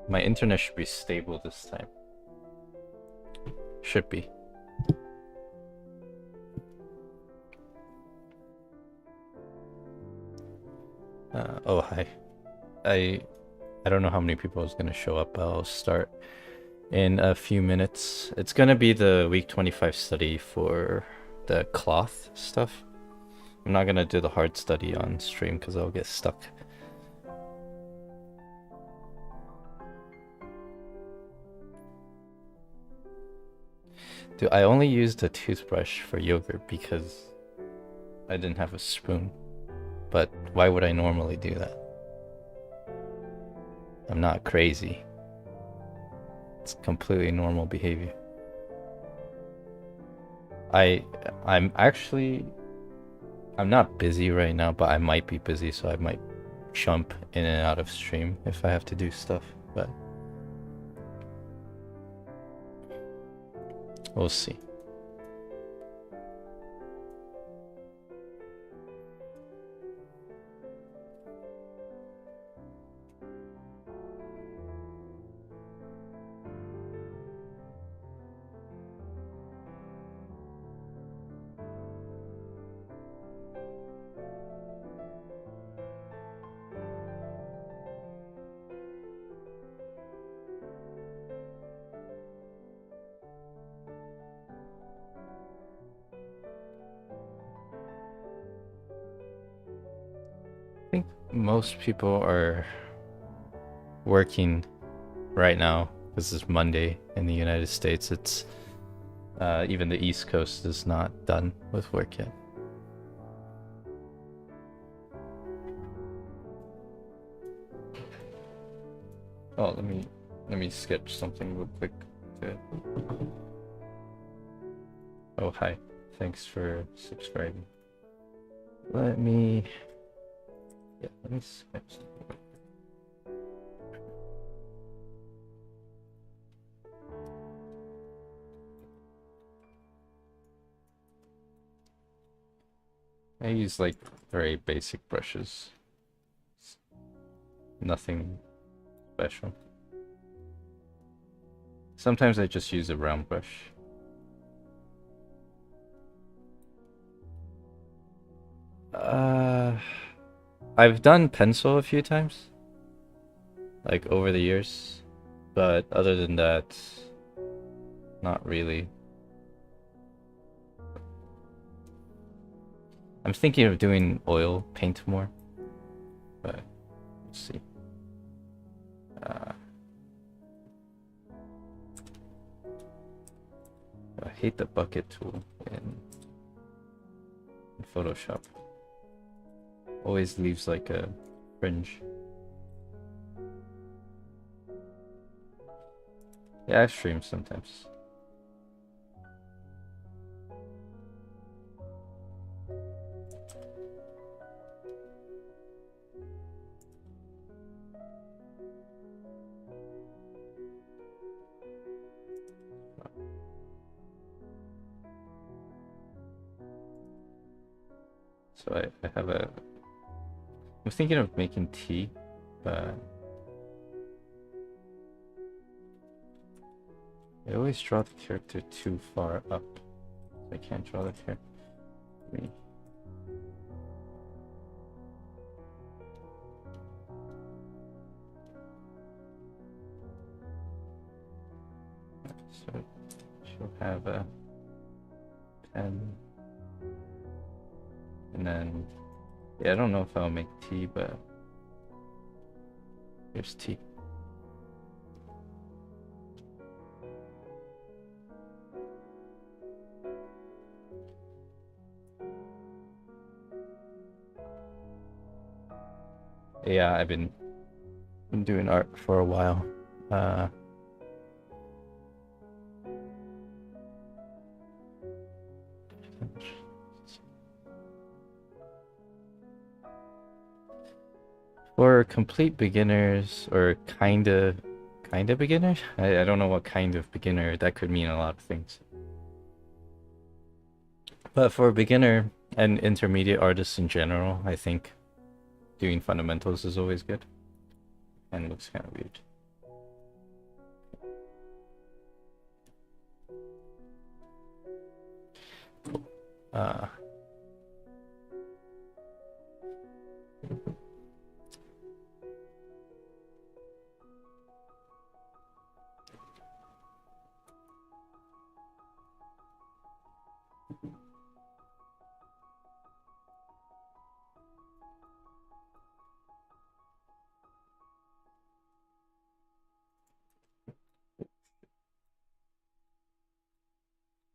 My internet should be stable this time. Should be. Oh hi. I don't know how many people is gonna show up. I'll start in a few minutes. It's gonna be the week 25 study for the cloth stuff. I'm not gonna do the hard study on stream because I'll get stuck. Dude, I only used a toothbrush for yogurt because I didn't have a spoon. But why would I normally do that? I'm not crazy. It's completely normal behavior. I'm not busy right now, but I might be busy, so I might jump in and out of stream if I have to do stuff, but we'll see. I think most people are working right now. This is Monday in the United States. It's even the East Coast is not done with work yet. Oh, let me sketch something real quick. Oh, hi. Thanks for subscribing. Let me sketch something. I use like very basic brushes. Nothing special. Sometimes I just use a round brush. I've done pencil a few times, like over the years, but other than that, not really. I'm thinking of doing oil paint more, but let's see. I hate the bucket tool in Photoshop. Always leaves like a fringe. Yeah, I stream sometimes. So I have a... I'm thinking of making tea, but... I always draw the character too far up. I can't draw that here. Me. So she'll have a pen. And then, yeah, I don't know if I'll make tea, but here's tea. Yeah, I've been doing art for a while. For complete beginners, or kinda beginner? I don't know what kind of beginner, that could mean a lot of things. But for a beginner and intermediate artists in general, I think doing fundamentals is always good. And looks kind of weird. Cool. Uh,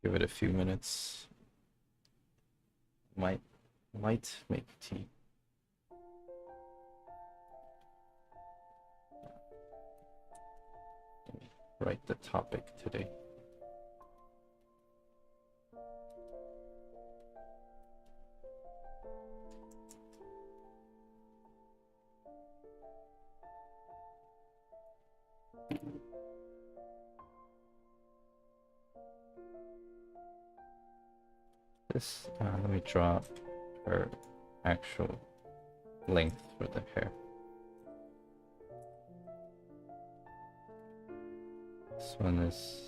Give it a few minutes. Might make tea. Write the topic today. This, let me draw her actual length for the hair. This one is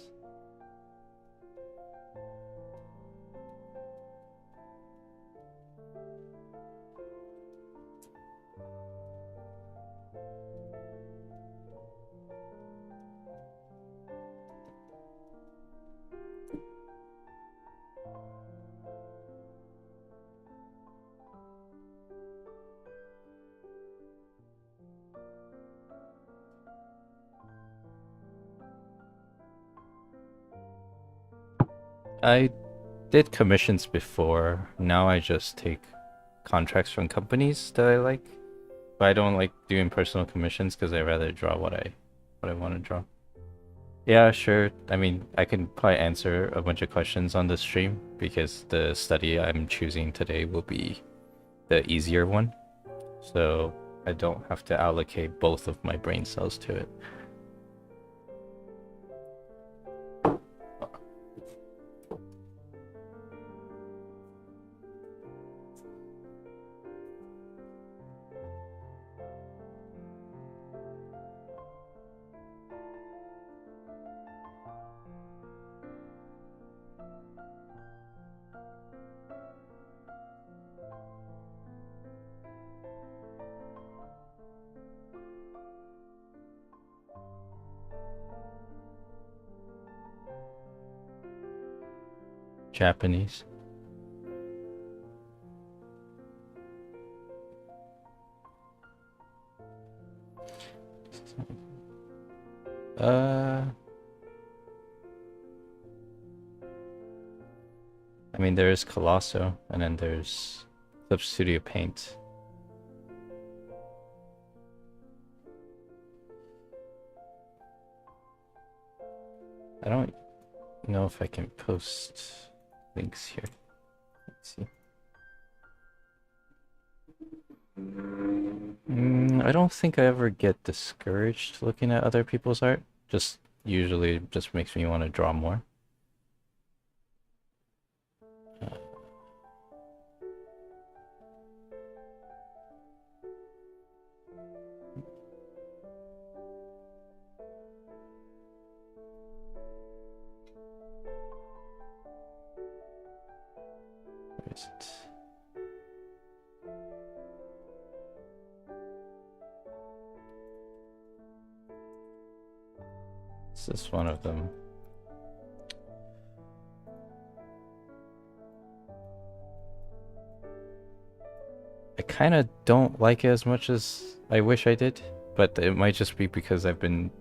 I did commissions before. Now I just take contracts from companies that I like. But I don't like doing personal commissions because I rather draw what I want to draw. Yeah, sure. I mean, I can probably answer a bunch of questions on the stream because the study I'm choosing today will be the easier one. So I don't have to allocate both of my brain cells to it. Japanese. I mean, there is Colosso, and then there's Clip Studio Paint. I don't know if I can post links here. Let's see. I don't think I ever get discouraged looking at other people's art. Just usually just makes me want to draw more. Where is it? This is one of them. I kind of don't like it as much as I wish I did, but it might just be because I've been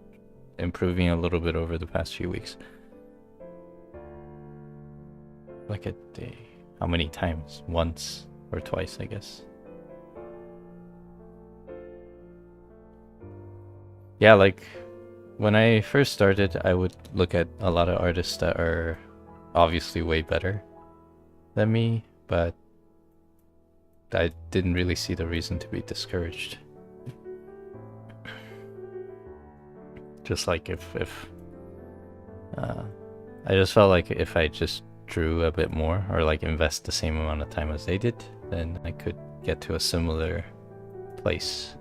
improving a little bit over the past few weeks. Like a day. How many times? Once or twice, I guess. Yeah, like when I first started, I would look at a lot of artists that are obviously way better than me, but I didn't really see the reason to be discouraged. Just like if I just felt like if I just drew a bit more or like invest the same amount of time as they did, then I could get to a similar place.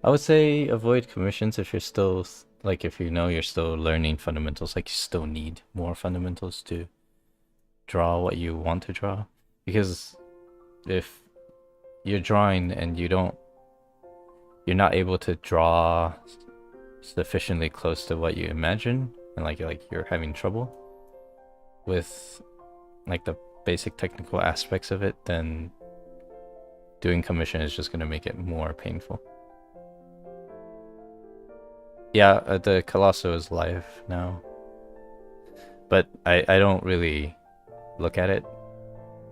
I would say avoid commissions if you're still like if you know you're still learning fundamentals, like you still need more fundamentals to draw what you want to draw. Because if you're drawing and you're not able to draw sufficiently close to what you imagine, and like you're having trouble with like the basic technical aspects of it, then doing commission is just gonna make it more painful. Yeah, the Colosso is live now, but I don't really look at it.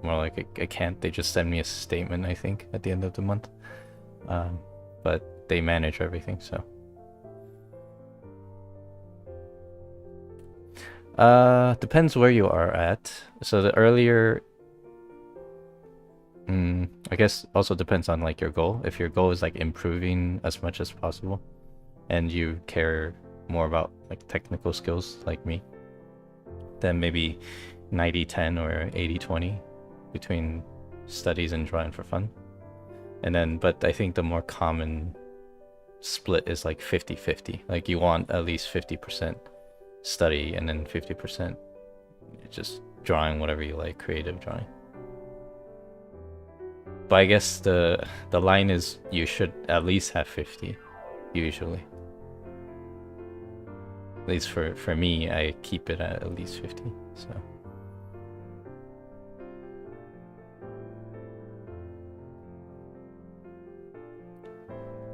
More like I can't. They just send me a statement, I think, at the end of the month. But they manage everything, so. Depends where you are at. So the earlier, I guess also depends on like your goal. If your goal is like improving as much as possible, and you care more about like technical skills like me, then maybe 90-10 or 80-20 between studies and drawing for fun. And then, but I think the more common split is like 50-50. Like you want at least 50% study and then 50% just drawing whatever you like, creative drawing. But I guess the line is you should at least have 50 usually. At least for me, I keep it at least 50. So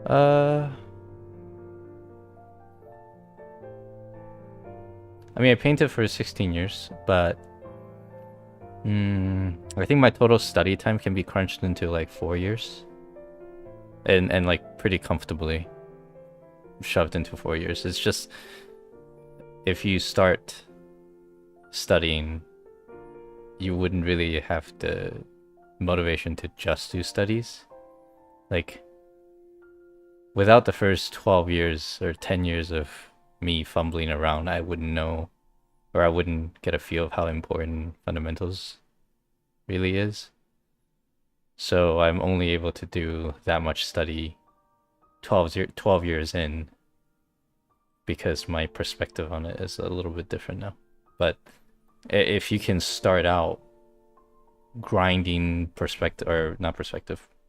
I mean, I painted for 16 years, but I think my total study time can be crunched into like 4 years, and like pretty comfortably shoved into 4 years. It's just if you start studying, you wouldn't really have the motivation to just do studies. Like without the first 12 years or 10 years of me fumbling around, I wouldn't know, or I wouldn't get a feel of how important fundamentals really is. So I'm only able to do that much study 12 years in, because my perspective on it is a little bit different now. But if you can start out grinding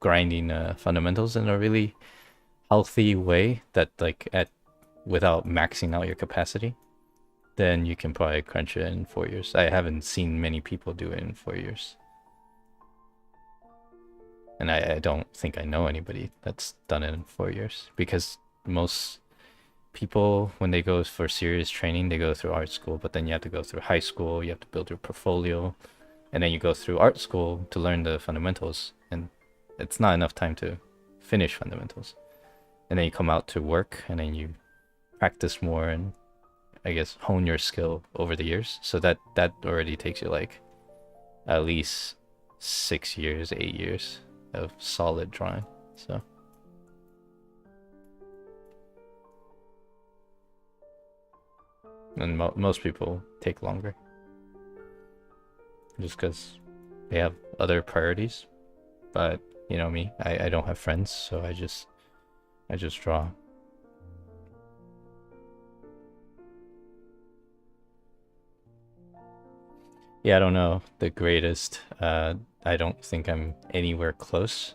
grinding fundamentals in a really healthy way, that like without maxing out your capacity, then you can probably crunch it in 4 years. I haven't seen many people do it in 4 years. And I don't think I know anybody that's done it in 4 years, because most people, when they go for serious training, they go through art school, but then you have to go through high school, you have to build your portfolio, and then you go through art school to learn the fundamentals, and it's not enough time to finish fundamentals. And then you come out to work, and then you practice more and I guess hone your skill over the years. So that already takes you like at least 6 years, 8 years of solid drawing. So and most people take longer just because they have other priorities. But you know me, I don't have friends, so I just draw. Yeah, I don't know the greatest. I don't think I'm anywhere close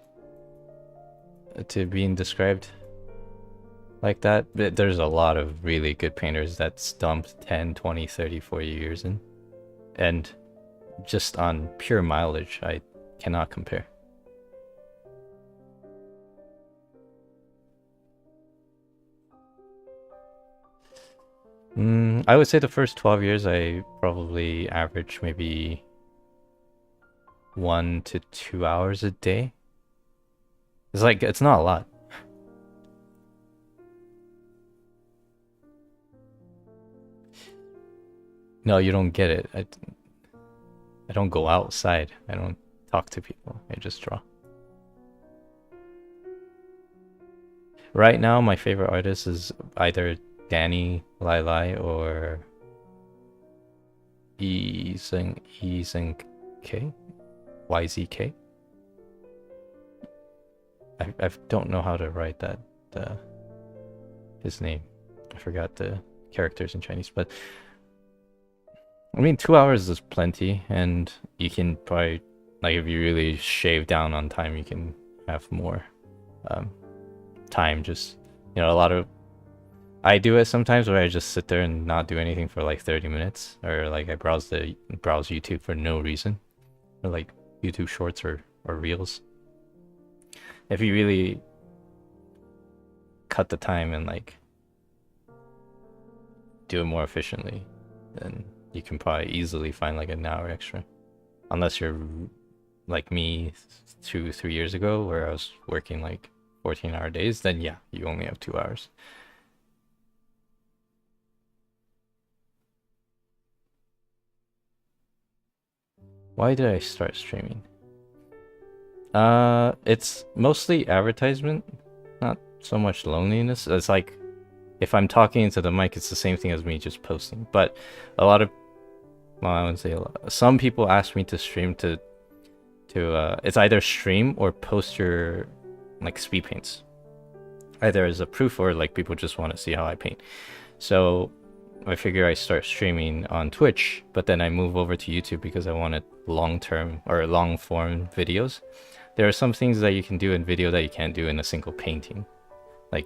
to being described like that. But there's a lot of really good painters that stumped 10, 20, 30, 40 years in. And just on pure mileage, I cannot compare. I would say the first 12 years, I probably average maybe 1 to 2 hours a day. It's not a lot. No, you don't get it. I don't go outside. I don't talk to people. I just draw. Right now, my favorite artist is either Danny Lai Lai or K YZK. I don't know how to write that his name. I forgot the characters in Chinese, but I mean 2 hours is plenty, and you can probably, like, if you really shave down on time, you can have more time. Just, you know, I do it sometimes where I just sit there and not do anything for like 30 minutes, or like I browse YouTube for no reason, or like YouTube Shorts or Reels. If you really cut the time and like do it more efficiently, then you can probably easily find like an hour extra. Unless you're like me 2-3 years ago, where I was working like 14-hour days, then yeah, you only have 2 hours. Why did I start streaming? It's mostly advertisement, not so much loneliness. It's like, if I'm talking into the mic, it's the same thing as me just posting. But a lot of, well, I wouldn't say a lot. Some people ask me to stream to it's either stream or post your like speed paints, either as a proof or like people just want to see how I paint. So I figure I start streaming on Twitch, but then I move over to YouTube because I wanted long-term or long-form videos. There are some things that you can do in video that you can't do in a single painting. Like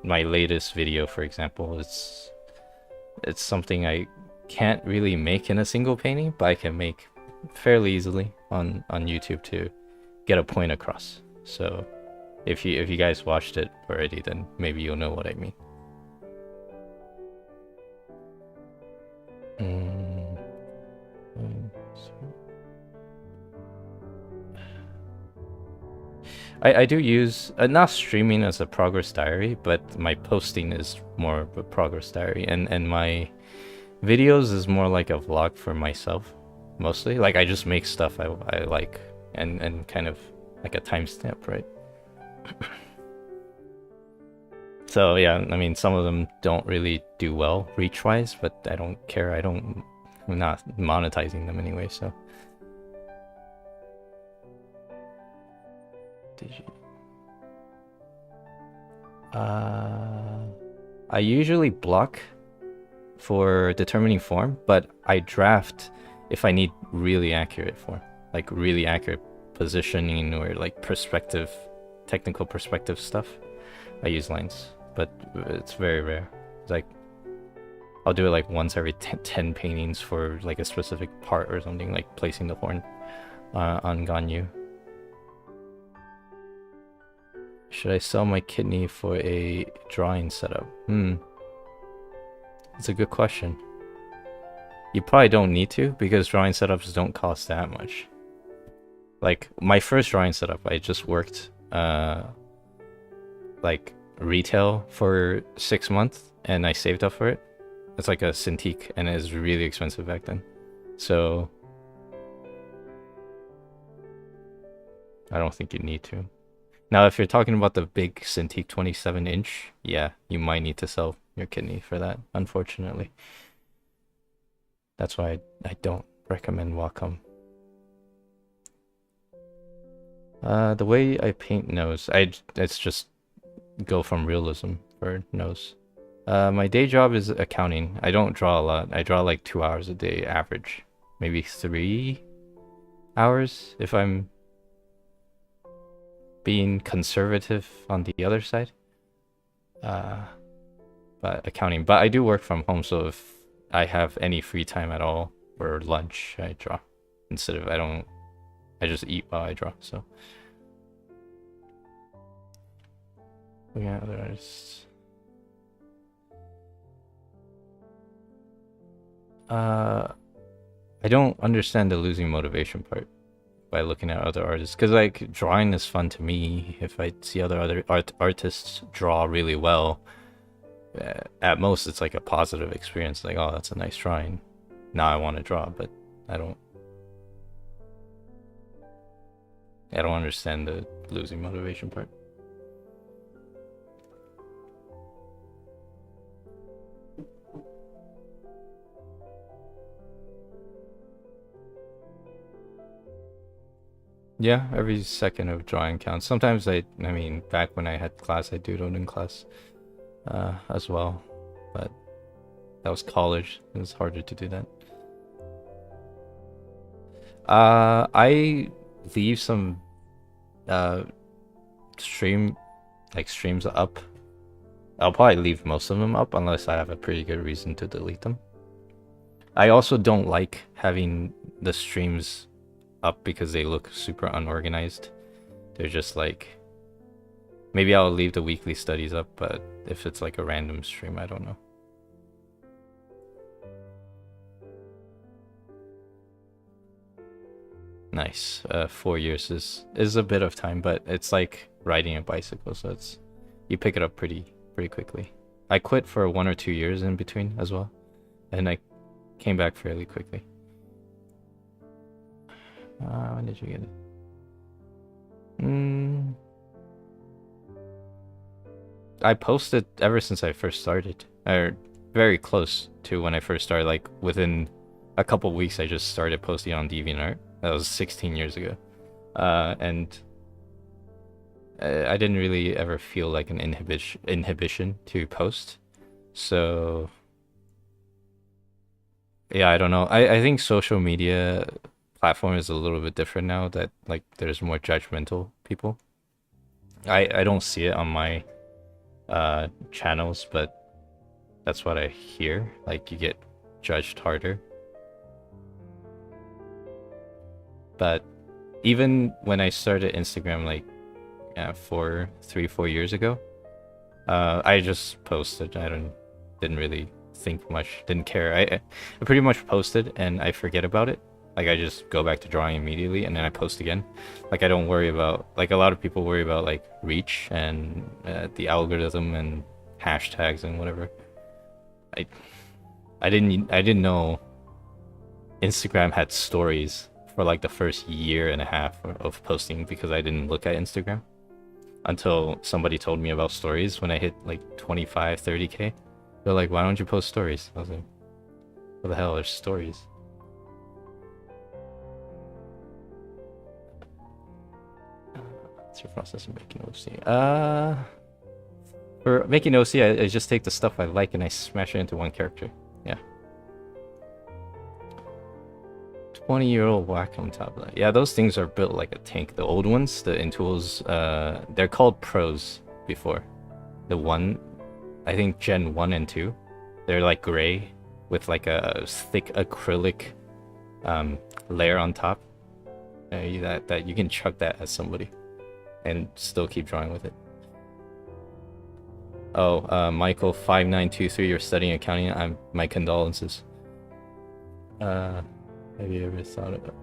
my latest video, for example, it's something I can't really make in a single painting, but I can make fairly easily on YouTube to get a point across. So if you guys watched it already, then maybe you'll know what I mean. I do use not streaming as a progress diary, but my posting is more of a progress diary, and my videos is more like a vlog for myself, mostly. Like I just make stuff I like, and kind of like a timestamp, right? So yeah, I mean, some of them don't really do well reach-wise, but I don't care. I'm not monetizing them anyway, so. I usually block for determining form, but I draft if I need really accurate form, like really accurate positioning or like perspective, technical perspective stuff. I use lines, but it's very rare. It's like I'll do it like once every 10 paintings for like a specific part or something, like placing the horn on Ganyu. Should I sell my kidney for a drawing setup? That's a good question. You probably don't need to, because drawing setups don't cost that much. Like my first drawing setup, I just worked like retail for 6 months and I saved up for it. It's like a Cintiq and it was really expensive back then. So I don't think you need to. Now, if you're talking about the big Cintiq 27-inch, yeah, you might need to sell your kidney for that, unfortunately. That's why I don't recommend Wacom. The way I paint nose, it's just go from realism for nose. My day job is accounting. I don't draw a lot. I draw like 2 hours a day average. Maybe 3 hours if I'm being conservative on the other side. But accounting. But I do work from home, so if I have any free time at all or lunch, I draw. Instead of I just eat while I draw, so. Looking at other artists. I don't understand the losing motivation part by looking at other artists, because like drawing is fun to me. If I see other artists draw really well, at most it's like a positive experience, like, oh, that's a nice drawing, now I want to draw. But I don't understand the losing motivation part. Yeah, every second of drawing counts. Sometimes I mean, back when I had class, I doodled in class, as well. But that was college. It was harder to do that. I leave some uh stream streams up. I'll probably leave most of them up unless I have a pretty good reason to delete them. I also don't like having the streams up because they look super unorganized. They're just like, maybe I'll leave the weekly studies up, but if it's like a random stream, I don't know. Nice. 4 years is a bit of time, but it's like riding a bicycle, so it's you pick it up pretty quickly. I quit for 1 or 2 years in between as well, and I came back fairly quickly. When did you get it? I posted ever since I first started, or very close to when I first started. Like within a couple weeks, I just started posting on DeviantArt. That was 16 years ago, and I didn't really ever feel like an inhibition to post. So yeah, I don't know. I think social media platform is a little bit different now that like there's more judgmental people. I don't see it on my channels, but that's what I hear. Like you get judged harder. But even when I started Instagram like 4 years ago, I just posted. Didn't really think much, didn't care. I pretty much posted and I forget about it. Like I just go back to drawing immediately and then I post again. Like I don't worry about, like a lot of people worry about like reach and the algorithm and hashtags and whatever. I didn't know Instagram had stories for like the first year and a half of posting because I didn't look at Instagram until somebody told me about stories when I hit like 25, 30K. They're like, why don't you post stories? I was like, what the hell are stories? What's your process of making OC? For making OC, I just take the stuff I like and I smash it into one character. Yeah. 20-year-old Wacom tablet. Yeah, those things are built like a tank. The old ones, the Intools, they're called Pros before. The one, I think Gen 1 and 2, they're like gray with like a thick acrylic layer on top. That you can chuck that at somebody and still keep drawing with it. Oh, Michael 5923, you're studying accounting. My condolences. Have you ever thought about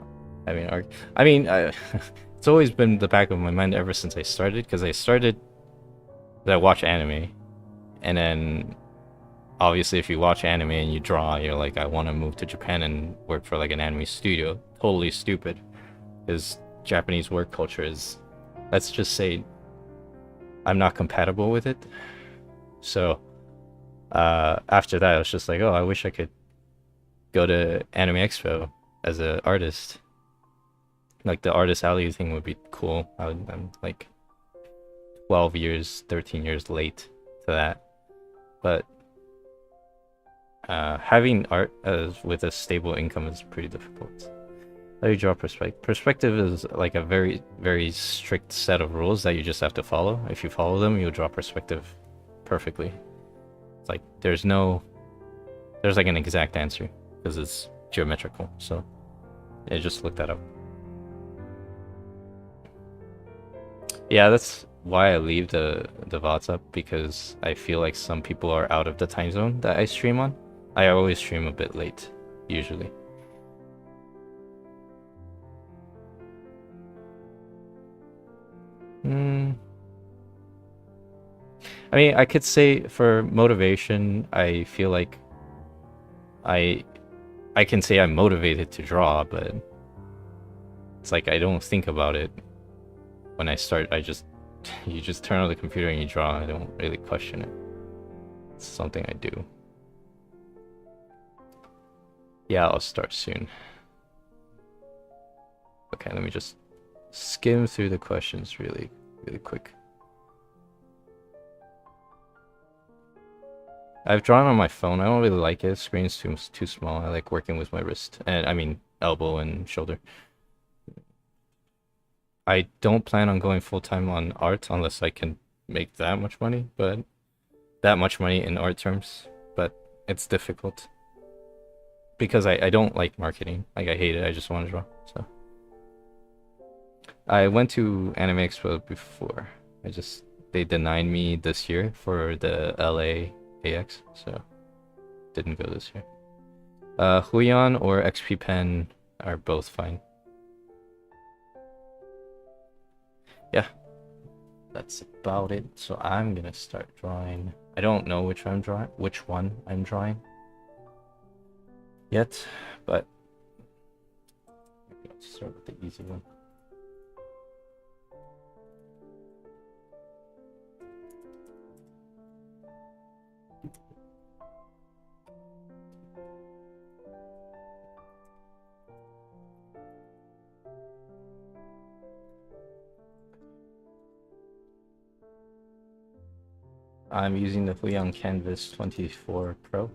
having an art? I mean, it's always been the back of my mind ever since I started, because I watch anime, and then obviously if you watch anime and you draw, you're like, I want to move to Japan and work for like an anime studio. Totally stupid, because Japanese work culture is, let's just say, I'm not compatible with it. So after that, I was just like, oh, I wish I could go to Anime Expo as an artist. Like the artist alley thing would be cool. I'm like 12 years, 13 years late to that. But having art with a stable income is pretty difficult. How do you draw perspective? Perspective is like a very, very strict set of rules that you just have to follow. If you follow them, you'll draw perspective perfectly. It's like there's like an exact answer because it's geometrical. So yeah, just look that up. Yeah, that's why I leave the VODs up, because I feel like some people are out of the time zone that I stream on. I always stream a bit late, usually. I mean, I could say for motivation, I feel like I can say I'm motivated to draw, but it's like I don't think about it when I start. You just turn on the computer and you draw. I don't really question it. It's something I do. Yeah, I'll start soon. Okay, let me just skim through the questions really quick. I've drawn on my phone. I don't really like it. Screen's too small. I like working with my wrist, and I mean elbow and shoulder. I don't plan on going full time on art unless I can make that much money, but that much money in art terms. But it's difficult because I don't like marketing. Like I hate it. I just want to draw. So I went to Anime Expo before. They denied me this year for the LA AX, so didn't go this year. Huion or XP Pen are both fine. Yeah, that's about it. So I'm gonna start drawing. I don't know which one I'm drawing yet, but let's start with the easy one. I'm using the Huion Canvas 24 Pro.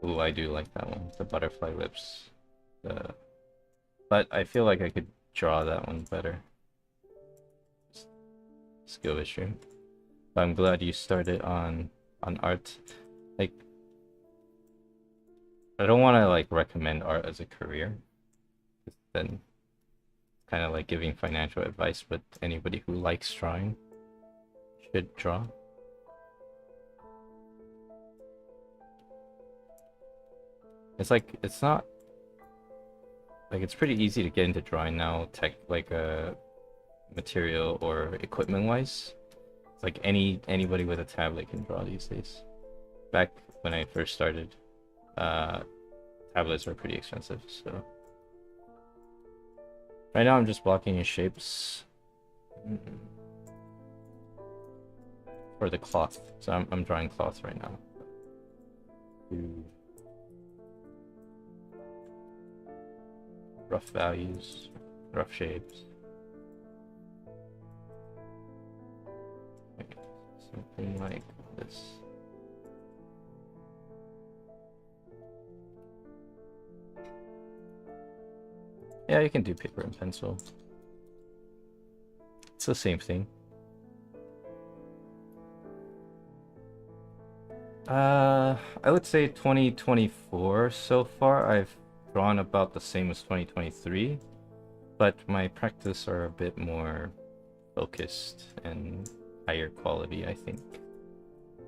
Ooh, I do like that one, the butterfly lips. But I feel like I could draw that one better. Skill issue. But I'm glad you started on art. Like, I don't want to like recommend art as a career. Then kind of like giving financial advice, but anybody who likes drawing should draw. It's like it's not like it's pretty easy to get into drawing now, material or equipment wise. It's like anybody with a tablet can draw these days. Back when I first started, tablets were pretty expensive, so right now I'm just blocking in shapes for the cloth. So I'm drawing cloth right now. Rough values, rough shapes. Something like this. Yeah, you can do paper and pencil. It's the same thing. I would say 2024 so far. I've drawn about the same as 2023, but my practice are a bit more focused and higher quality, I think.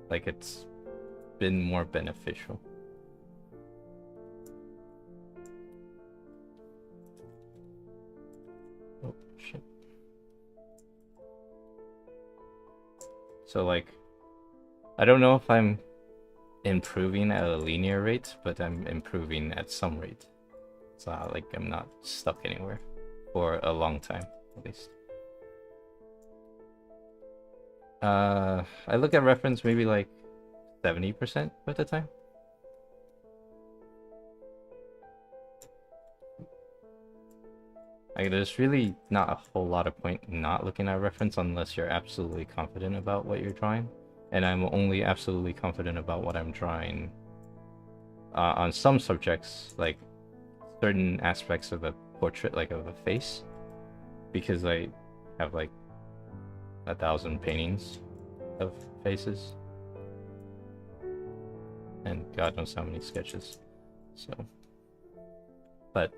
Like it's been more beneficial. Oh shit. So like I don't know if I'm improving at a linear rate, but I'm improving at some rate. It's not like I'm not stuck anywhere for a long time, at least. I look at reference maybe like 70% of the time. Like, there's really not a whole lot of point in not looking at reference unless you're absolutely confident about what you're drawing. And I'm only absolutely confident about what I'm drawing on some subjects, like certain aspects of a portrait, like of a face, because I have like 1,000 paintings of faces and God knows how many sketches. So, but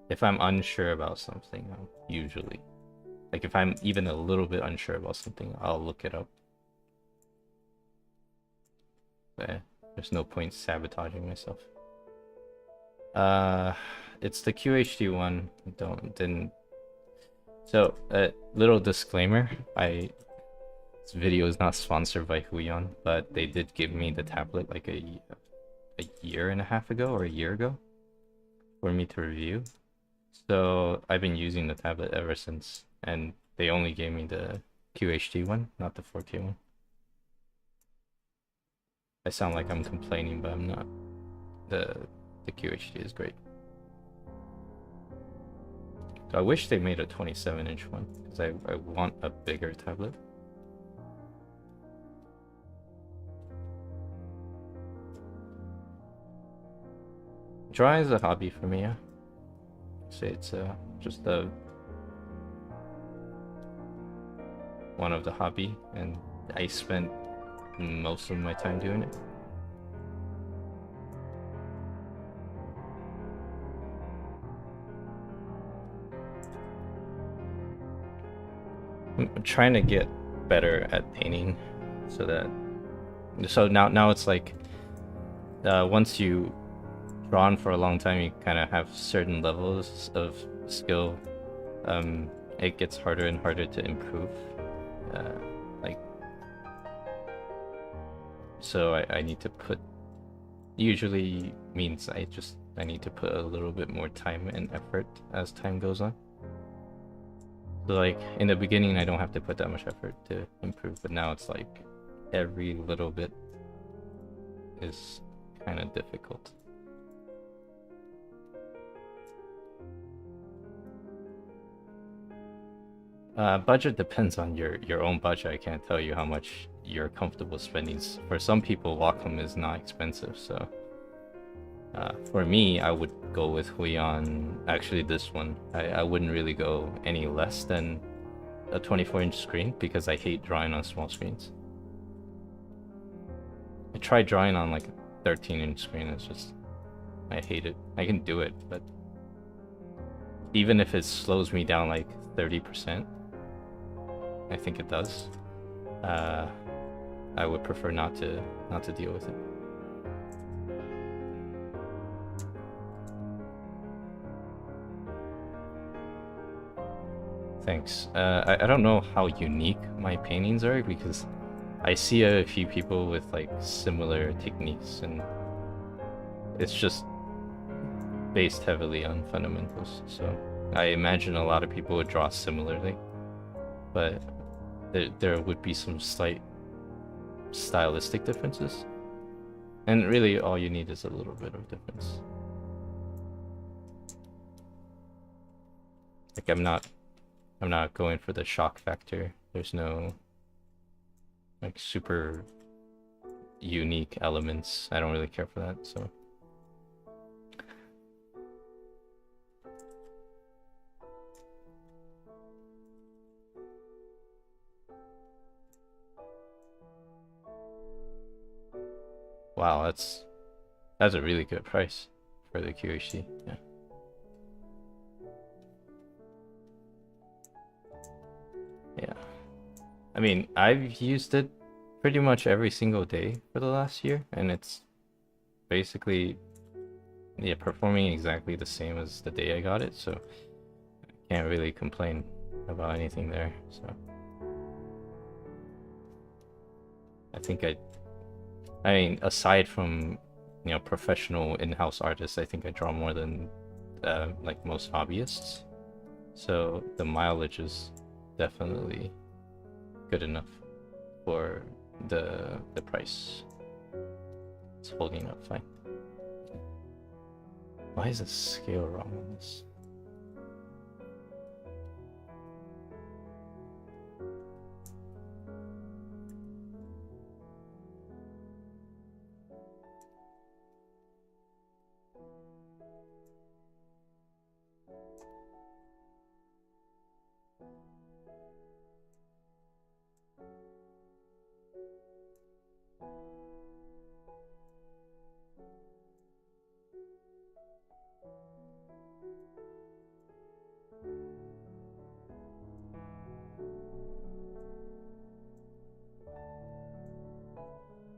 if I'm unsure about something, I'll usually, like if I'm even a little bit unsure about something, I'll look it up. But there's no point sabotaging myself. Uh, it's the QHD one. Didn't. So, little disclaimer. This video is not sponsored by Huion, but they did give me the tablet like a year and a half ago or a year ago for me to review. So I've been using the tablet ever since, and they only gave me the QHD one, not the 4K one. I sound like I'm complaining, but I'm not. The QHD is great. So I wish they made a 27-inch one because I want a bigger tablet. Drawing is a hobby for me, yeah. Say it's just one of the hobby, and I spent most of my time doing it. I'm trying to get better at painting, so now it's like once you draw on for a long time, you kind of have certain levels of skill. It gets harder and harder to improve. Like, so I need to put. Usually means I need to put a little bit more time and effort as time goes on. So like in the beginning, I don't have to put that much effort to improve, but now it's like every little bit is kind of difficult. Budget depends on your own budget. I can't tell you how much you're comfortable spending. For some people, Wacom is not expensive, so for me, I would go with Huion. Actually, this one, I wouldn't really go any less than a 24-inch screen because I hate drawing on small screens. I tried drawing on like a 13-inch screen. It's just, I hate it. I can do it, but even if it slows me down like 30%, I think it does. I would prefer not to deal with it. Thanks. I don't know how unique my paintings are because I see a few people with like similar techniques, and it's just based heavily on fundamentals. So I imagine a lot of people would draw similarly, but there would be some slight stylistic differences. And really all you need is a little bit of difference. Like I'm not going for the shock factor. There's no like super unique elements. I don't really care for that, so. Wow, that's a really good price for the QHD. Yeah. Yeah. I mean, I've used it pretty much every single day for the last year, and it's basically, yeah, performing exactly the same as the day I got it, so I can't really complain about anything there. So I think I mean, aside from, professional in-house artists, I think I draw more than like most hobbyists. So the mileage is definitely good enough for the price. It's holding up fine. Why is the scale wrong on this?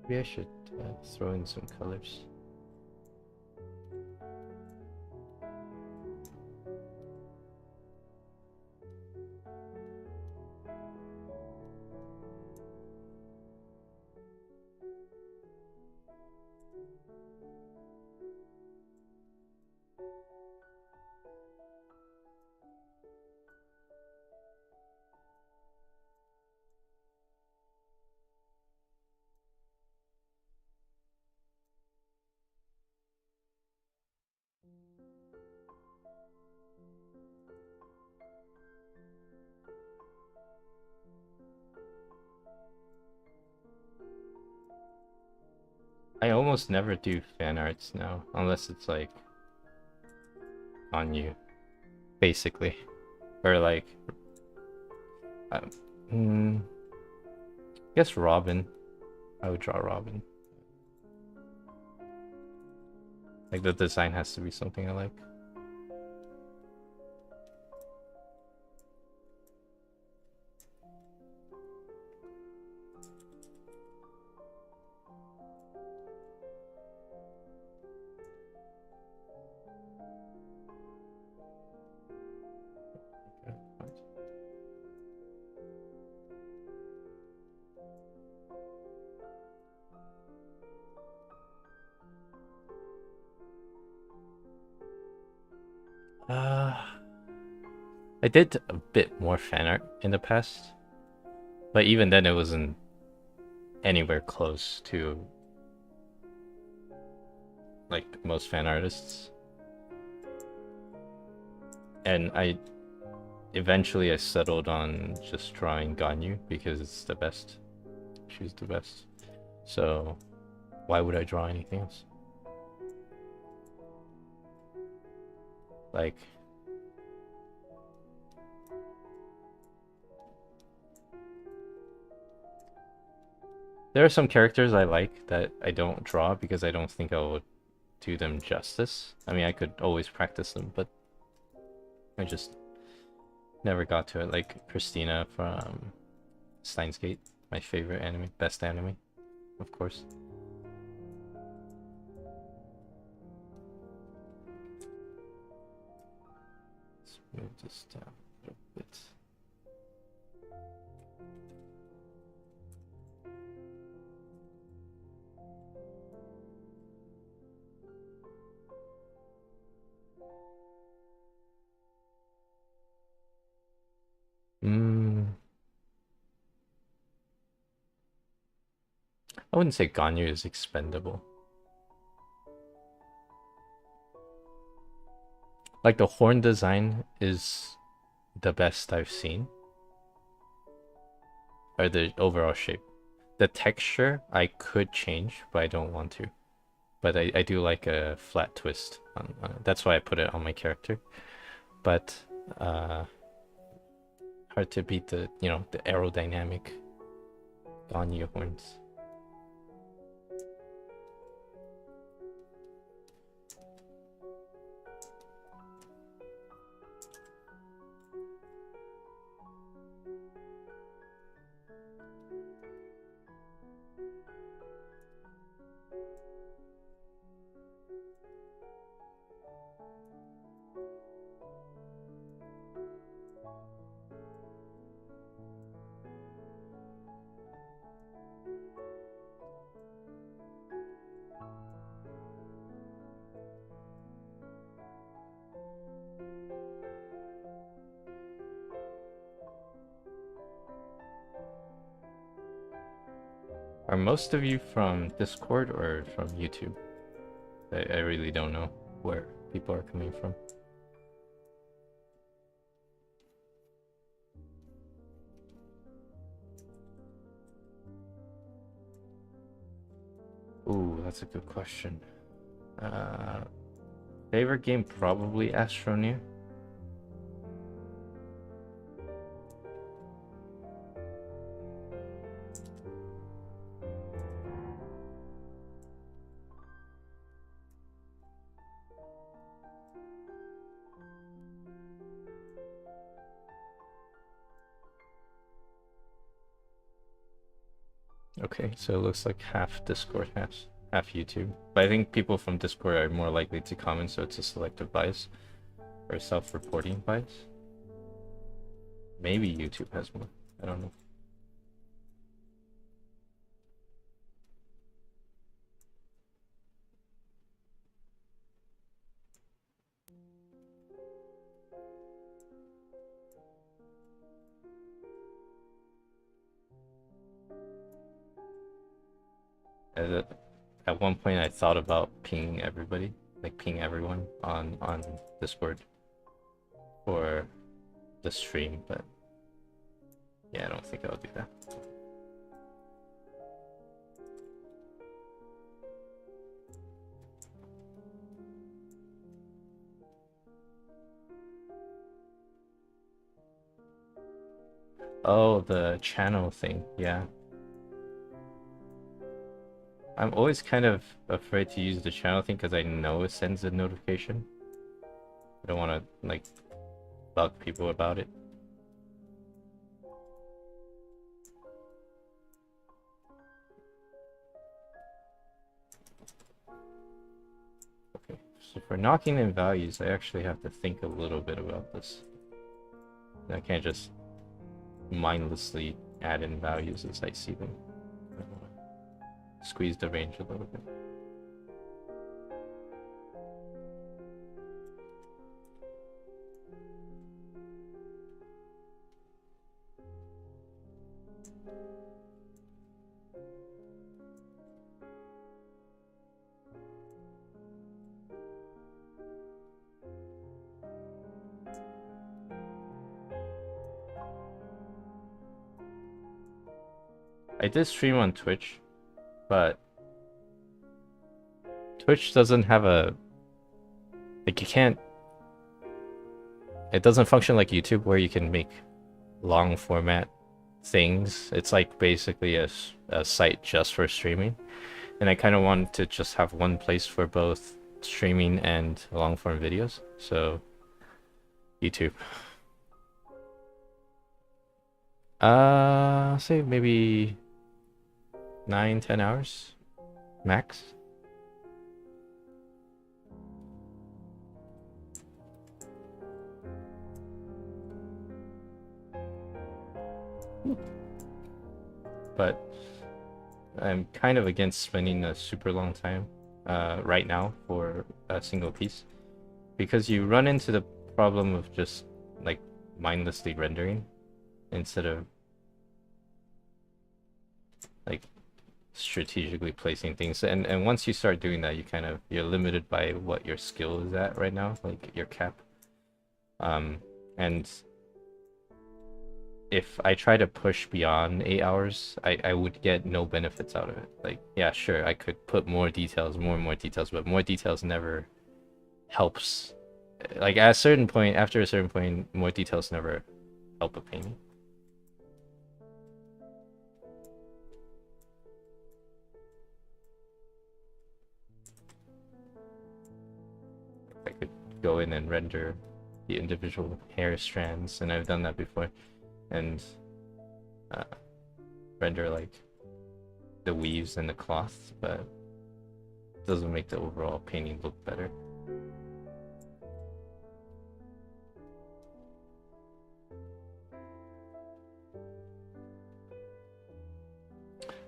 Maybe I should throw in some colors. I almost never do fan arts now, unless it's like on you, basically, or like, I, mm, guess Robin. I would draw Robin. Like the design has to be something I like. Uh, I did a bit more fan art in the past, but even then it wasn't anywhere close to like most fan artists. And I eventually I settled on just drawing Ganyu because it's the best. She's the best. So why would I draw anything else? Like, there are some characters I like that I don't draw because I don't think I would do them justice. I mean, I could always practice them, but I just never got to it. Like Christina from Steins Gate, my favorite anime, best anime, of course. Let's move this down a bit. I wouldn't say Ganyu is expendable. Like the horn design is the best I've seen. Or the overall shape. The texture I could change, but I don't want to. But I do like a flat twist. On it. That's why I put it on my character. But hard to beat the the aerodynamic Ganyu horns. Are most of you from Discord or from YouTube? I really don't know where people are coming from. Ooh, that's a good question. Favorite game probably Astroneer. Okay, so it looks like half Discord, half YouTube. But I think people from Discord are more likely to comment, so it's a selective bias or self-reporting bias. Maybe YouTube has more. I don't know. At one point, I thought about pinging everybody, like ping everyone on Discord for the stream, but yeah, I don't think I'll do that. Oh, the channel thing. Yeah. I'm always kind of afraid to use the channel thing because I know it sends a notification. I don't want to like bug people about it. Okay, so for knocking in values, I actually have to think a little bit about this. I can't just mindlessly add in values as I see them. Squeeze the range a little bit. I did stream on Twitch, but Twitch doesn't have a like you can't it doesn't function like YouTube where you can make long format things. It's like basically a site just for streaming. And I kind of want to just have one place for both streaming and long form videos. So YouTube. Say maybe 9-10 hours max. But I'm kind of against spending a super long time right now for a single piece because you run into the problem of just like mindlessly rendering instead of like strategically placing things. And once you start doing that, you're limited by what your skill is at right now, like your cap. And if I try to push beyond 8 hours, I would get no benefits out of it. Like, yeah, sure, I could put more details, more and more details, but more details never helps. Like, at a certain point, after a certain point, more details never help a painting. I could go in and render the individual hair strands, and I've done that before, and render like the weaves and the cloth, but it doesn't make the overall painting look better.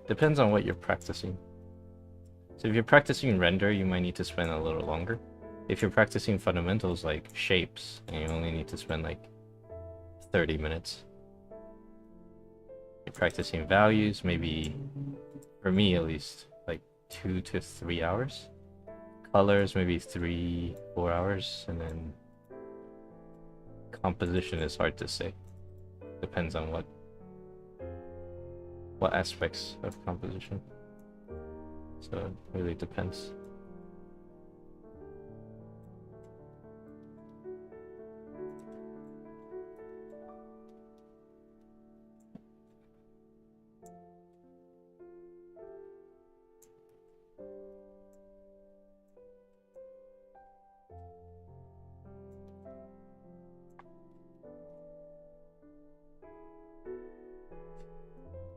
Depends on what you're practicing. So if you're practicing render, you might need to spend a little longer. If you're practicing fundamentals like shapes, you only need to spend like 30 minutes. You're practicing values, maybe, for me at least, like 2 to 3 hours. Colors, maybe 3-4 hours, and then composition is hard to say. Depends on what aspects of composition. So it really depends.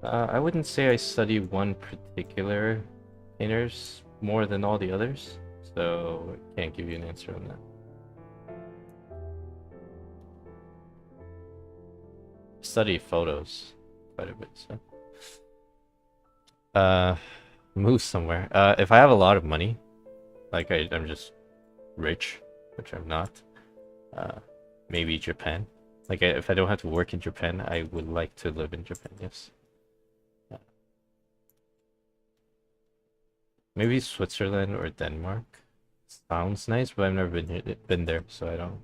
I wouldn't say I study one particular painters more than all the others, so I can't give you an answer on that. Study photos quite a bit, so. Move somewhere. If I have a lot of money, like I'm just rich, which I'm not, maybe Japan. Like if I don't have to work in Japan, I would like to live in Japan, yes. Maybe Switzerland or Denmark. Sounds nice, but I've never been there, so I don't.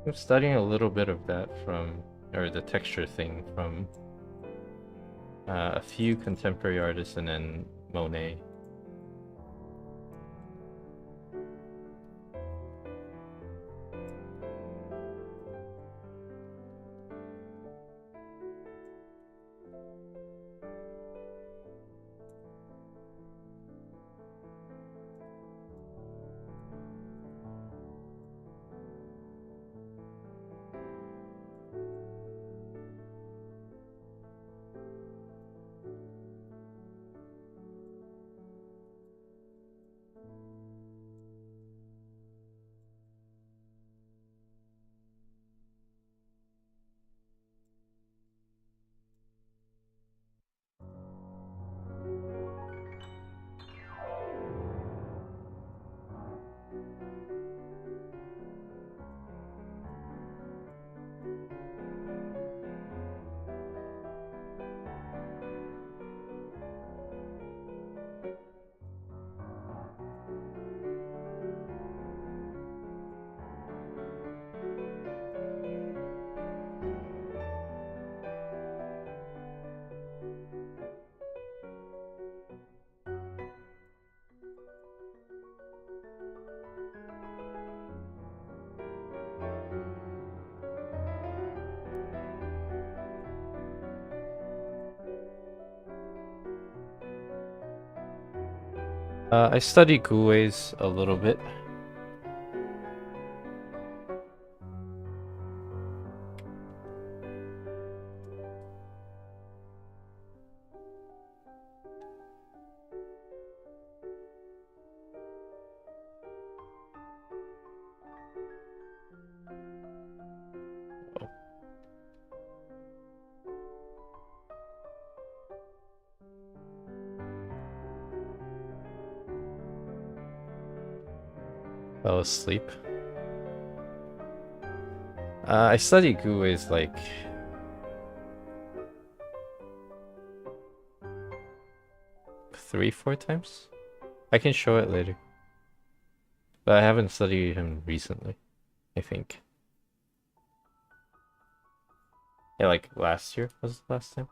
I'm studying a little bit of that from, or the texture thing from a few contemporary artists and then Monet. I study Gouets a little bit. Fell asleep. I study Gouets like 3, 4 times. I can show it later. But I haven't studied him recently, I think. Yeah, like last year was the last time.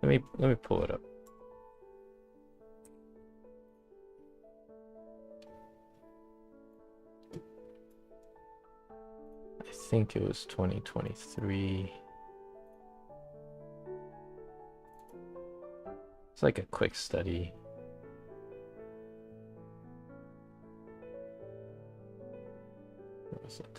Let me pull it up. I think it was 2023. It's like a quick study. What was it?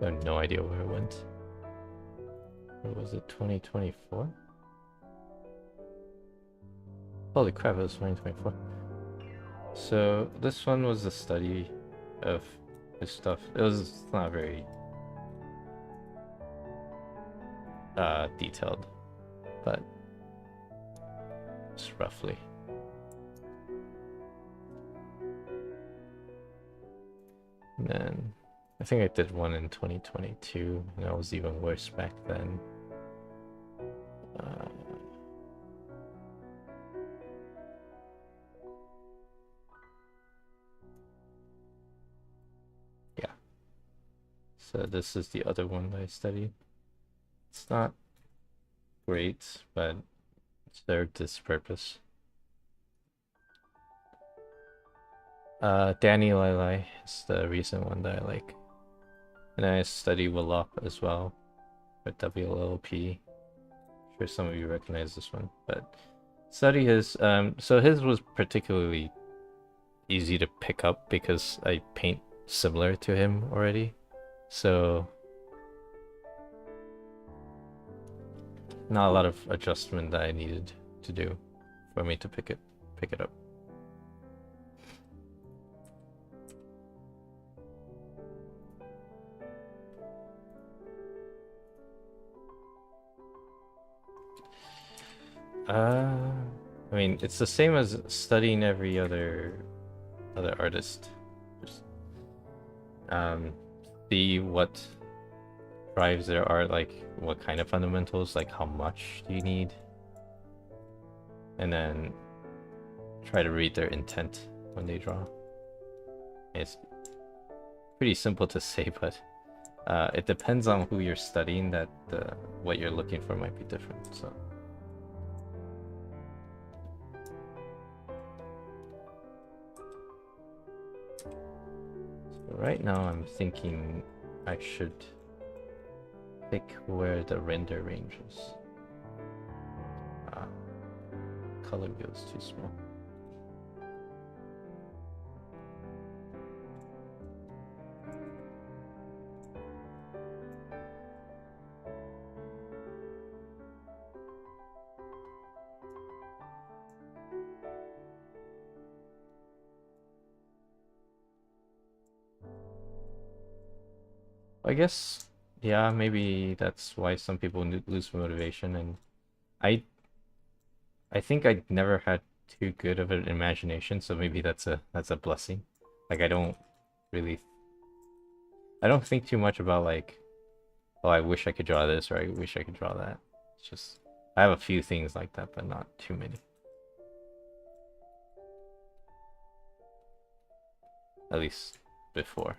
I have no idea where it went. Or was it 2024? Holy crap, it was 2024. So this one was a study of his stuff. It was not very detailed, but just roughly. And then I think I did one in 2022, and that was even worse back then. Yeah. So this is the other one that I studied. It's not great, but it served its purpose. Danny Lai is the recent one that I like. And I study Wallop as well, or WLOP. I'm sure some of you recognize this one, but study his. So his was particularly easy to pick up because I paint similar to him already. So not a lot of adjustment that I needed to do for me to pick it up. I mean, it's the same as studying every other artist. Just see what drives their art, like what kind of fundamentals, like how much do you need, and then try to read their intent when they draw. It's pretty simple to say, but it depends on who you're studying. That what you're looking for might be different. So. Right now I'm thinking I should pick where the render range is. Color wheel is too small. I guess, yeah, maybe that's why some people lose motivation, and I I think I never had too good of an imagination, so maybe that's a blessing. Like really I don't think too much about like, oh, I wish I could draw this or I wish I could draw that. It's just I have a few things like that, but not too many. At least before.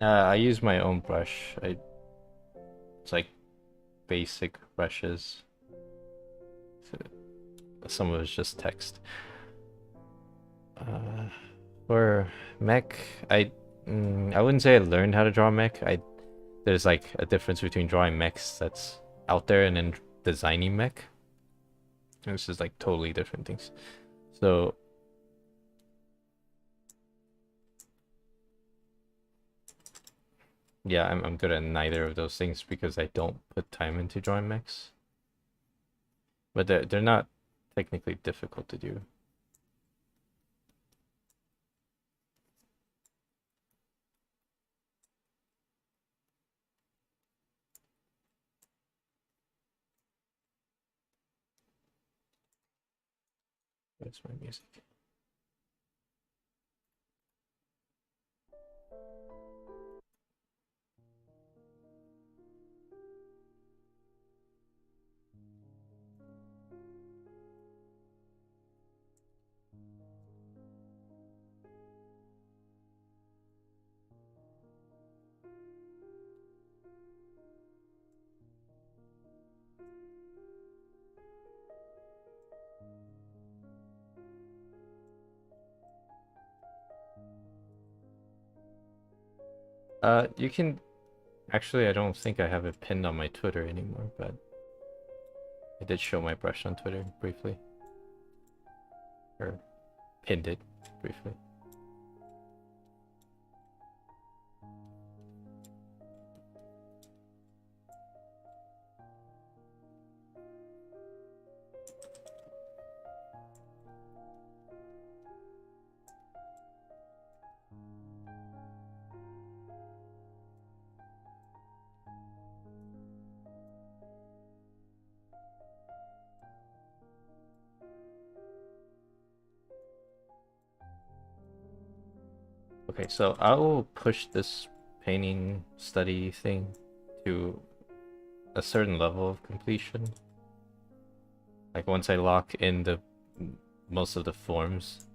I use my own brush. It's like basic brushes. So some of it's just text. For mech, I wouldn't say I learned how to draw mech. There's like a difference between drawing mechs that's out there and then designing mech. This is like totally different things. So yeah, I'm good at neither of those things because I don't put time into drawing mechs. But they're not technically difficult to do. Where's my music? You can actually, I don't think I have it pinned on my Twitter anymore, but I did show my brush on Twitter briefly. Or pinned it briefly. Okay, so I will push this painting study thing to a certain level of completion. Like once I lock in the most of the forms.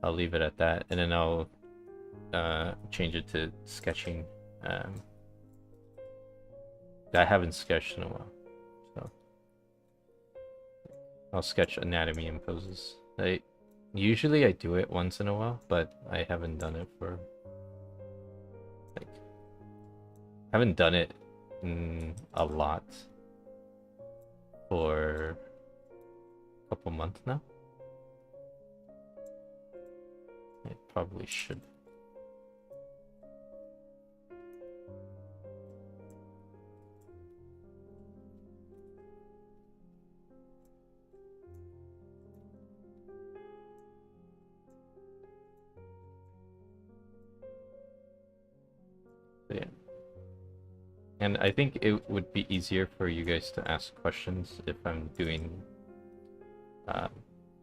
I'll leave it at that, and then I'll change it to sketching. I haven't sketched in a while, so I'll sketch anatomy and poses. Usually I do it once in a while, but I haven't done it for like haven't done it a lot for a couple months now. I probably should. Yeah. And I think it would be easier for you guys to ask questions if I'm doing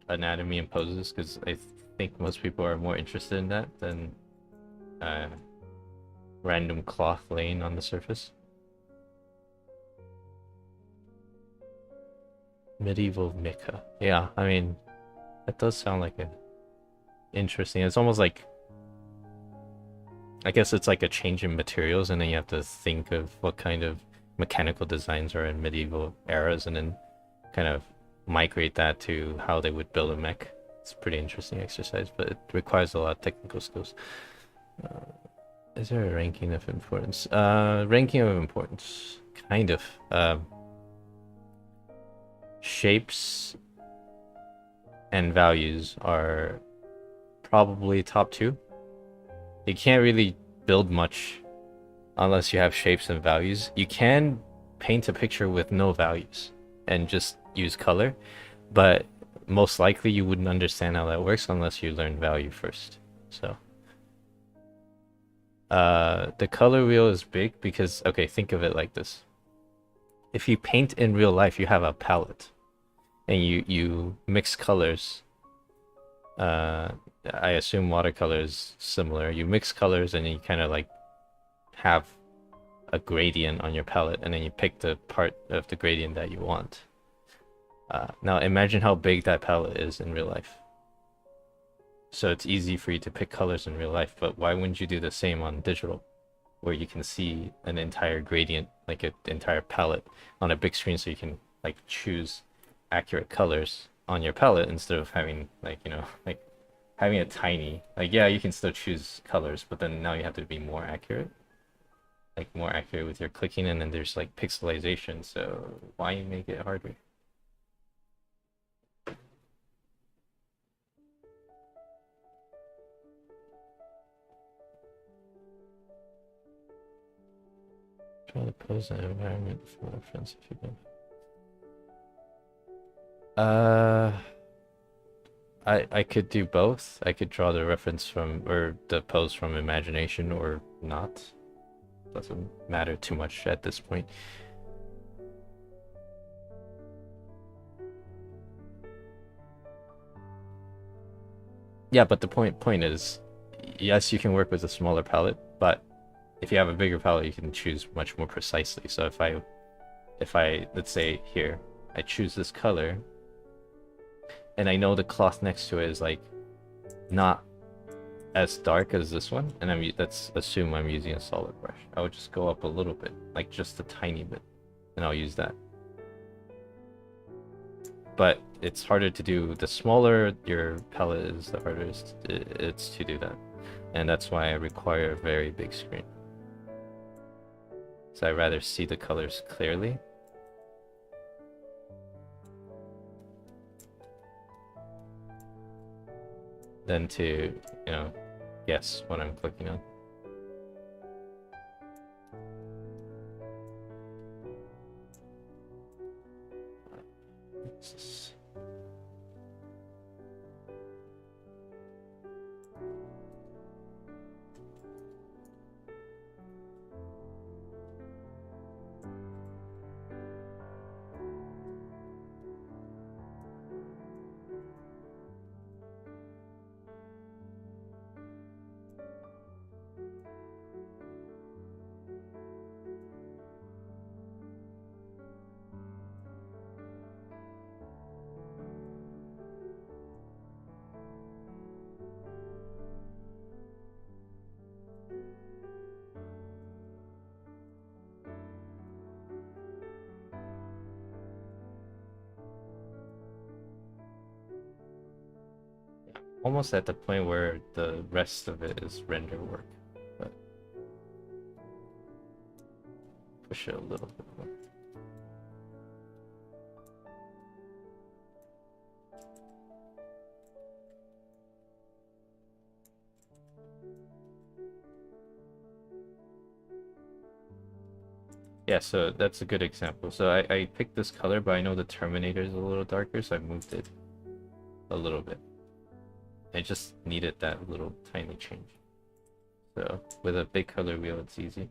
anatomy and poses, because I think most people are more interested in that than random cloth laying on the surface. Medieval mica. Yeah, I mean, that does sound like a interesting. It's almost like, I guess it's like a change in materials, and then you have to think of what kind of mechanical designs are in medieval eras, and then kind of migrate that to how they would build a mech. It's a pretty interesting exercise, but it requires a lot of technical skills. Is there a ranking of importance? Ranking of importance, kind of. Shapes and values are probably top two. You can't really build much unless you have shapes and values. You can paint a picture with no values and just use color, but most likely you wouldn't understand how that works unless you learn value first. So the color wheel is big because, okay, think of it like this. If you paint in real life, you have a palette and you mix colors. I assume watercolor is similar. You mix colors and you kind of like have a gradient on your palette, and then you pick the part of the gradient that you want. Now imagine how big that palette is in real life. So it's easy for you to pick colors in real life, but why wouldn't you do the same on digital, where you can see an entire gradient, like an entire palette on a big screen, so you can like choose accurate colors on your palette instead of having like, you know, like having a tiny, like, yeah, you can still choose colors, but then now you have to be more accurate, like more accurate with your clicking, and then there's like pixelization, so why make it harder? Try to pose an environment for reference if you can. Uh, I could do both. I could draw the reference from, or the pose from imagination, or not. Doesn't matter too much at this point. Yeah, but the point is, yes, you can work with a smaller palette, but if you have a bigger palette, you can choose much more precisely. So if I let's say here, I choose this color, and I know the cloth next to it is like not as dark as this one, and let's assume I'm using a solid brush. I would just go up a little bit, like just a tiny bit, and I'll use that. But it's harder to do. The smaller your palette is, the harder it's to do that, and that's why I require a very big screen. So I'd rather see the colors clearly. Than to, you know, guess what I'm clicking on. almost at the point where the rest of it is render work, but push it a little bit more. Yeah, so that's a good example. So I picked this color, but I know the Terminator is a little darker, so I moved it a little bit. I just needed that little tiny change. So with a big color wheel, it's easy.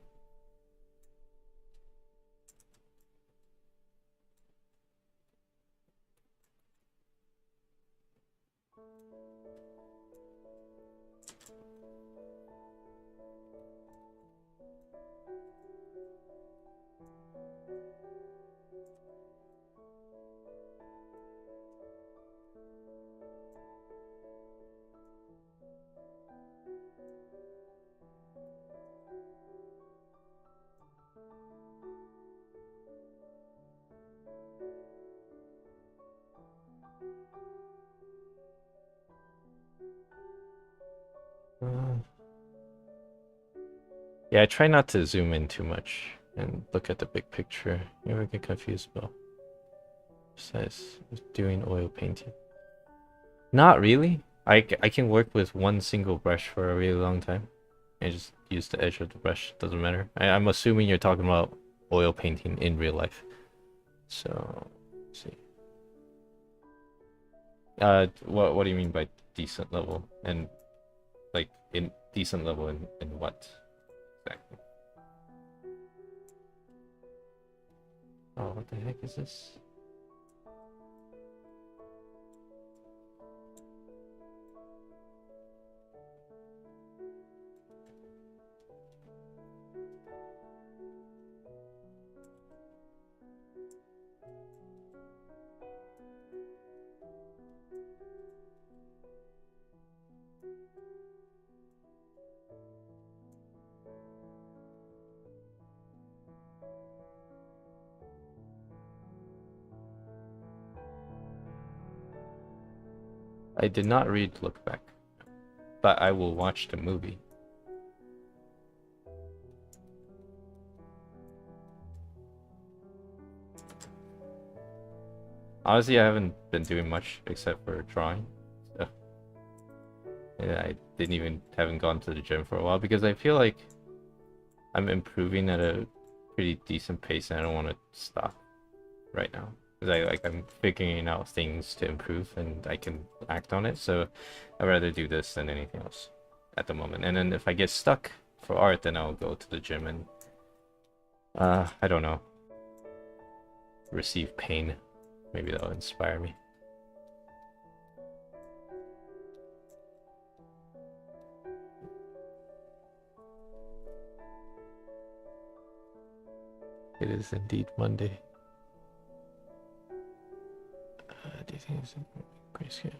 Yeah, I try not to zoom in too much and look at the big picture. You ever get confused about besides doing oil painting? Not really. I can work with one single brush for a really long time. And just use the edge of the brush. Doesn't matter. I'm assuming you're talking about oil painting in real life. So, let's see. What do you mean by decent level? And like in decent level in what exactly? Oh, what the heck is this? I did not read Look Back, but I will watch the movie. Honestly, I haven't been doing much except for drawing. So yeah, I haven't gone to the gym for a while because I feel like I'm improving at a pretty decent pace and I don't want to stop right now. Because I'm figuring out things to improve and I can act on it. So I'd rather do this than anything else at the moment. And then if I get stuck for art, then I'll go to the gym and I don't know, receive pain. Maybe that'll inspire me. It is indeed Monday. Do you think it's grayscale?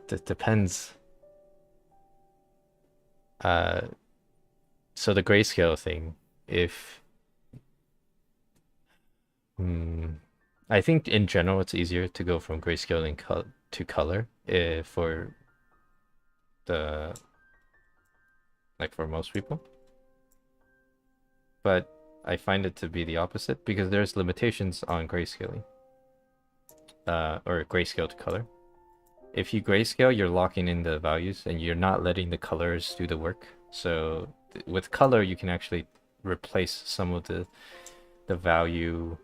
That depends. So the grayscale thing, if I think in general it's easier to go from grayscale to color for the like for most people. But I find it to be the opposite because there's limitations on grayscaling. Or grayscale to color. If you grayscale, you're locking in the values and you're not letting the colors do the work. So with color, you can actually replace some of the value,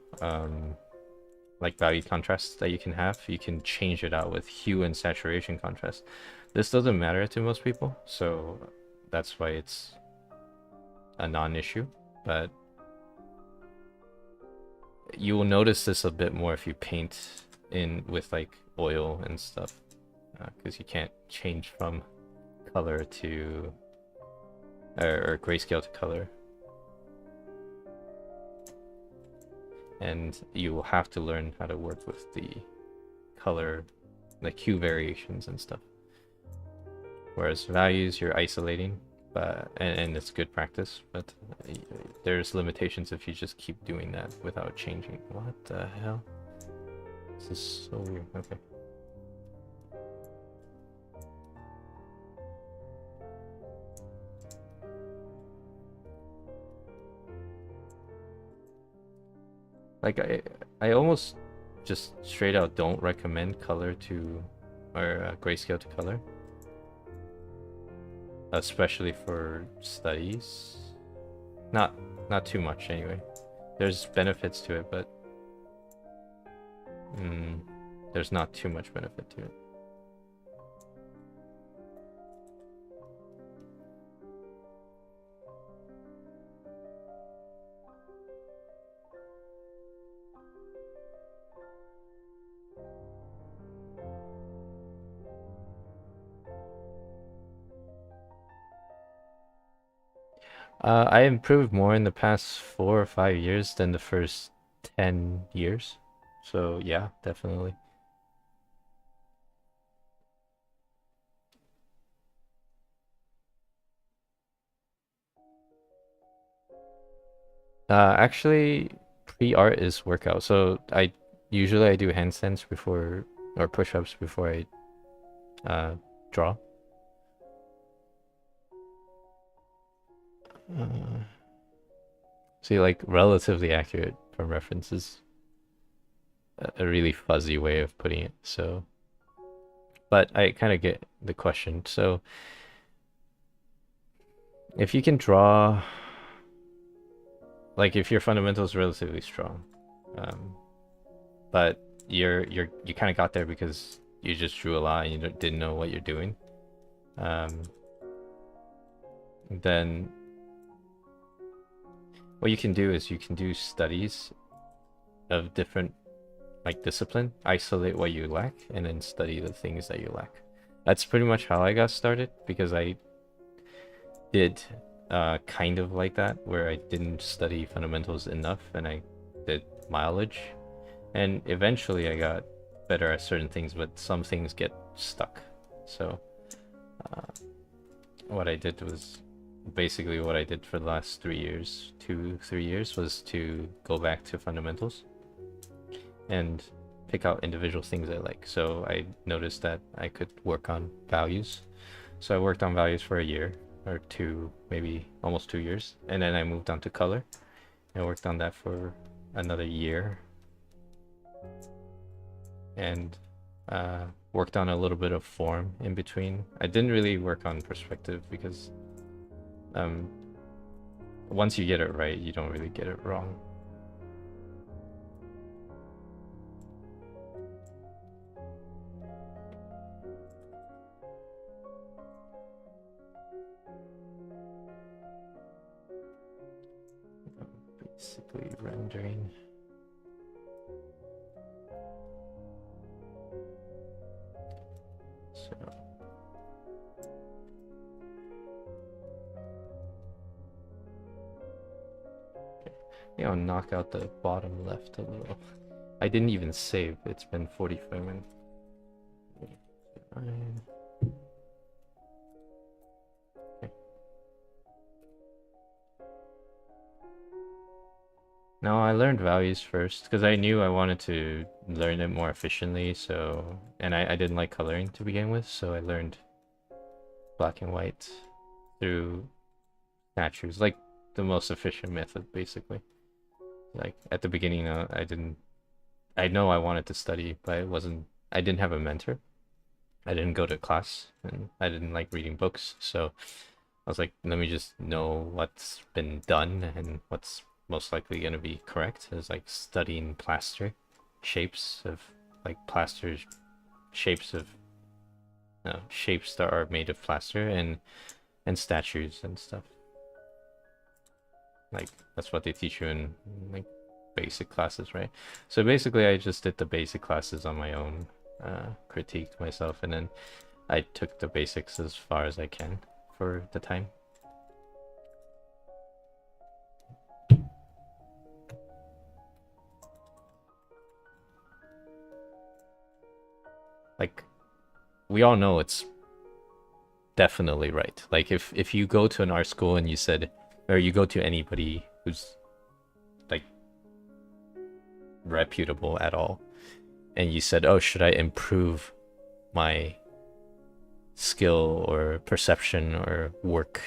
like value contrasts that you can have. You can change it out with hue and saturation contrast. This doesn't matter to most people, so that's why it's a non-issue. But you will notice this a bit more if you paint in with like oil and stuff, because you can't change from color to or grayscale to color, and you will have to learn how to work with the color, like hue variations and stuff. Whereas values you're isolating, but and it's good practice, but there's limitations if you just keep doing that without changing. What the hell? This is so weird. Okay. Like I almost just straight out don't recommend color to, or grayscale to color, especially for studies. Not not too much anyway. There's benefits to it, but mm, there's not too much benefit to it. I improved more in the past 4 or 5 years than the first 10 years. So yeah, definitely. Actually, pre-art is workout. So I do handstands before, or push-ups before I uh draw. Uh, See, like relatively accurate from references, a really fuzzy way of putting it. So, but I kind of get the question. So, if you can draw, like if your fundamental is relatively strong, um, but you kind of got there because you just drew a lot and you didn't know what you're doing, um, then what you can do is you can do studies of different like discipline, isolate what you lack, and then study the things that you lack. That's pretty much how I got started because I did kind of like that, where I didn't study fundamentals enough and I did mileage. And eventually I got better at certain things, but some things get stuck. So uh, what I did was basically what I did for the last 3 years, 2, 3 years, was to go back to fundamentals and pick out individual things I like. So I noticed that I could work on values. So I worked on values for a year or two, maybe almost 2 years. And then I moved on to color and worked on that for another year. And worked on a little bit of form in between. I didn't really work on perspective because once you get it right, you don't really get it wrong. Basically rendering. So I'll knock out the bottom left a little. I didn't even save. It's been 45 minutes. Okay. No, I learned values first because I knew I wanted to learn it more efficiently. So, and I didn't like coloring to begin with, so I learned black and white through statues, like the most efficient method, basically. Like at the beginning, I know I wanted to study, but I didn't have a mentor. I didn't go to class and I didn't like reading books. So I was like, let me just know what's been done and what's most likely going to be correct. Is like studying plaster shapes of like plaster shapes of shapes that are made of plaster and statues and stuff. Like that's what they teach you in like basic classes, right? So basically I just did the basic classes on my own, critiqued myself, and then I took the basics as far as I can for the time. Like we all know it's definitely right. Like if you go to an art school and you said, or you go to anybody who's like reputable at all, and you said, oh, should I improve my skill or perception or work,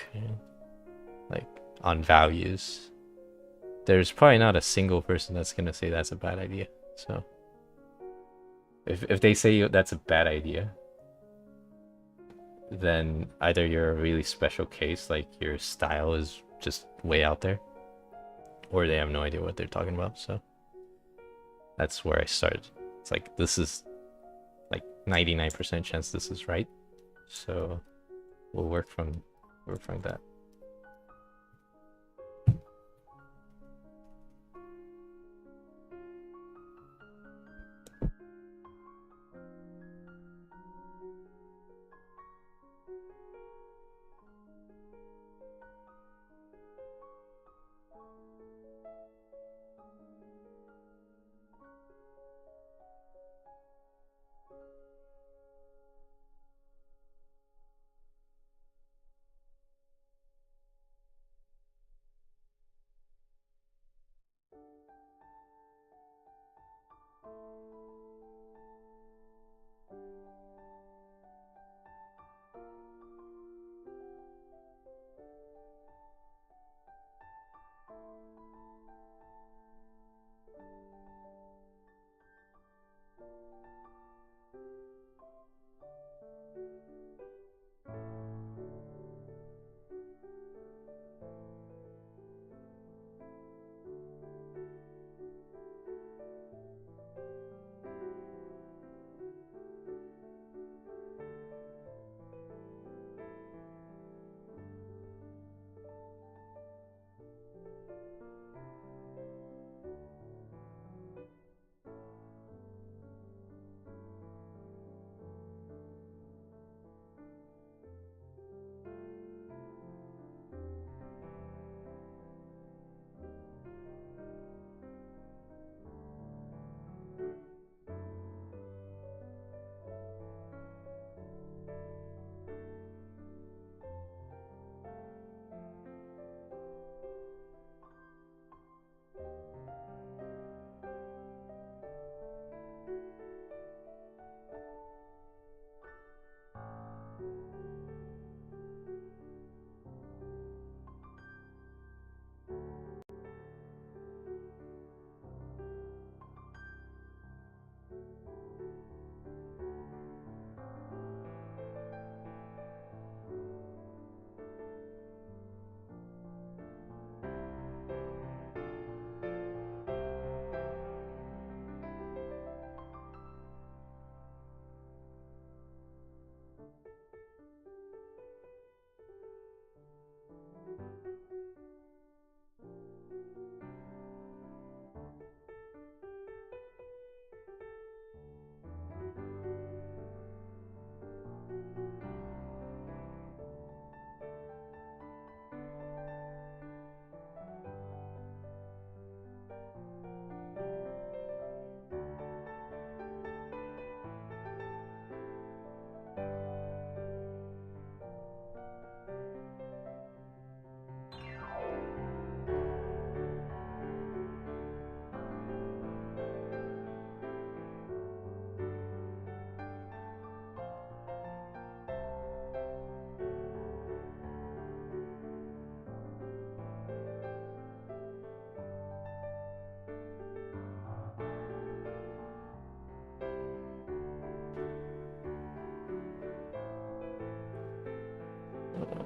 like on values, there's probably not a single person that's gonna say that's a bad idea. So if they say that's a bad idea, then either you're a really special case, like your style is just way out there, or they have no idea what they're talking about. So that's where I started. It's like, this is like 99% chance this is right. So we'll work from that.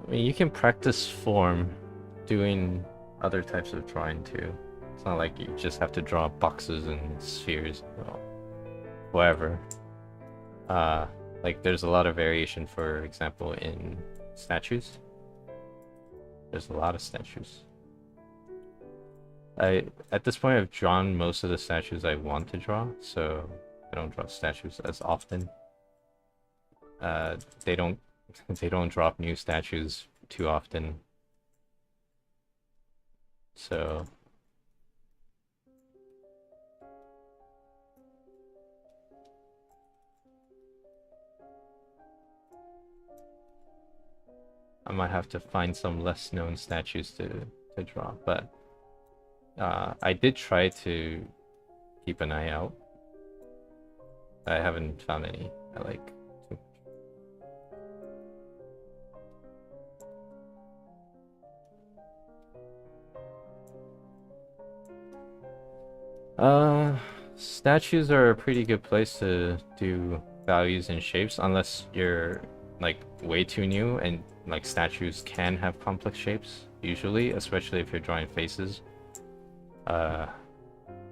I mean, you can practice form doing other types of drawing too. It's not like you just have to draw boxes and spheres, or whatever. Uh, like there's a lot of variation, for example, in statues. There's a lot of statues. At this point, I've drawn most of the statues I want to draw, so I don't draw statues as often. They don't they don't drop new statues too often, so I might have to find some less known statues to draw. But I did try to keep an eye out. I haven't found any I like. Uh, Statues are a pretty good place to do values and shapes, unless you're like way too new and like statues can have complex shapes, usually, especially if you're drawing faces. Uh,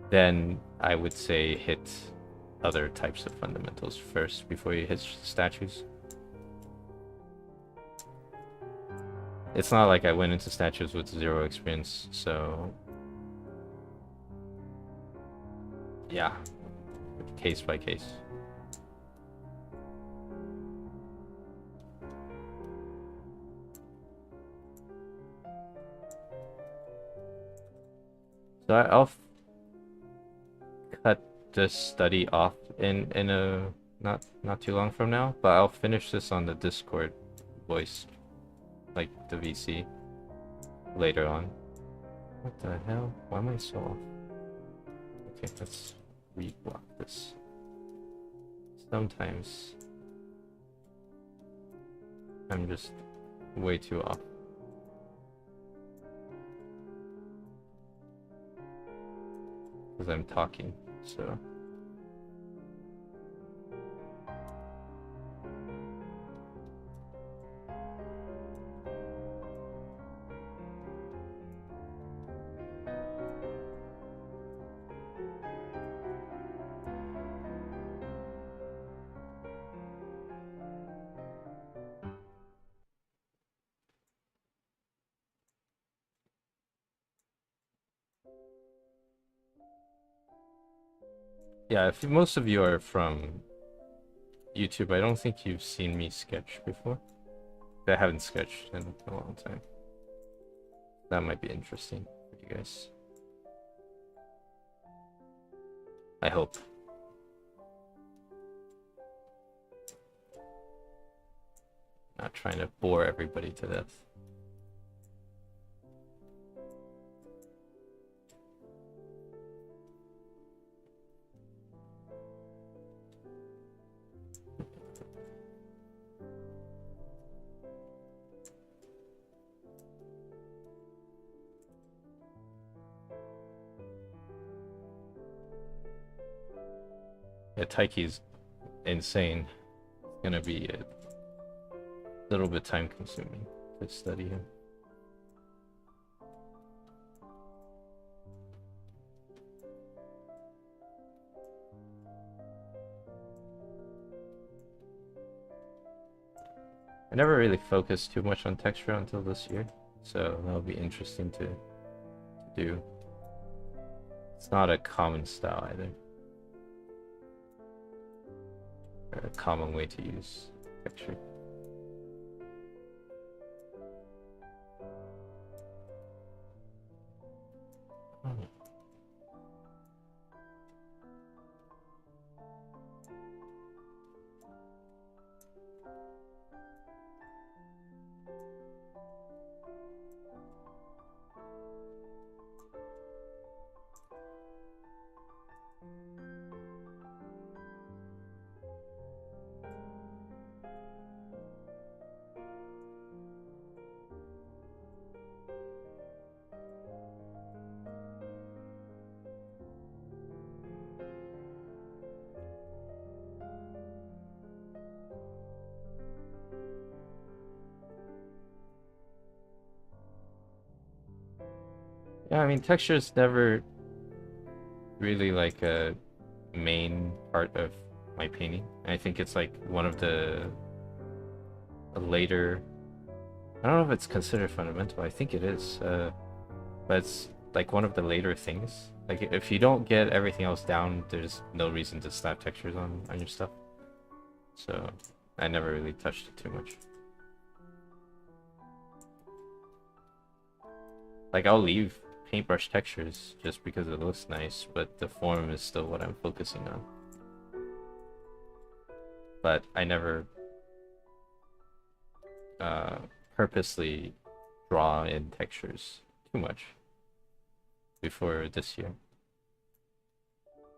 then I would say hit other types of fundamentals first before you hit statues. It's not like I went into statues with zero experience, so yeah, case by case. So I'll cut this study off in a not too long from now, but I'll finish this on the Discord voice, like the VC, later on. What the hell? Why am I so off? Okay, let's reblock this. Sometimes I'm just way too off. Because I'm talking, so. Yeah, if most of you are from YouTube, I don't think you've seen me sketch before. I haven't sketched in a long time. That might be interesting for you guys. I hope. Not trying to bore everybody to death. Yeah, Taiki's insane. It's gonna be a little bit time consuming to study him. I never really focused too much on texture until this year, so that'll be interesting to do. It's not a common style either, or a common way to use texture. Oh. Yeah, I mean, texture is never really like a main part of my painting. I think it's like one of the later. I don't know if it's considered fundamental. I think it is, but it's like one of the later things. Like if you don't get everything else down, there's no reason to slap textures on your stuff. So I never really touched it too much. Like I'll leave paintbrush textures just because it looks nice, but the form is still what I'm focusing on. But I never purposely draw in textures too much before this year.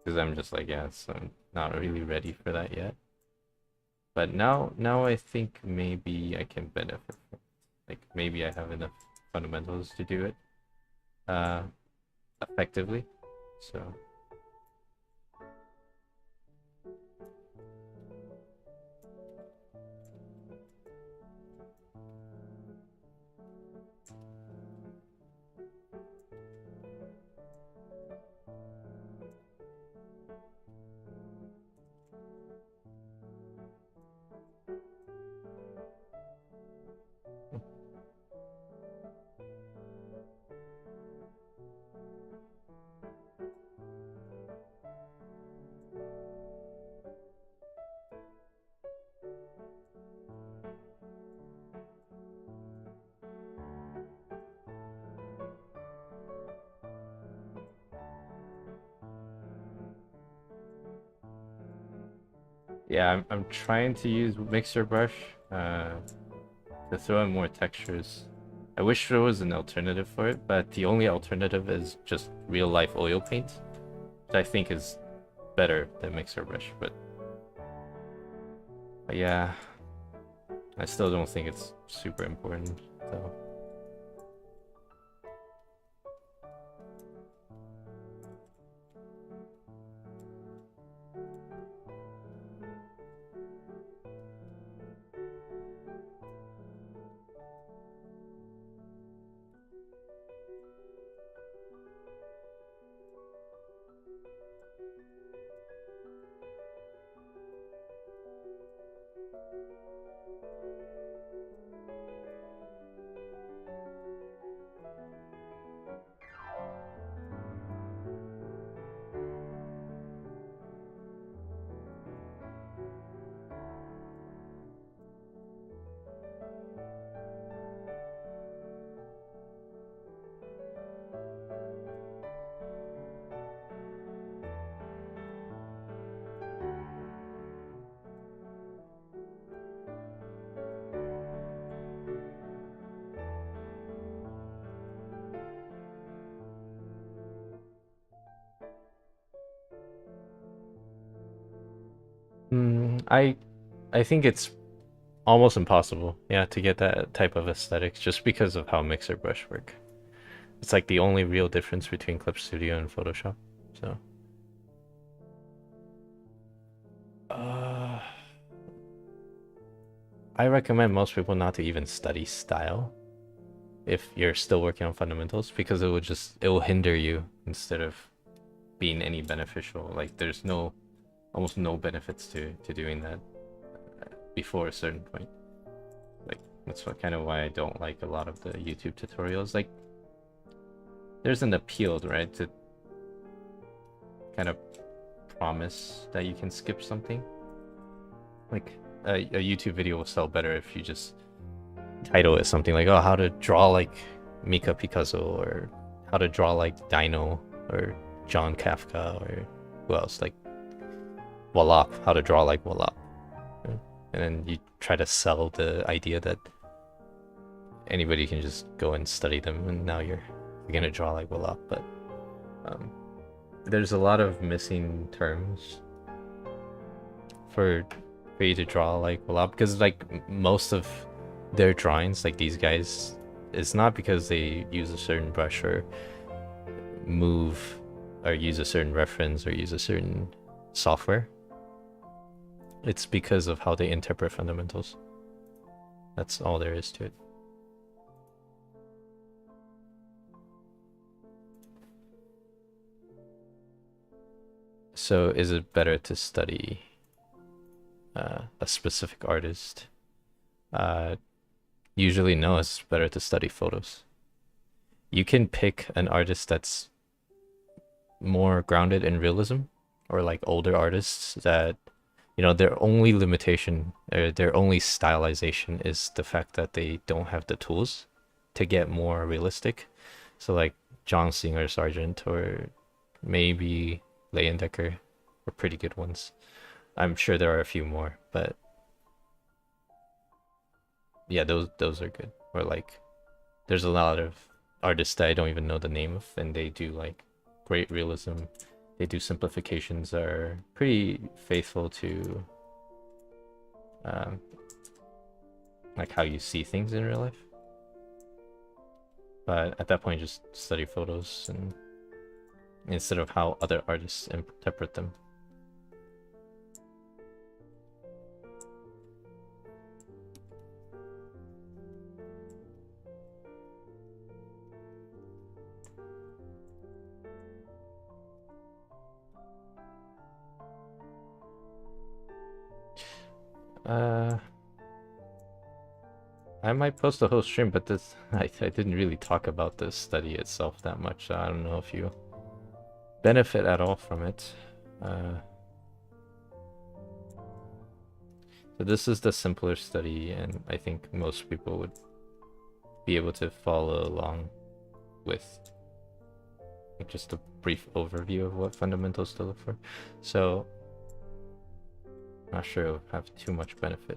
Because I'm just like, yeah, so I'm not really ready for that yet. But now I think maybe I can benefit from it. Like maybe I have enough fundamentals to do it effectively. So Yeah, I'm trying to use mixer brush to throw in more textures. I wish there was an alternative for it, but the only alternative is just real life oil paint, which I think is better than mixer brush. But yeah, I still don't think it's super important. So. I think it's almost impossible, yeah, to get that type of aesthetics just because of how mixer brush work. It's like the only real difference between Clip Studio and Photoshop. So, uh, I recommend most people not to even study style if you're still working on fundamentals because it will hinder you instead of being any beneficial. Like there's almost no benefits to doing that before a certain point. Like that's kind of why I don't like a lot of the YouTube tutorials. Like there's an appeal, right, to kind of promise that you can skip something. Like a YouTube video will sell better if you just title it something like, oh, how to draw like Mika Picasso, or how to draw like Dino, or John Kafka, or who else, like Wallop, how to draw like Wallop. And then you try to sell the idea that anybody can just go and study them and now you're gonna draw like Wallop. But there's a lot of missing terms for you to draw like Wallop, because like most of their drawings, like these guys, it's not because they use a certain brush or move or use a certain reference or use a certain software. It's because of how they interpret fundamentals. That's all there is to it. So is it better to study a specific artist? Usually no, it's better to study photos. You can pick an artist that's more grounded in realism, or like older artists that, you know, their only limitation or their only stylization is the fact that they don't have the tools to get more realistic. So like John Singer Sargent or maybe Leyendecker were pretty good ones. I'm sure there are a few more, but yeah, those are good. Or like there's a lot of artists that I don't even know the name of, and they do like great realism. They do simplifications that are pretty faithful to like how you see things in real life. But at that point, just study photos and instead of how other artists interpret them. I might post a whole stream, but this I didn't really talk about the study itself that much. So I don't know if you benefit at all from it. So this is the simpler study, and I think most people would be able to follow along with just a brief overview of what fundamentals to look for. So Not sure it'll have too much benefit.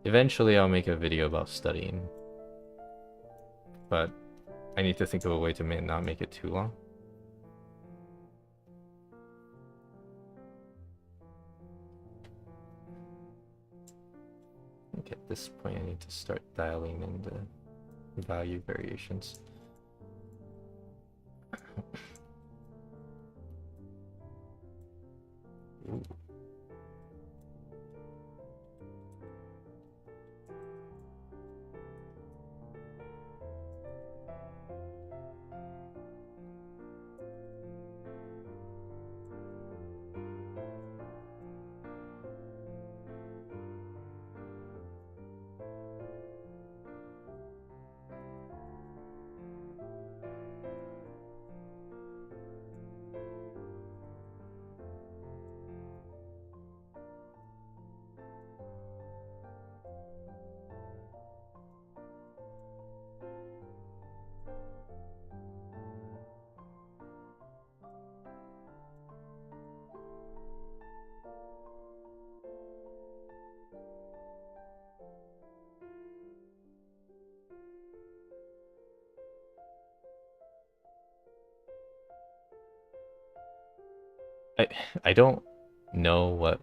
Eventually I'll make a video about studying, but I need to think of a way to not make it too long. I think at this point I need to start dialing in the value variations. Ooh. I don't know what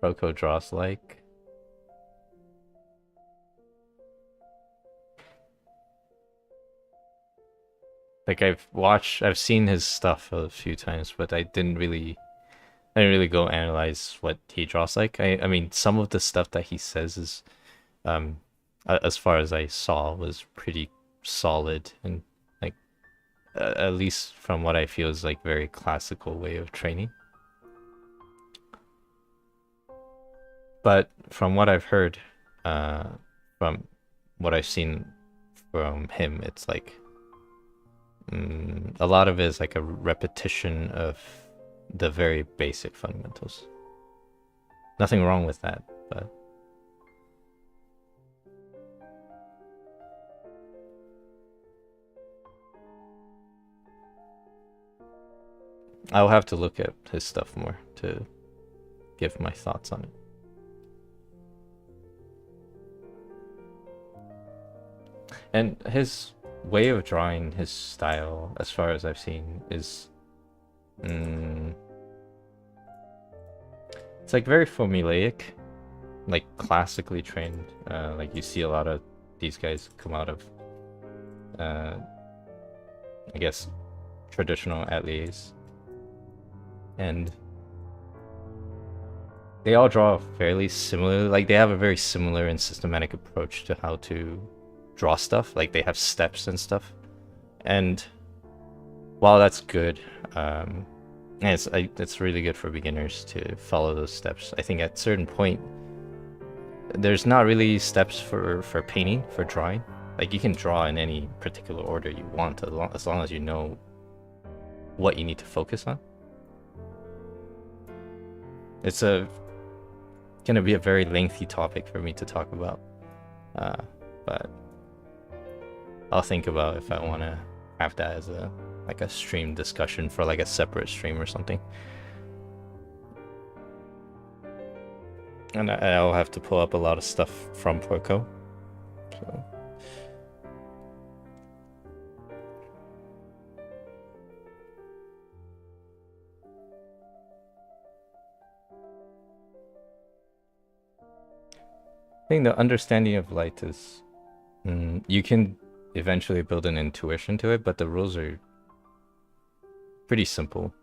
Proco draws like. Like I've seen his stuff a few times, but I didn't really go analyze what he draws like. I mean, some of the stuff that he says is, as far as I saw, was pretty solid and like, at least from what I feel is like very classical way of training. But from what I've heard, from what I've seen from him, it's like a lot of it is like a repetition of the very basic fundamentals. Nothing wrong with that, but I'll have to look at his stuff more to give my thoughts on it. And his way of drawing, his style, as far as I've seen, is it's like very formulaic, like classically trained. Like you see a lot of these guys come out of, I guess, traditional ateliers, and they all draw fairly similar. Like they have a very similar and systematic approach to how to draw stuff. Like they have steps and stuff, and while that's good, and it's really good for beginners to follow those steps. I think at a certain point, there's not really steps for painting, for drawing. Like you can draw in any particular order you want, as long as you know what you need to focus on. It's gonna be a very lengthy topic for me to talk about, but I'll think about if I want to have that as a stream discussion for like a separate stream or something. And I'll have to pull up a lot of stuff from Proco. So. I think the understanding of light is, you can eventually build an intuition to it, but the rules are pretty simple.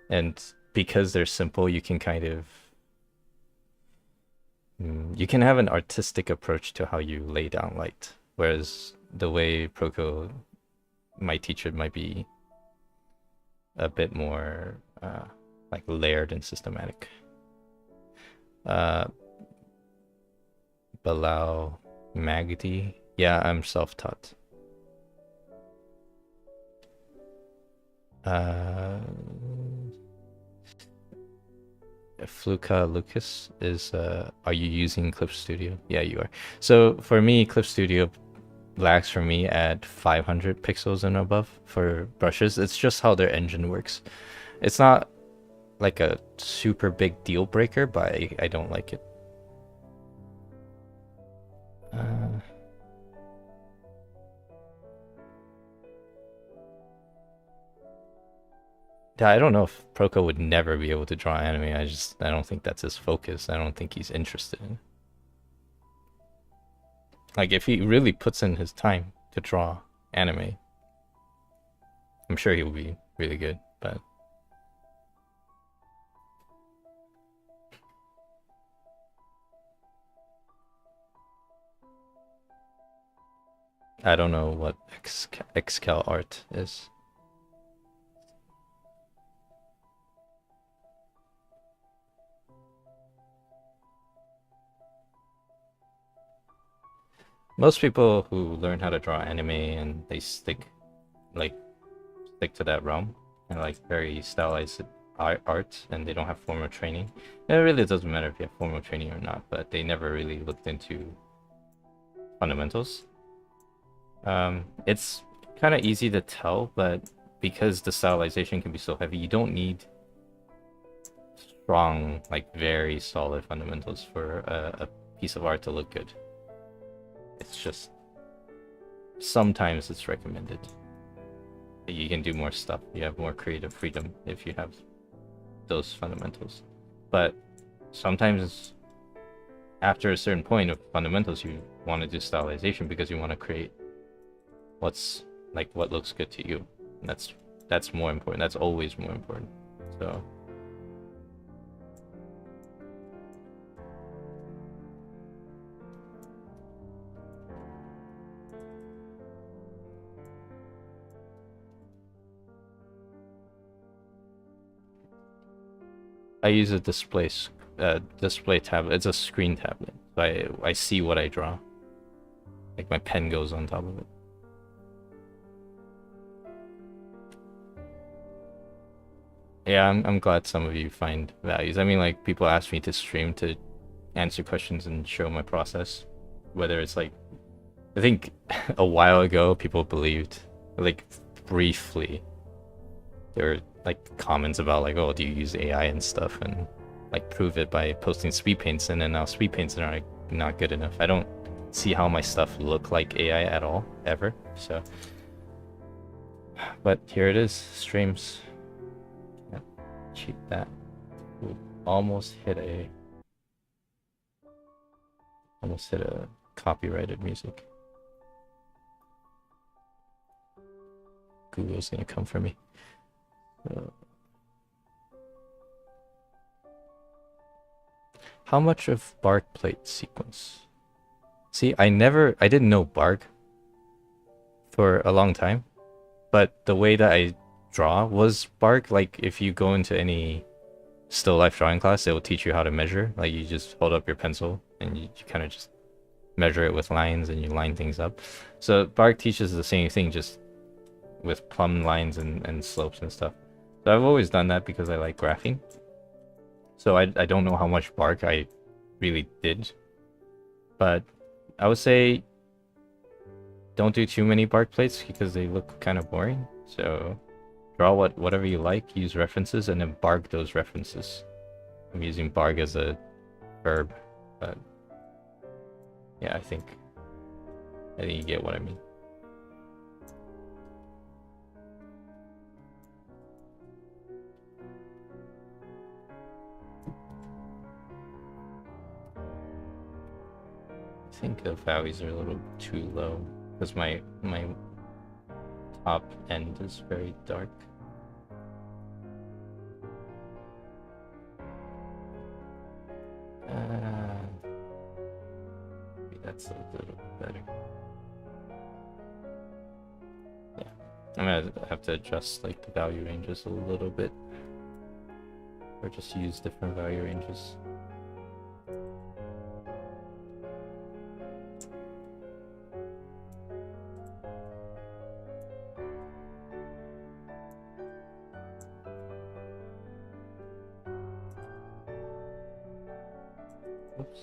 And because they're simple, you can kind of, you can have an artistic approach to how you lay down light. Whereas the way Proco might teach it might be a bit more like layered and systematic. Bilal Magdi. Yeah, I'm self-taught. Fluka Lucas is, are you using Clip Studio? Yeah, you are. So for me, Clip Studio lags for me at 500 pixels and above for brushes. It's just how their engine works. It's not like a super big deal breaker, but I don't like it. Yeah, I don't know if Proko would never be able to draw anime. I don't think that's his focus. I don't think he's interested in it. Like, if he really puts in his time to draw anime, I'm sure he will be really good, but I don't know what Xcal art is. Most people who learn how to draw anime and they stick to that realm and like very stylized art and they don't have formal training. It really doesn't matter if you have formal training or not, but they never really looked into fundamentals. It's kind of easy to tell, but because the stylization can be so heavy, you don't need strong, like very solid fundamentals for a piece of art to look good. It's just sometimes it's recommended. You can do more stuff. You have more creative freedom if you have those fundamentals. But sometimes after a certain point of fundamentals, you want to do stylization because you want to create what's like what looks good to you. And that's more important. That's always more important. So I use a display tablet. It's a screen tablet. So I see what I draw. Like my pen goes on top of it. Yeah, I'm glad some of you find values. I mean, like people ask me to stream to answer questions and show my process. Whether it's like, I think a while ago people believed, like briefly, there were like comments about like, oh, do you use AI and stuff, and like prove it by posting speed paints, and then now speed paints are like not good enough. I don't see how my stuff look like AI at all ever. So, but here it is, streams. Can't cheat that. Ooh, almost hit a copyrighted music. Google's gonna come for me. How much of bark plate sequence? See, I didn't know bark for a long time, but the way that I draw was bark. Like if you go into any still life drawing class, it will teach you how to measure. Like you just hold up your pencil and you kind of just measure it with lines and you line things up. So bark teaches the same thing, just with plumb lines and slopes and stuff. So I've always done that because I like graphing. So I don't know how much bark I really did, but I would say don't do too many bark plates because they look kind of boring. So draw whatever you like, use references, and then bark those references. I'm using bark as a verb, but yeah, I think you get what I mean. I think the values are a little too low because my top end is very dark. Maybe that's a little better. Yeah, I'm gonna have to adjust like the value ranges a little bit, or just use different value ranges. Oops.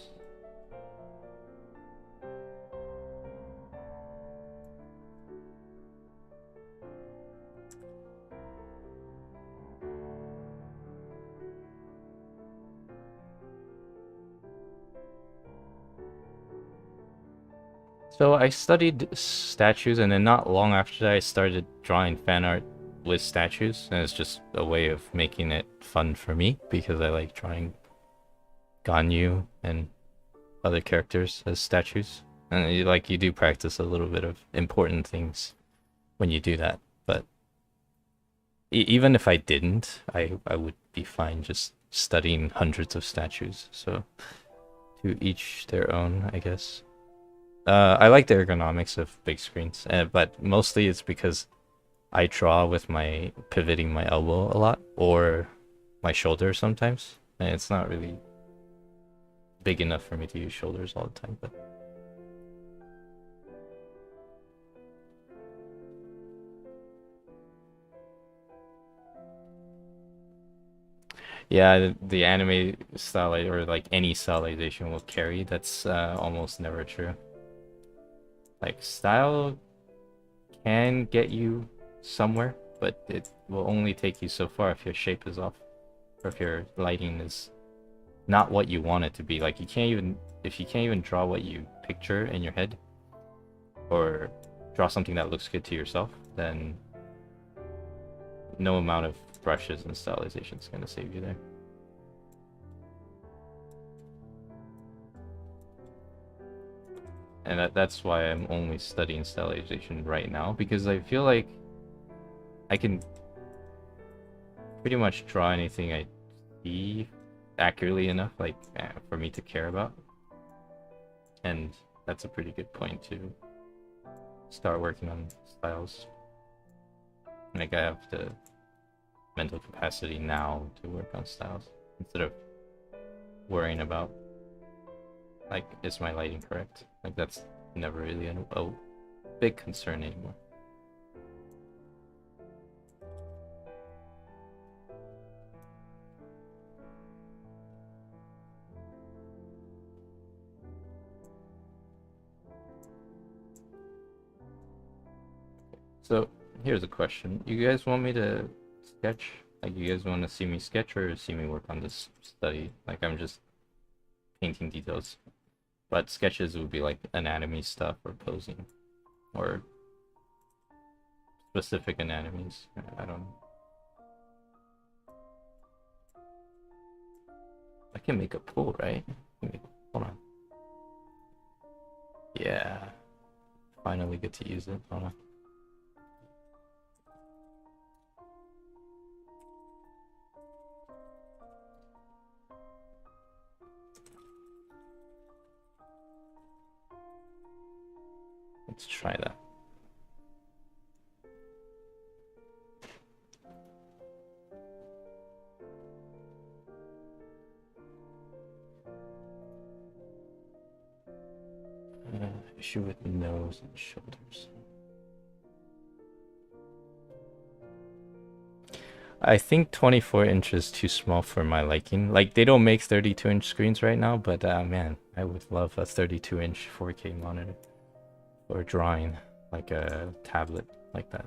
So I studied statues, and then not long after that, I started drawing fan art with statues, and it's just a way of making it fun for me because I like drawing Ganyu and other characters as statues, and you do practice a little bit of important things when you do that. But even if I didn't, I would be fine just studying hundreds of statues. So to each their own, I guess. I like the ergonomics of big screens, but mostly it's because I draw with my pivoting my elbow a lot or my shoulder sometimes, and it's not really big enough for me to use shoulders all the time. But yeah, the anime style or like any stylization will carry. That's almost never true. Like style can get you somewhere, but it will only take you so far if your shape is off or if your lighting is not what you want it to be. Like you can't even if you can't even draw what you picture in your head or draw something that looks good to yourself, then no amount of brushes and stylization is gonna save you there. And that's why I'm only studying stylization right now, because I feel like I can pretty much draw anything I see accurately enough, like for me to care about. And that's a pretty good point to start working on styles. Like I have the mental capacity now to work on styles instead of worrying about like is my lighting correct? Like that's never really a big concern anymore. So here's a question. You guys want me to sketch? Like you guys want to see me sketch or see me work on this study? Like I'm just painting details. But sketches would be like anatomy stuff or posing or specific anatomies. I don't know. I can make a pool, right? Hold on. Yeah. Finally get to use it. Hold on. Let's try that. Issue with nose and shoulders. I think 24 inches is too small for my liking. Like they don't make 32-inch screens right now, but man, I would love a 32-inch 4K monitor for drawing, like a tablet like that.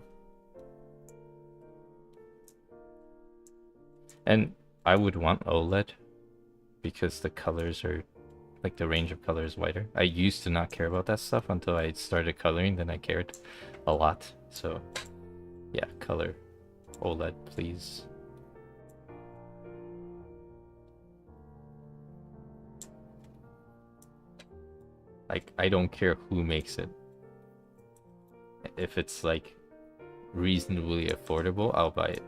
And I would want OLED because the colors are like the range of colors wider. I used to not care about that stuff until I started coloring, then I cared a lot. So yeah, color OLED, please. Like I don't care who makes it. If it's like reasonably affordable, I'll buy it.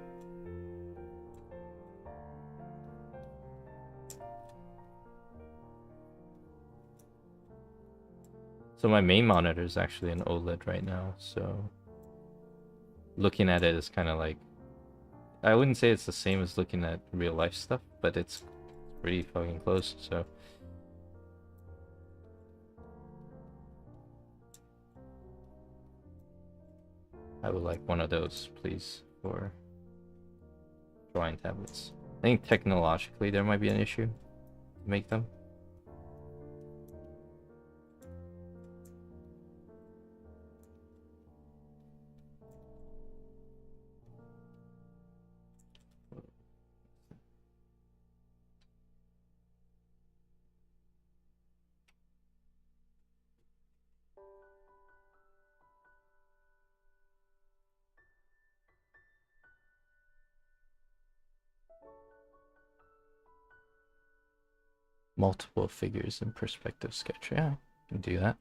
So my main monitor is actually an OLED right now, so looking at it is kind of like, I wouldn't say it's the same as looking at real life stuff, but it's pretty fucking close, so. I would like one of those, please, for drawing tablets. I think technologically there might be an issue to make them. multiple figures in perspective sketch. Yeah, I can do that.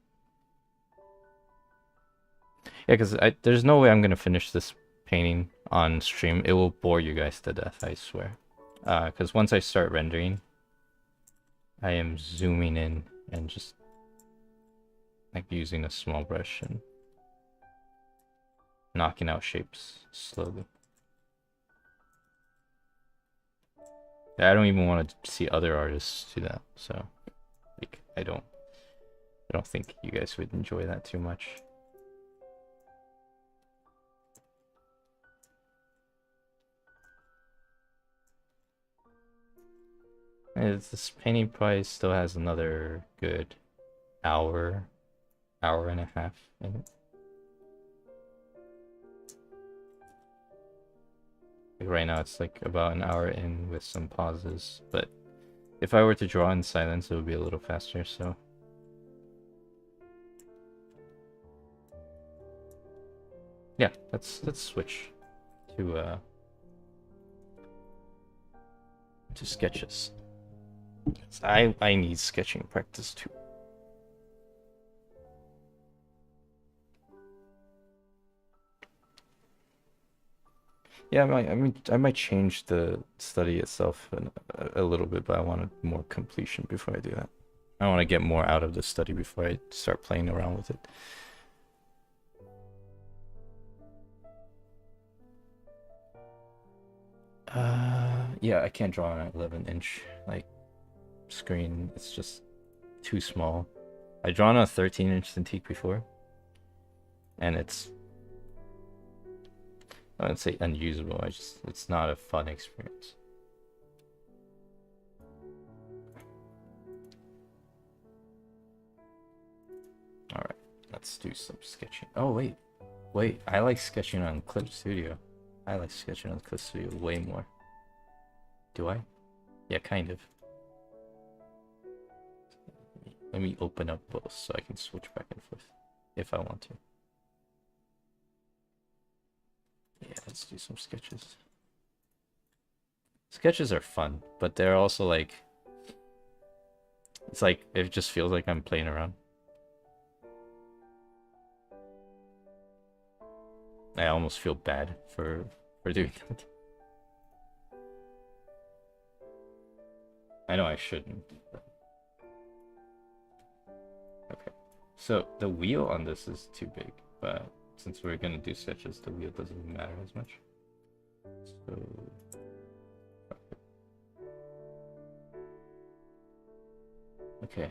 Yeah, because there's no way I'm gonna finish this painting on stream. It will bore you guys to death, I swear. Because once I start rendering, I am zooming in and just like using a small brush and knocking out shapes slowly. I don't even want to see other artists do that, so like I don't think you guys would enjoy that too much. This painting probably still has another good hour and a half in it. Like right now it's like about an hour in with some pauses, but if I were to draw in silence it would be a little faster, so yeah, let's switch to sketches. I need sketching practice too. Yeah, I might change the study itself a little bit, but I wanted more completion before I do that. I want to get more out of the study before I start playing around with it. Yeah, I can't draw on an 11-inch like screen. It's just too small. I drawn on a 13-inch Cintiq before, and it's, I wouldn't say unusable. It's not a fun experience. All right, let's do some sketching. Oh wait, I like sketching on Clip Studio. I like sketching on Clip Studio way more. Do I? Yeah, kind of. Let me open up both so I can switch back and forth if I want to. Yeah, let's do some sketches. Sketches are fun, but they're also like, it's like, it just feels like I'm playing around. I almost feel bad for doing that. I know I shouldn't. But... Okay, so the wheel on this is too big, but since we're gonna do sketches, the wheel doesn't matter as much. So okay,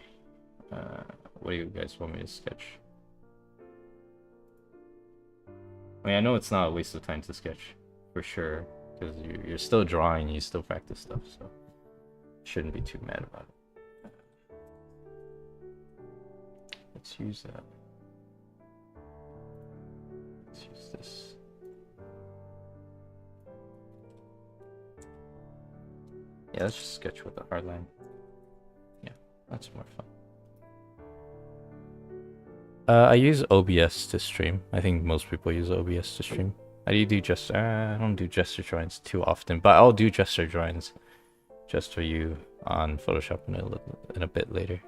what do you guys want me to sketch? I mean, I know it's not a waste of time to sketch, for sure, because you're still drawing, you still practice stuff, so shouldn't be too mad about it. Let's use that. Let's use this. Yeah, let's just sketch with a hard line. Yeah, that's more fun. I use OBS to stream. I think most people use OBS to stream. How do you do gesture? I don't do gesture drawings too often, but I'll do gesture drawings just for you on Photoshop in a bit later.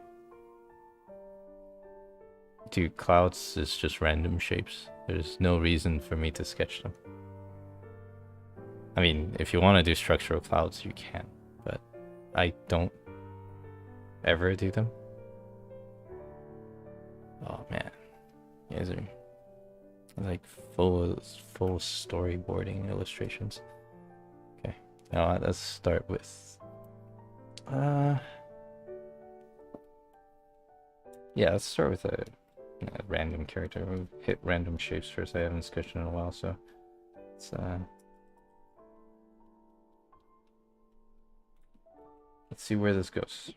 Dude, clouds is just random shapes. There's no reason for me to sketch them. I mean, if you want to do structural clouds, you can, but I don't ever do them. Oh man, you guys are like full storyboarding illustrations. Okay, now let's start with yeah, let's start with a random character. We'll hit random shapes first. I haven't sketched in a while, so let's see where this goes.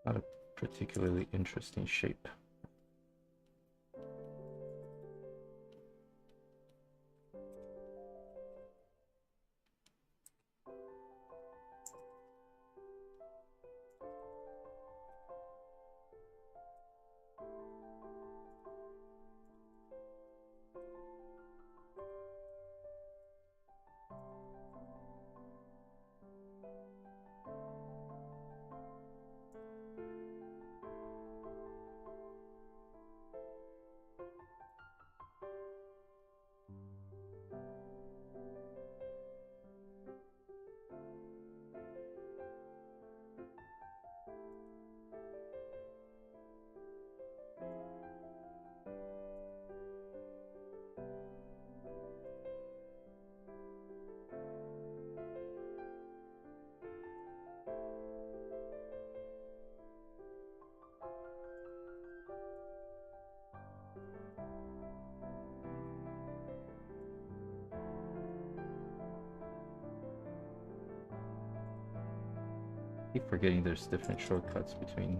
Not a particularly interesting shape. keep forgetting there's different shortcuts between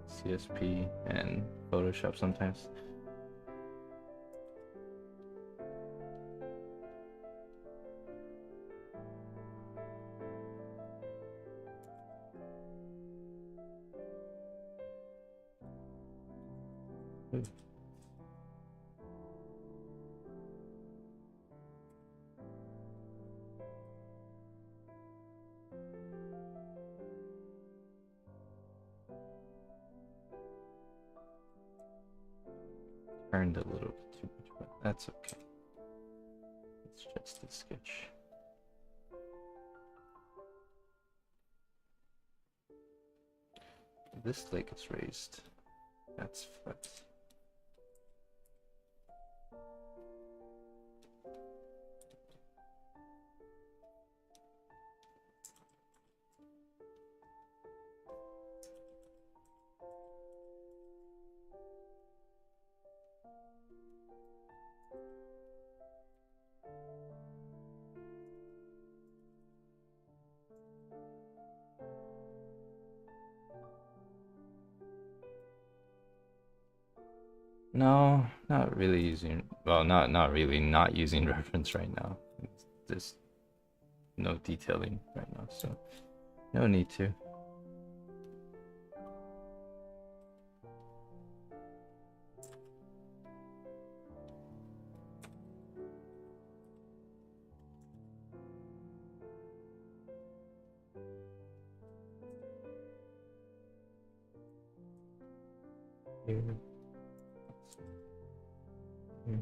CSP and Photoshop sometimes. Turned a little bit too much, but that's okay. It's just a sketch. This leg is raised. That's flat. No, not really using, well, not really not using reference right now. There's no detailing right now, so no need to. Here. Here.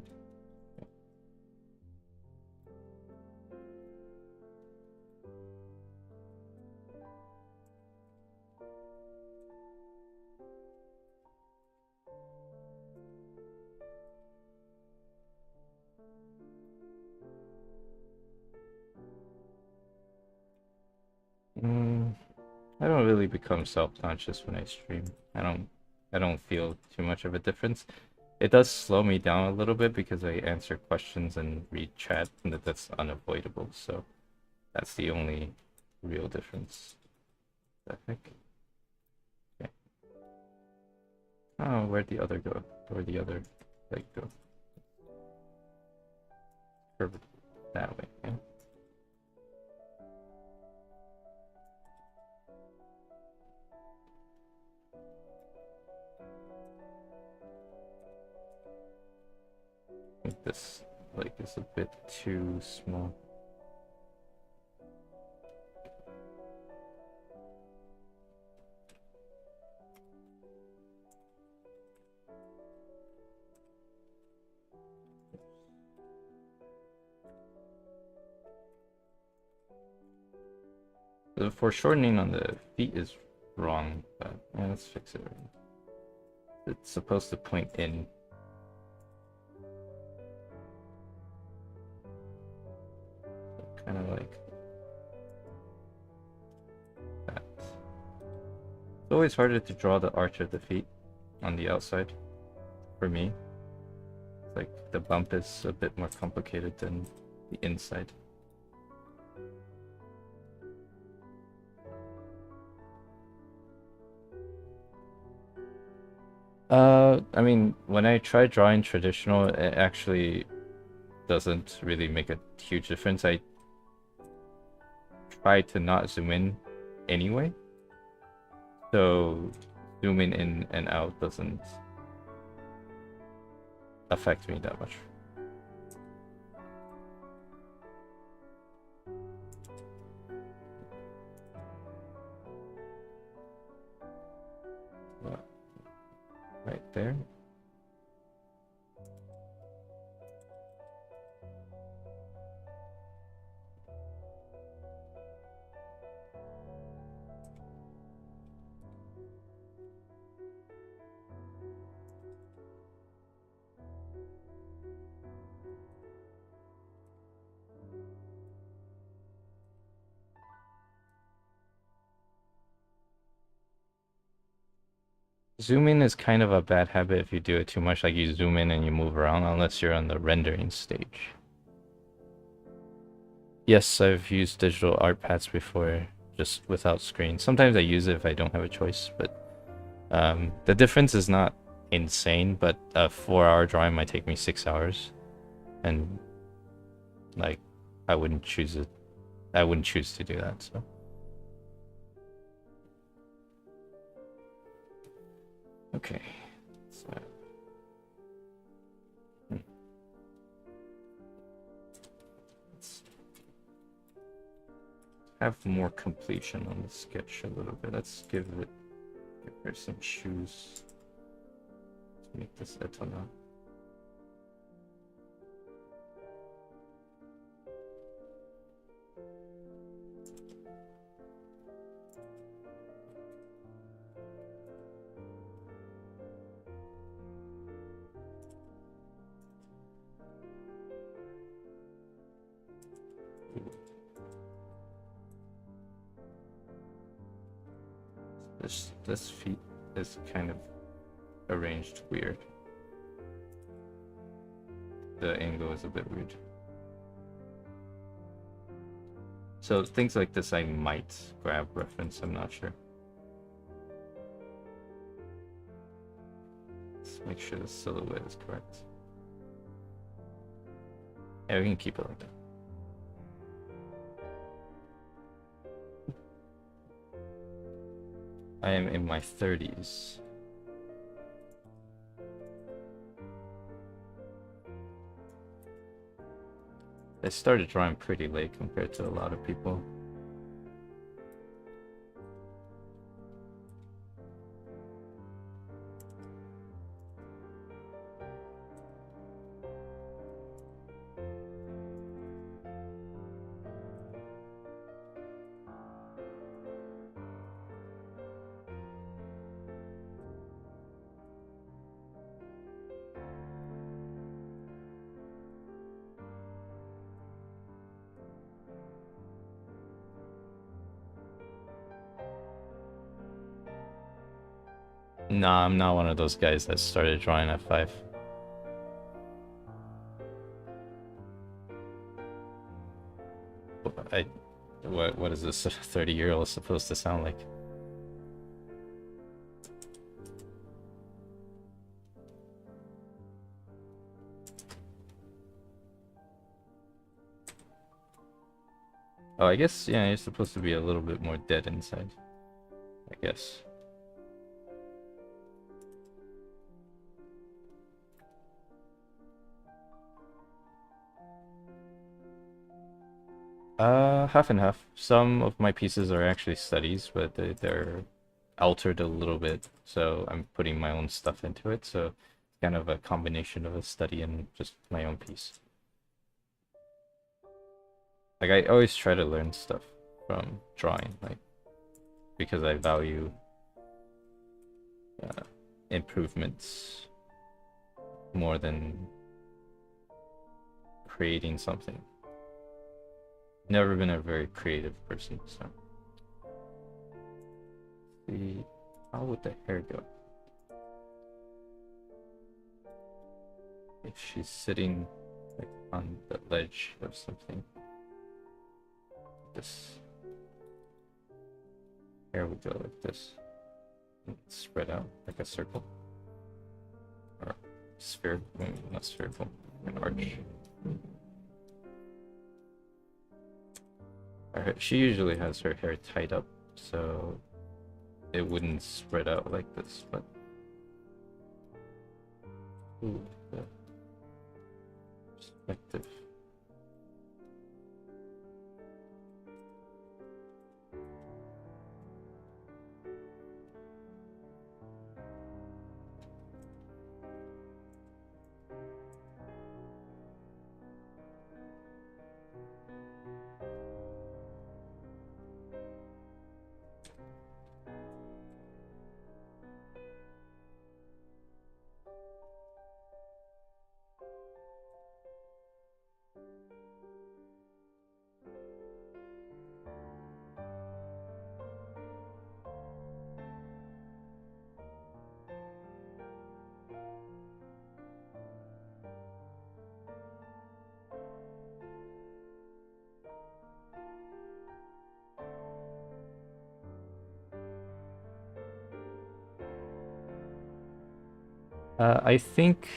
I don't really become self-conscious when I stream. I don't feel too much of a difference. It does slow me down a little bit because I answer questions and read chat, and that's unavoidable. So that's the only real difference, I think. Okay. Oh, where'd the other go? Where'd the other leg go? Curve it that way, yeah. I think this leg is a bit too small. The foreshortening on the feet is wrong, but yeah, let's fix it. It's supposed to point in. Kind of like that. It's always harder to draw the arch of the feet on the outside for me. It's like the bump is a bit more complicated than the inside. I mean, when I try drawing traditional, it actually doesn't really make a huge difference. I try to not zoom in anyway, so zooming in and out doesn't affect me that much. Right there. Zooming is kind of a bad habit if you do it too much, like you zoom in and you move around, unless you're on the rendering stage. Yes, I've used digital art pads before just without screen. Sometimes I use it if I don't have a choice, but the difference is not insane, but a 4-hour drawing might take me 6 hours, and like I wouldn't choose it. I wouldn't choose to do that. So okay, so let's have more completion on the sketch a little bit. Let's give her some shoes to make this étonnant. This feet is kind of arranged weird. The angle is a bit weird. So things like this I might grab reference, I'm not sure. Let's make sure the silhouette is correct. Yeah, we can keep it like that. I am in my 30s. I started drawing pretty late compared to a lot of people. Nah, I'm not one of those guys that started drawing at 5. What is this 30-year-old supposed to sound like? Oh, I guess, yeah, you're supposed to be a little bit more dead inside, I guess. Half and half. Some of my pieces are actually studies, but they're altered a little bit, so I'm putting my own stuff into it, so it's kind of a combination of a study and just my own piece. Like, I always try to learn stuff from drawing, like, because I value improvements more than creating something. Never been a very creative person, so. See, how would the hair go? If she's sitting like on the ledge of something. This hair would go like this. Spread out like a circle. Or spherical, not spherical, an arch. She usually has her hair tied up, so it wouldn't spread out like this, but ooh, the perspective. I think.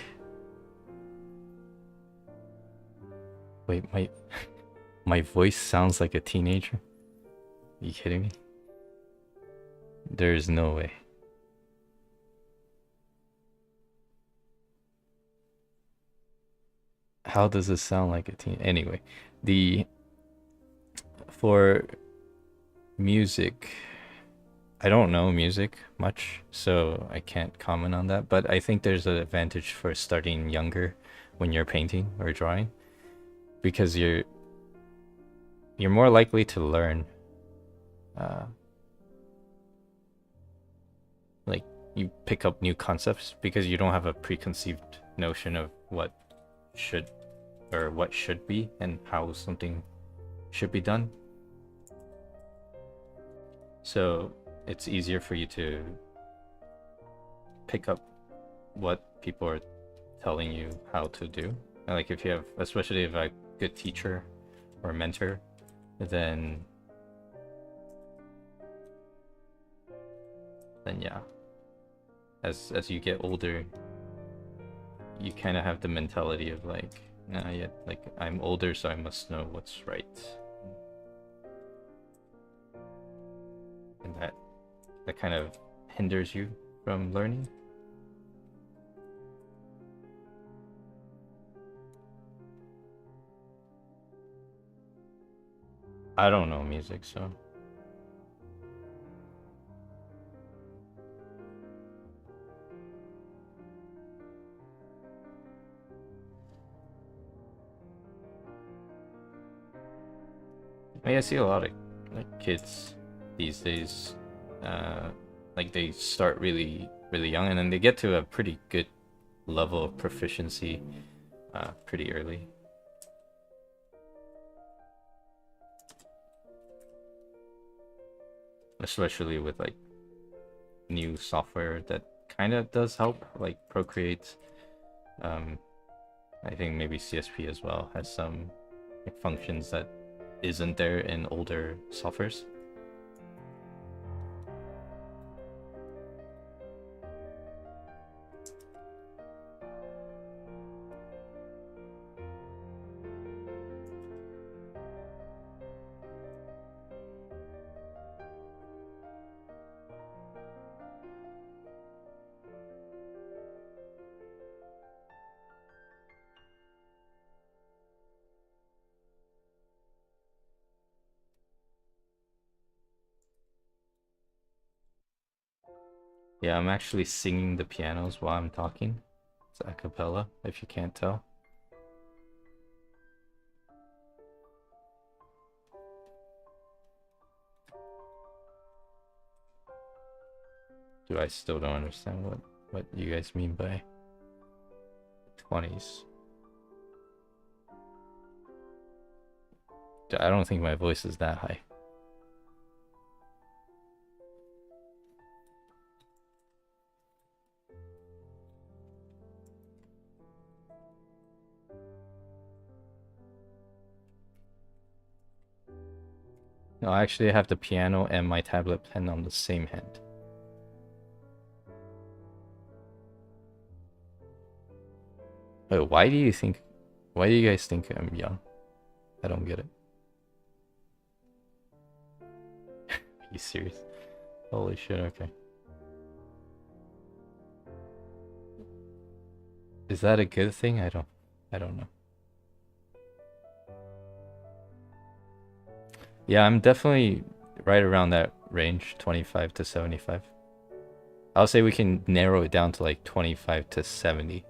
Wait, my my voice sounds like a teenager. Are you kidding me? There's no way. How does this sound like a teen? Anyway, the for music, I don't know music much, so I can't comment on that. But I think there's an advantage for starting younger when you're painting or drawing because you're more likely to learn. Uh, like you pick up new concepts because you don't have a preconceived notion of what should or what should be and how something should be done. So it's easier for you to pick up what people are telling you how to do. And like if you have, especially if a good teacher or mentor, then yeah, as you get older, you kind of have the mentality of like, nah, yeah, like I'm older, so I must know what's right, and that kind of hinders you from learning. I don't know music, so I mean, I see a lot of like kids these days, uh, like they start really young, and then they get to a pretty good level of proficiency, pretty early. Especially with like new software that kind of does help, like Procreate. Um, I think maybe CSP as well has some like, functions that isn't there in older softwares. Yeah, I'm actually singing the pianos while I'm talking. It's a cappella, if you can't tell. Do I still don't understand what you guys mean by 20s? I don't think my voice is that high. No, I actually have the piano and my tablet pen on the same hand. Oh, why do you guys think I'm young? I don't get it. Are you serious? Holy shit, okay. Is that a good thing? I don't know. Yeah, I'm definitely right around that range, 25 to 75. I'll say we can narrow it down to like 25 to 70.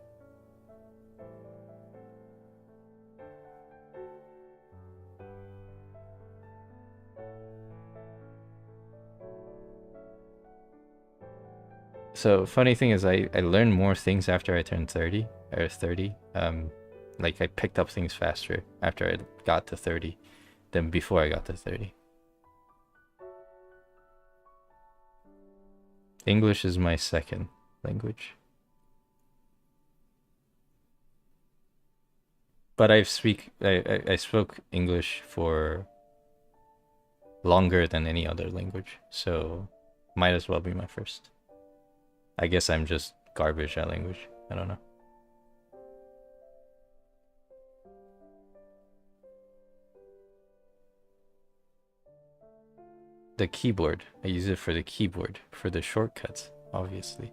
So funny thing is I learned more things after I turned 30 or 30. Like I picked up things faster after I got to 30 than before I got to 30. English is my second language. But I spoke English for longer than any other language, so might as well be my first. I guess I'm just garbage at language. I don't know. The keyboard. I use it for the keyboard, for the shortcuts, obviously.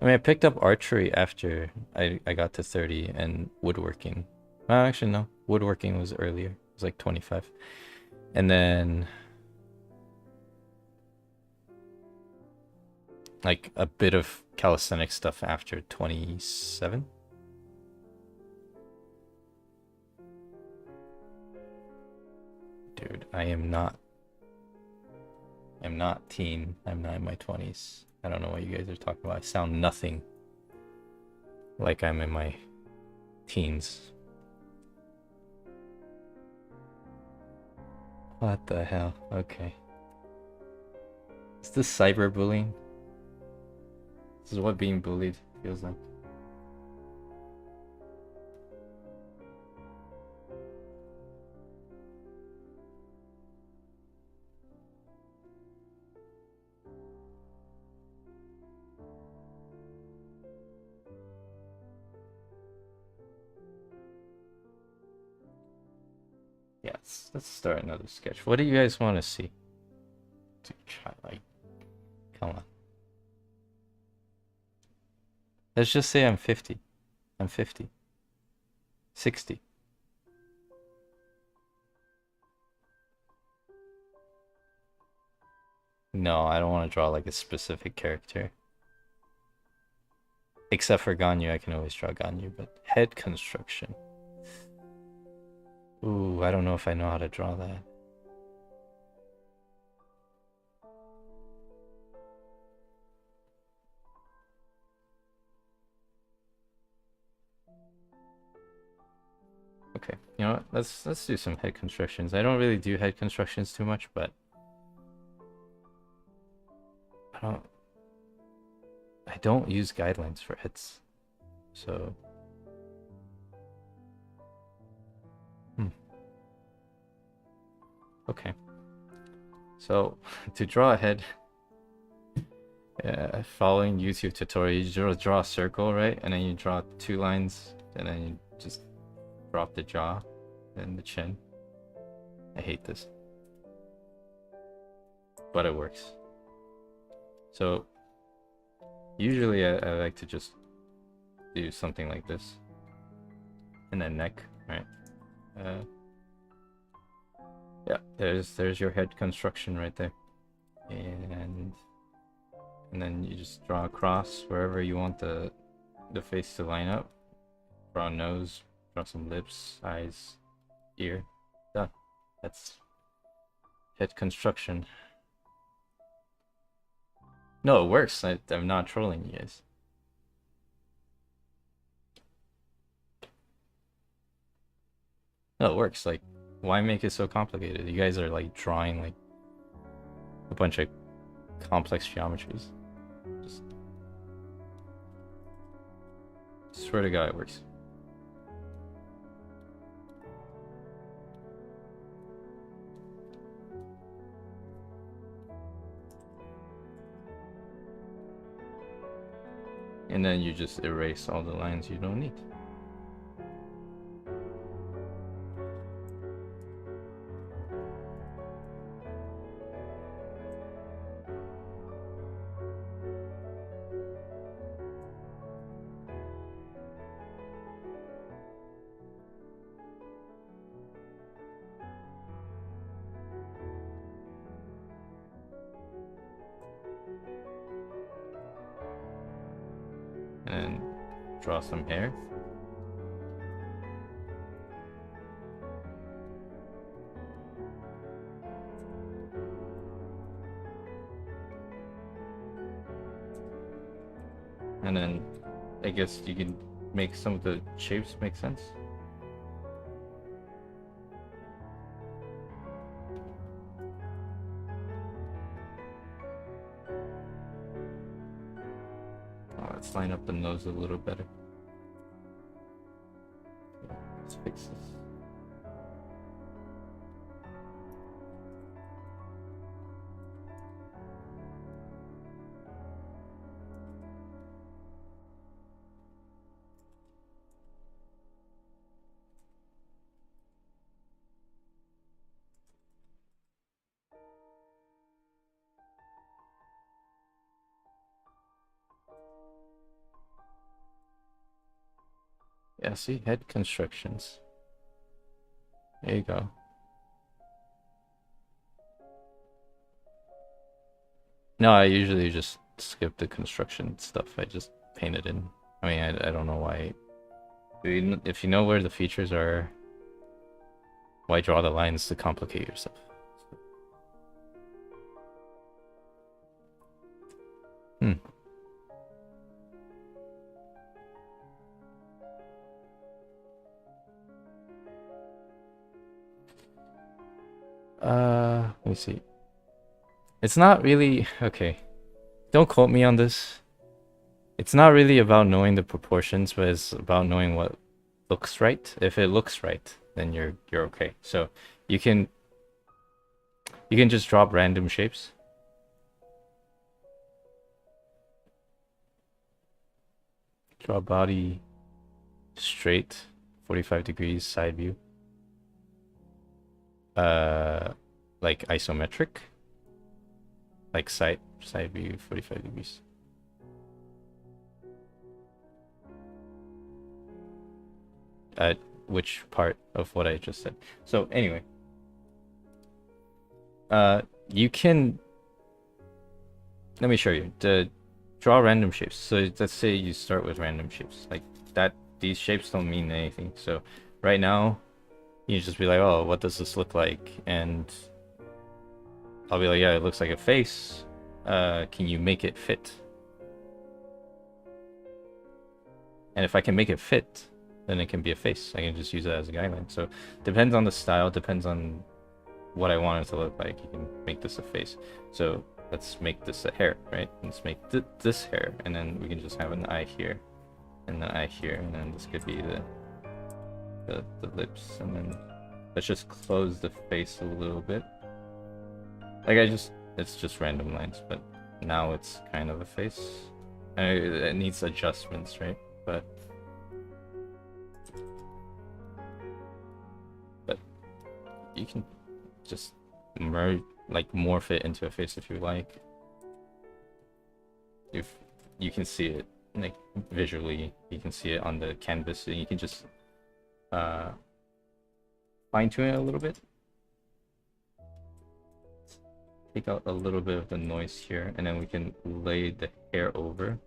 I mean, I picked up archery after I got to 30 and woodworking. Well, actually, no. Woodworking was earlier. It was like 25. And then like a bit of calisthenics stuff after 27. Dude, I'm not teen. I'm not in my 20s. I don't know what you guys are talking about. I sound nothing like I'm in my teens. What the hell? Okay. Is this cyberbullying? This is what being bullied feels like. Yes, let's start another sketch. What do you guys want to see? To try, like, come on. Let's just say I'm 50. I'm 50. 60. No, I don't want to draw like a specific character. Except for Ganyu, I can always draw Ganyu, but head construction. Ooh, I don't know if I know how to draw that. Okay, you know what? Let's do some head constructions. I don't really do head constructions too much, but I don't use guidelines for heads. So okay. So to draw a head, following YouTube tutorial, you draw a circle, right? And then you draw 2 lines, and then you just drop the jaw and the chin. I hate this, but it works. So usually I like to just do something like this, and then neck, right? Yeah, there's your head construction right there, and then you just draw across wherever you want the face to line up. Draw a nose, draw some lips, eyes, ear. Done. That's head construction. No, it works. I'm not trolling you guys. No, it works. Like, why make it so complicated? You guys are like drawing like a bunch of complex geometries. Just swear to God, it works. And then you just erase all the lines you don't need. And draw some hair. And then I guess you can make some of the shapes make sense. Let's line up the nose a little better. Let's fix this. Yeah, see, head constructions. There you go. No, I usually just skip the construction stuff. I just paint it in. I mean, I don't know why. If you know where the features are, why draw the lines to complicate yourself? Hmm. Let me see. It's not really okay. Don't quote me on this. It's not really about knowing the proportions, but it's about knowing what looks right. If it looks right, then you're okay. So you can just drop random shapes. Draw body straight, 45 degrees side view. Like isometric. Like side view, 45 degrees. At which part of what I just said? So anyway, you can. Let me show you. Draw random shapes. So let's say you start with random shapes like that. These shapes don't mean anything. So right now, you just be like, oh, what does this look like? And I'll be like, yeah, it looks like a face. Can you make it fit? And if I can make it fit, then it can be a face. I can just use it as a guideline. So depends on the style, depends on what I want it to look like. You can make this a face. So let's make this a hair, right? Let's make this hair, and then we can just have an eye here, and an eye here, and then this could be the lips, and then let's just close the face a little bit. Like it's just random lines, but now it's kind of a face. It needs adjustments, right? But you can just merge, like morph it into a face if you like. If you can see it like visually, you can see it on the canvas, and you can just fine tune it a little bit. Take out a little bit of the noise here, and then we can lay the hair over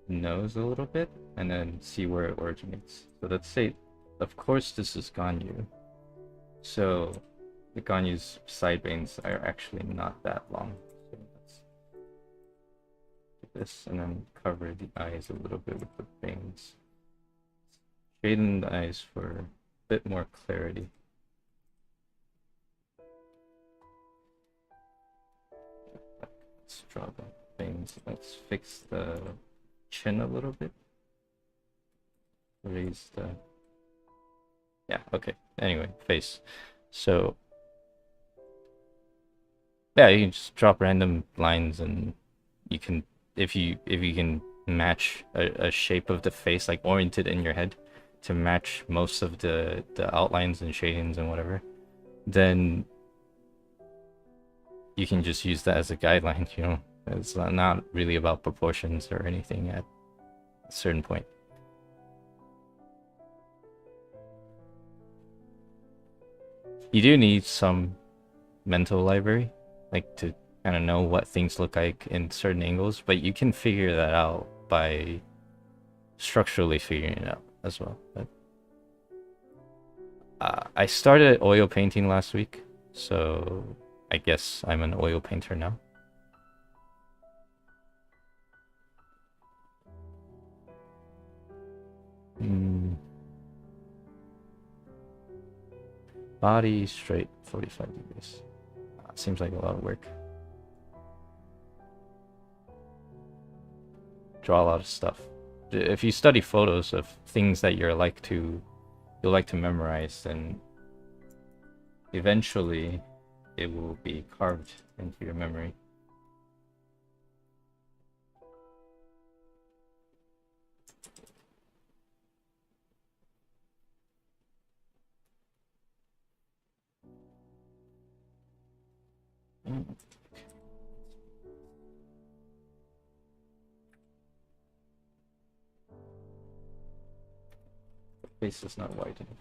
the nose a little bit, and then see where it originates. So let's say, of course, this is Ganyu. So the Ganyu's side veins are actually not that long. So let's do this, and then cover the eyes a little bit with the veins. Shading the eyes for a bit more clarity. Let's draw the veins. Let's fix the chin a little bit. Raise the... Yeah, okay. Anyway, face. So yeah, you can just drop random lines, and you can, if you can match a shape of the face, like oriented in your head to match most of the outlines and shadings and whatever, then you can just use that as a guideline. You know, it's not really about proportions or anything at a certain point. You do need some mental library, like to kind of know what things look like in certain angles, but you can figure that out by structurally figuring it out as well. But I started oil painting last week, so I guess I'm an oil painter now. Body straight, 45 degrees. Seems like a lot of work. Draw a lot of stuff. If you study photos of things that you'll like to memorize, then eventually it will be carved into your memory. Face is not wide enough.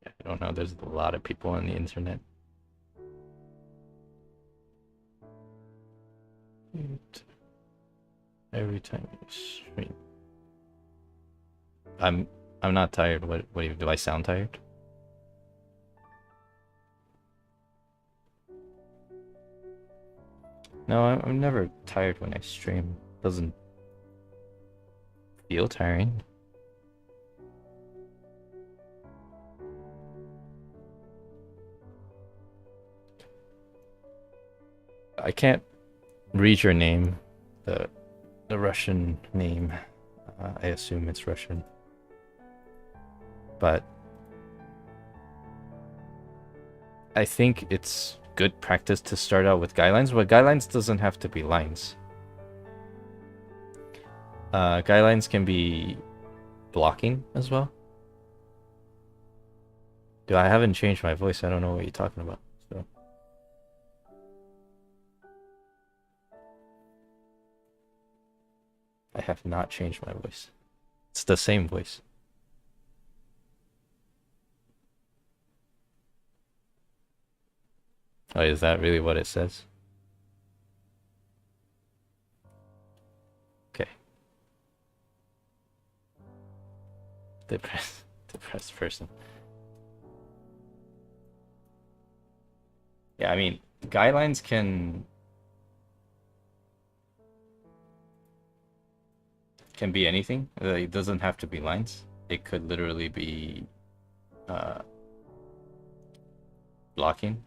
I don't know, there's a lot of people on the internet. Every time you stream. I'm not tired. What do I sound tired? No, I'm never tired when I stream. Doesn't feel tiring. I can't read your name, the Russian name. I assume it's Russian, but I think it's good practice to start out with guidelines, but guidelines doesn't have to be lines. Guidelines can be blocking as well. Dude, I haven't changed my voice. I don't know what you're talking about. So I have not changed my voice. It's the same voice. Oh, is that really what it says? Okay. Depressed person. Yeah, I mean, guidelines can be anything. It doesn't have to be lines. It could literally be blocking.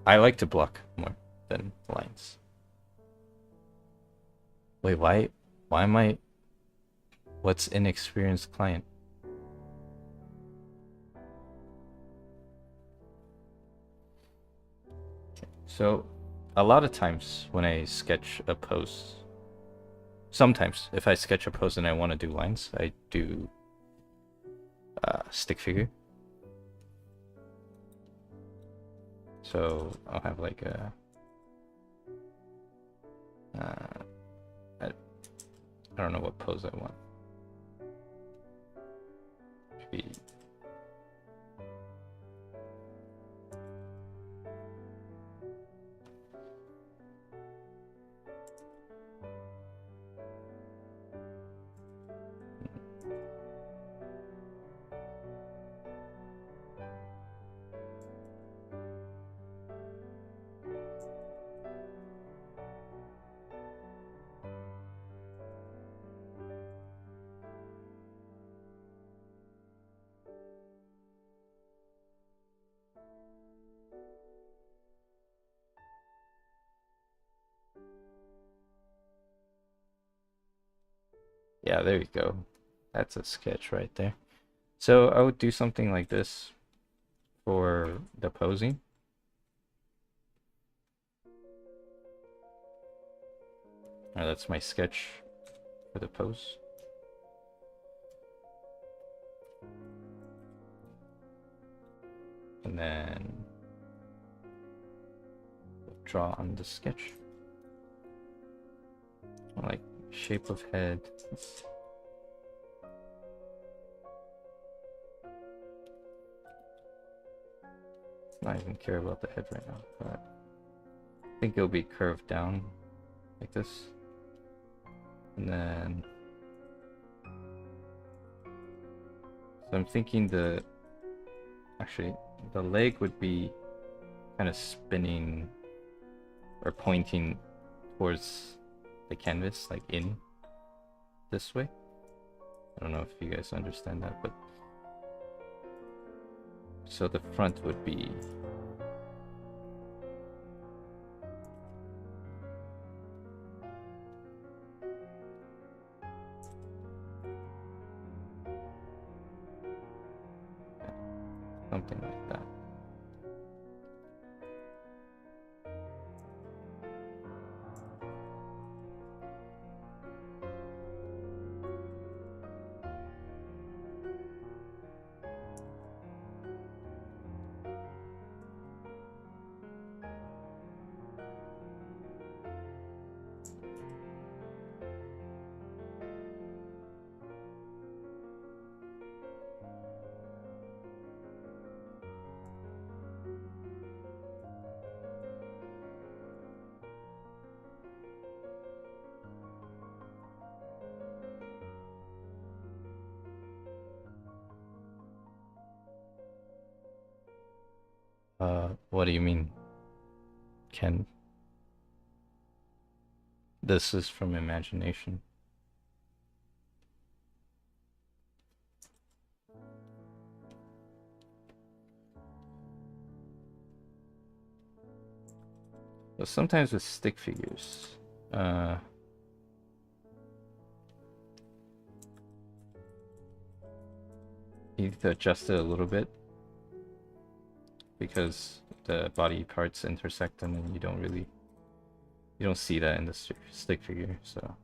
I like to block more than lines. Wait, why am I... What's inexperienced client? So, a lot of times when I sketch a pose, sometimes if I sketch a pose and I want to do lines, I do stick figure. So I'll have like a I don't know what pose I want. Maybe yeah, there you go. That's a sketch right there. So I would do something like this for the posing. That's my sketch for the pose. And then draw on the sketch. Like shape of head. Not even care about the head right now, but I think it'll be curved down like this. And then so I'm thinking actually the leg would be kind of spinning or pointing towards the canvas, like in this way. I don't know if you guys understand that, but so the front would be something like that. What do you mean, Ken? This is from imagination. But sometimes with stick figures, uh, you need to adjust it a little bit because the body parts intersect them, and you don't see that in the stick figure. So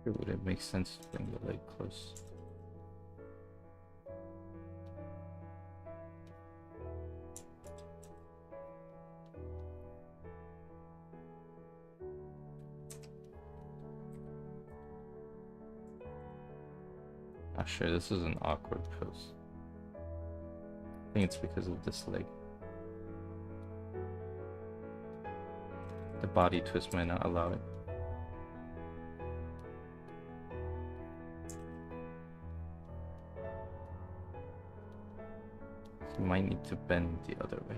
would it make sense to bring the leg close? Not sure. This is an awkward pose. I think it's because of this leg. The body twist might not allow it. You might need to bend the other way.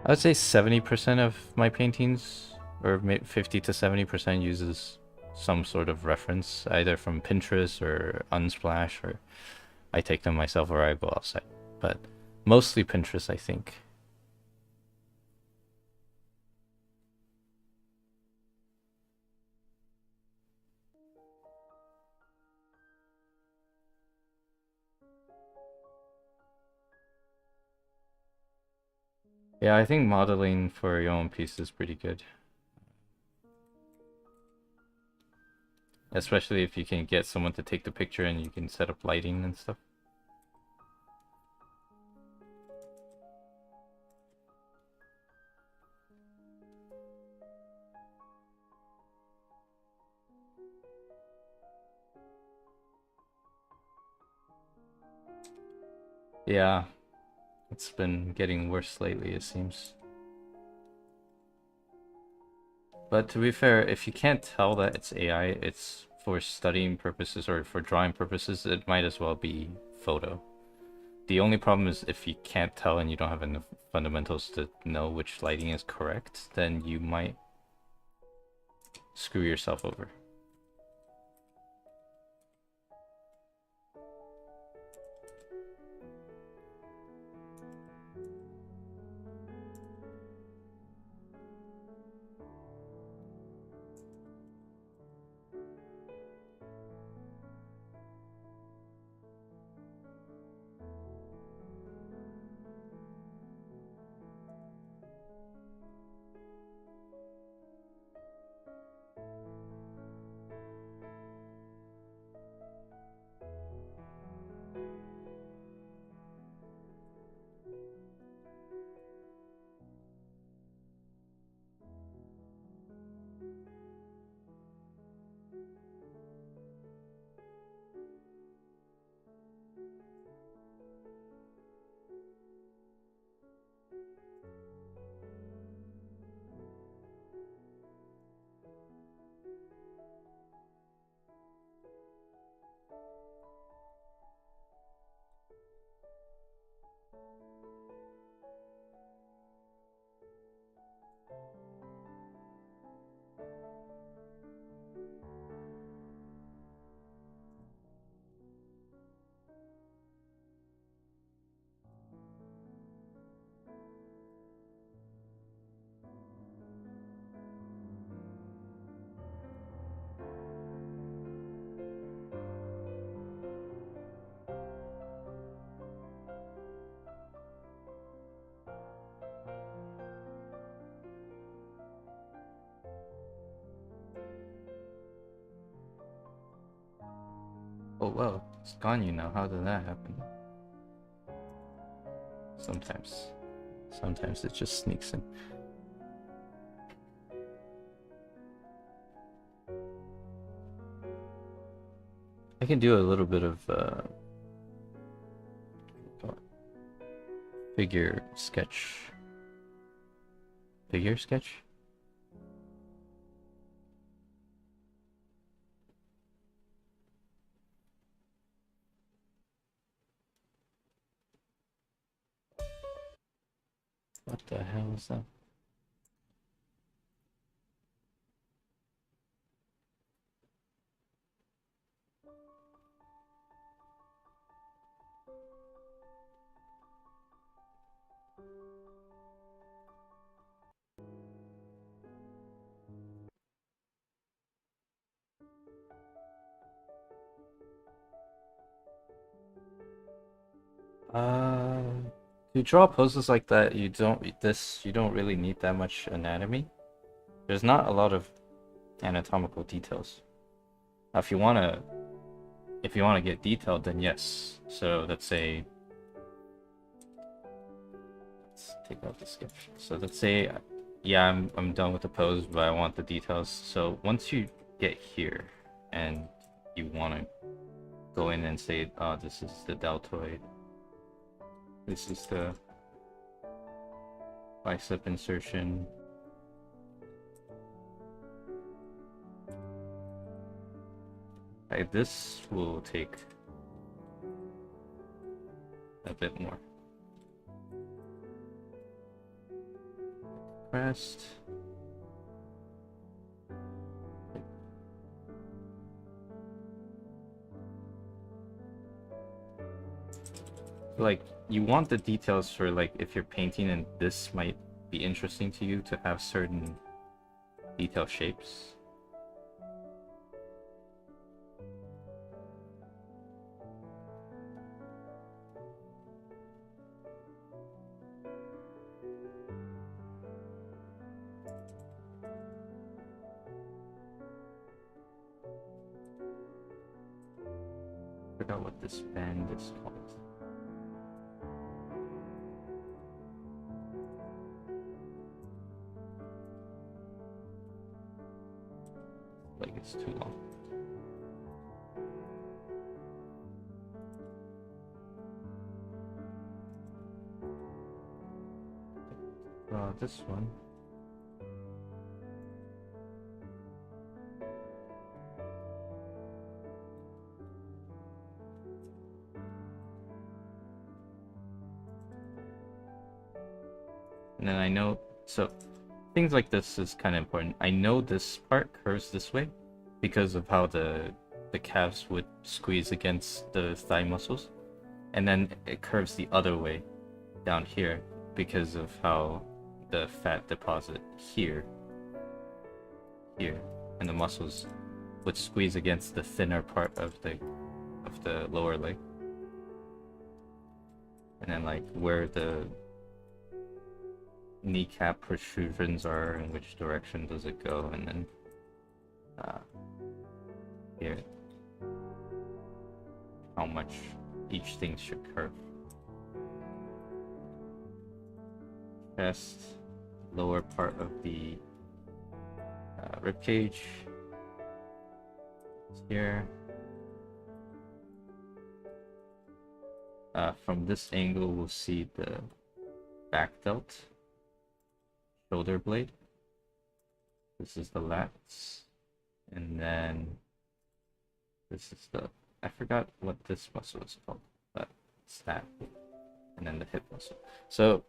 I would say 70% of my paintings, or 50 to 70%, uses some sort of reference, either from Pinterest or Unsplash, or I take them myself or I go outside. But mostly Pinterest, I think. Yeah, I think modeling for your own piece is pretty good. Especially if you can get someone to take the picture and you can set up lighting and stuff. Yeah, it's been getting worse lately, it seems. But to be fair, if you can't tell that it's AI, it's for studying purposes or for drawing purposes, it might as well be photo. The only problem is if you can't tell and you don't have enough fundamentals to know which lighting is correct, then you might screw yourself over. Oh well, it's gone you now. How did that happen? Sometimes. Sometimes it just sneaks in. I can do a little bit of figure sketch. Figure sketch? What the hell is that? Uh, to draw poses like that, you don't really need that much anatomy. There's not a lot of anatomical details. Now, if you wanna get detailed, then yes. So let's take out the sketch. So let's say, yeah, I'm done with the pose, but I want the details. So once you get here, and you wanna go in and say, oh, this is the deltoid. This is the bicep insertion. This will take a bit more. Crest. Like, you want the details for, like, if you're painting and this might be interesting to you to have certain detail shapes. I forgot what this band is called. Like, it's too long. This one. And then I know, so things like this is kind of important. I know this part curves this way because of how the calves would squeeze against the thigh muscles, and then it curves the other way down here because of how the fat deposit here, and the muscles would squeeze against the thinner part of the lower leg, and then like where the kneecap protrusions are and which direction does it go, and then here how much each thing should curve. Chest, lower part of the rib cage here. From this angle, we'll see the back delt, shoulder blade. This is the lats, and then this is the, I forgot what this muscle is called, but it's that, and then the hip muscle. So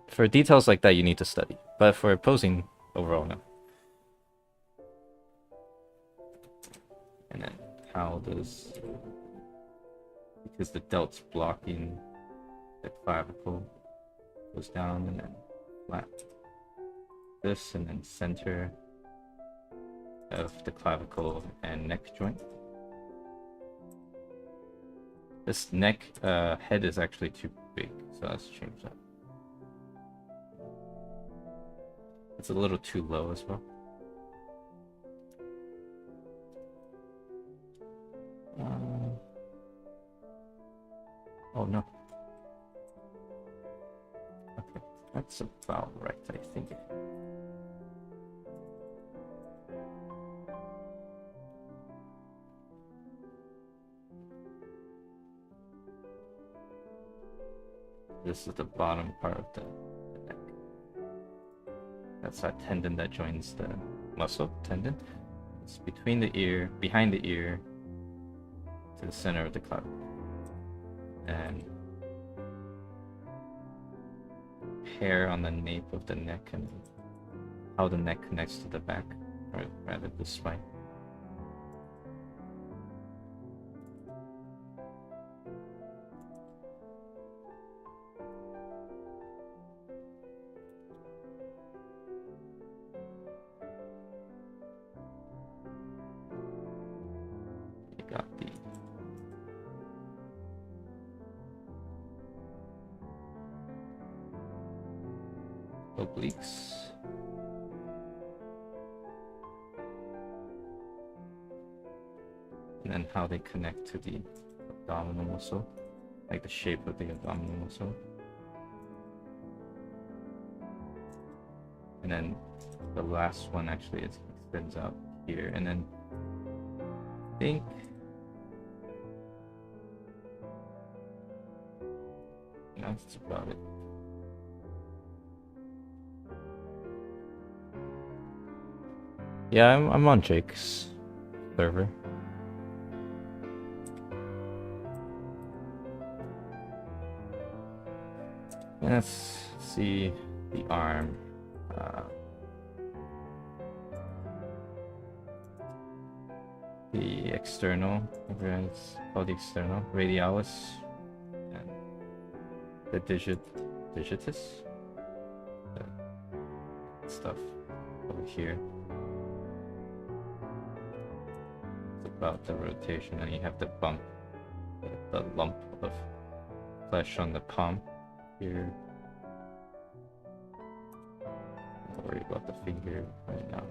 for details like that, you need to study, but for posing overall, no. And then how does, because the delt's blocking the clavicle, goes down and then flat. This, and then center of the clavicle and neck joint. This neck head is actually too big, so let's change that. It's a little too low as well. That's about right, I think. This is the bottom part of the neck. That's that tendon that joins the muscle tendon. It's between the ear, behind the ear, to the center of the clavicle. And hair on the nape of the neck and how the neck connects to the back, or rather the spine. You got the obliques. And then how they connect to the abdominal muscle, like the shape of the abdominal muscle. And then the last one actually extends out here, and then I think that's about it. Yeah, I'm on Jake's server. Let's see the arm. The external, it's called the external radialis, and the digitus, the stuff over here. It's about the rotation, and you have the bump, the lump of flesh on the palm here. Don't worry about the finger right now.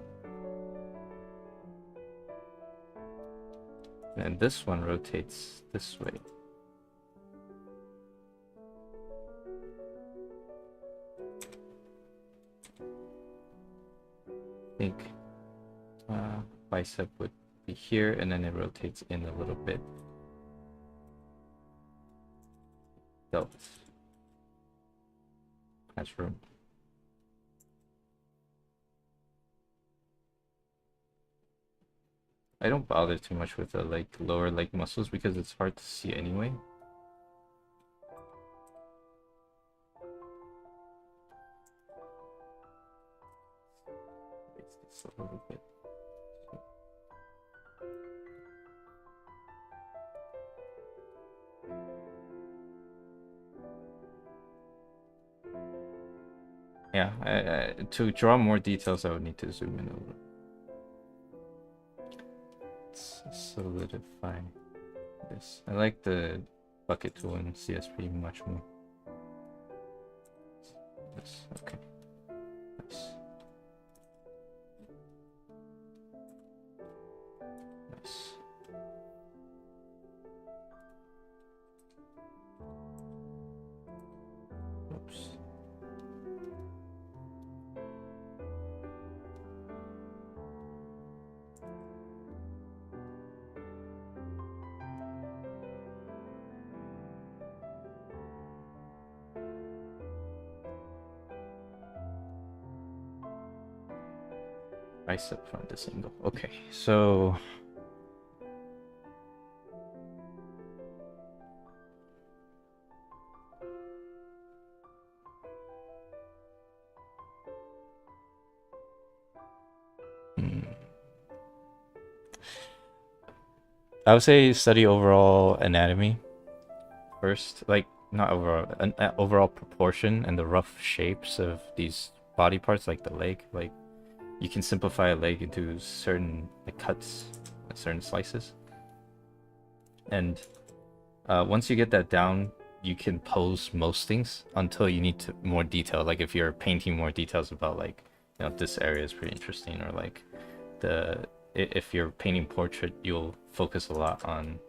And this one rotates this way. I think bicep would be here, and then it rotates in a little bit. Delts. Has room. I don't bother too much with the lower leg muscles because it's hard to see anyway. Raise this a little bit. Yeah, to draw more details, I would need to zoom in a little. Let's solidify this. I like the bucket tool in CSP much more. This, okay. Nice. Nice. Oops. Bicep from this angle. Okay, so I would say study overall anatomy first, like not overall, overall proportion and the rough shapes of these body parts, like the leg. Like you can simplify a leg into certain cuts, certain slices, and once you get that down, you can pose most things until you need to more detail. Like if you're painting more details about this area is pretty interesting, or like if you're painting portrait, you'll focus a lot on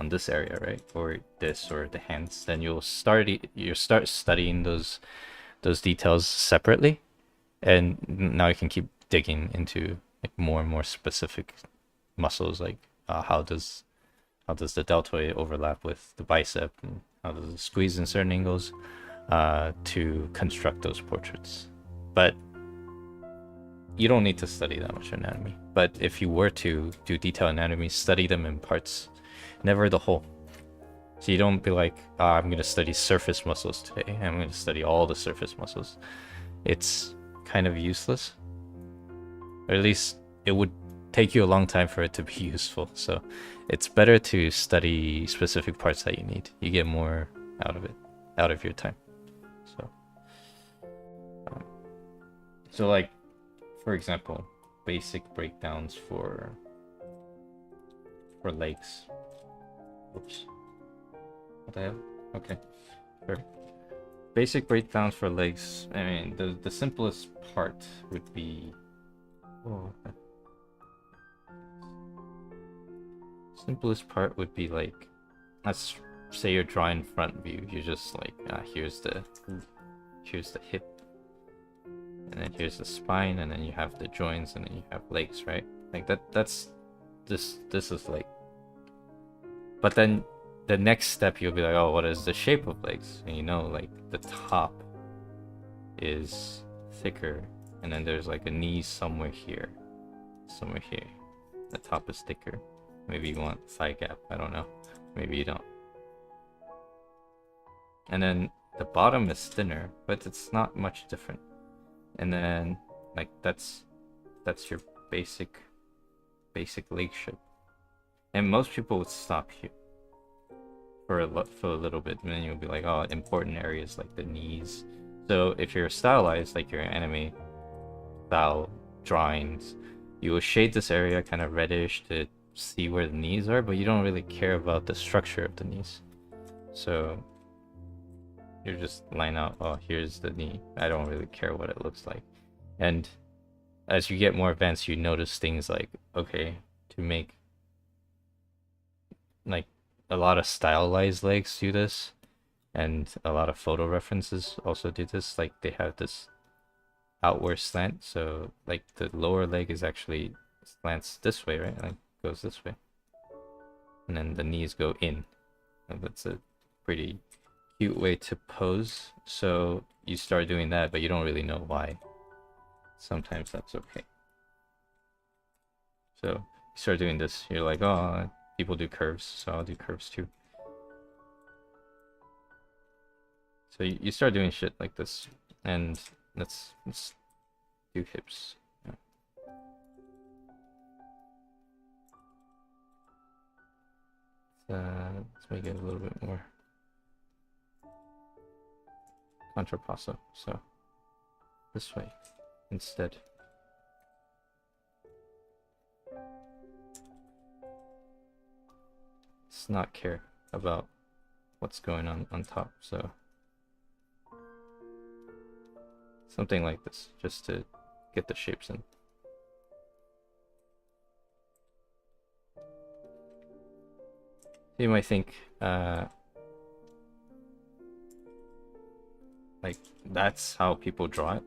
this area, right? Or this, or the hands. Then you'll start studying those those details separately, and now you can keep digging into like more and more specific muscles, like how does the deltoid overlap with the bicep, and how does it squeeze in certain angles, to construct those portraits. But you don't need to study that much anatomy. But if you were to do detailed anatomy, study them in parts, never the whole. So you don't be like, I'm going to study surface muscles today. I'm going to study all the surface muscles. It's kind of useless. Or at least it would take you a long time for it to be useful. So it's better to study specific parts that you need. You get more out of it, out of your time. So like, for example, basic breakdowns for legs. Oops. What the hell? Okay. Sure. Basic breakdowns for legs. I mean, the simplest part would be. Oh. Simplest part would be like, let's say you're drawing front view. You're just like, here's the hip, and then here's the spine, and then you have the joints, and then you have legs, right? Like that's this is like. But then the next step, you'll be like, oh, what is the shape of legs? And you know, like the top is thicker, and then there's like a knee somewhere here. The top is thicker. Maybe you want thigh gap, I don't know. Maybe you don't. And then the bottom is thinner, but it's not much different. And then like that's your basic leg shape. And most people would stop here for a little bit, and then you'll be like, oh, important areas like the knees. So if you're stylized, like your anime style drawings, you will shade this area kind of reddish to see where the knees are, but you don't really care about the structure of the knees. So you just line out, oh, here's the knee. I don't really care what it looks like. And as you get more advanced, you notice things like, okay, to make like a lot of stylized legs do this, and a lot of photo references also do this. Like they have this outward slant, so like the lower leg is actually slants this way, right? Like goes this way, and then the knees go in. And that's a pretty cute way to pose. So you start doing that, but you don't really know why. Sometimes that's okay. So you start doing this, you're like, oh, people do curves, so I'll do curves too. So you start doing shit like this, and let's do hips. Let's make it a little bit more contrapasso. So this way instead. Let's not care about what's going on top. So something like this, just to get the shapes in. You might think, like, that's how people draw it.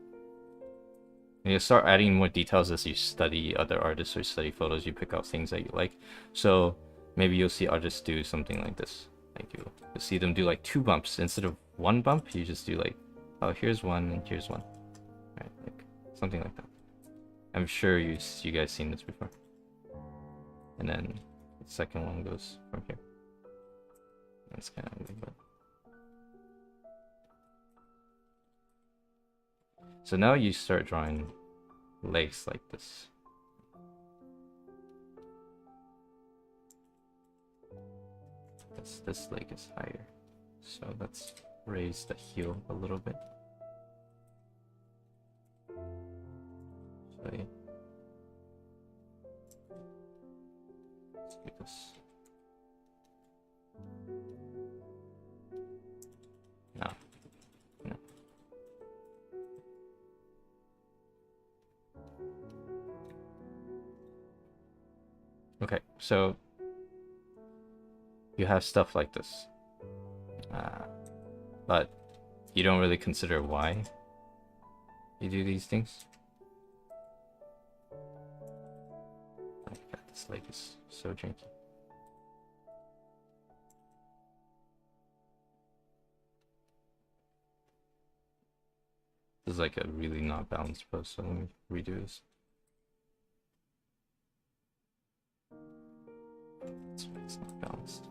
And you start adding more details as you study other artists or study photos. You pick out things that you like. So maybe you'll see artists do something like this. Like you'll see them do like 2 bumps instead of 1 bump. You just do like, oh, here's one and here's one, right? Like something like that. I'm sure you guys seen this before. And then the second one goes from here. That's kind of ugly, but. So now you start drawing legs like this. This leg is higher, so let's raise the heel a little bit. So yeah. Let's do this. No. Okay, so you have stuff like this, but you don't really consider why. You do these things? Oh god, this leg is so janky. This is like a really not balanced pose, so let me redo this. That's why it's not balanced.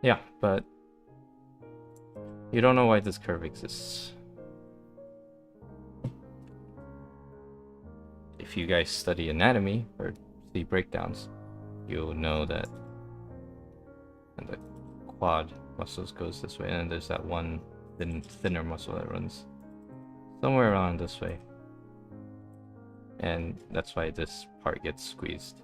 Yeah, but you don't know why this curve exists. If you guys study anatomy or see breakdowns, you'll know that the quad muscles goes this way, and then there's that one thinner muscle that runs somewhere around this way, and that's why this part gets squeezed.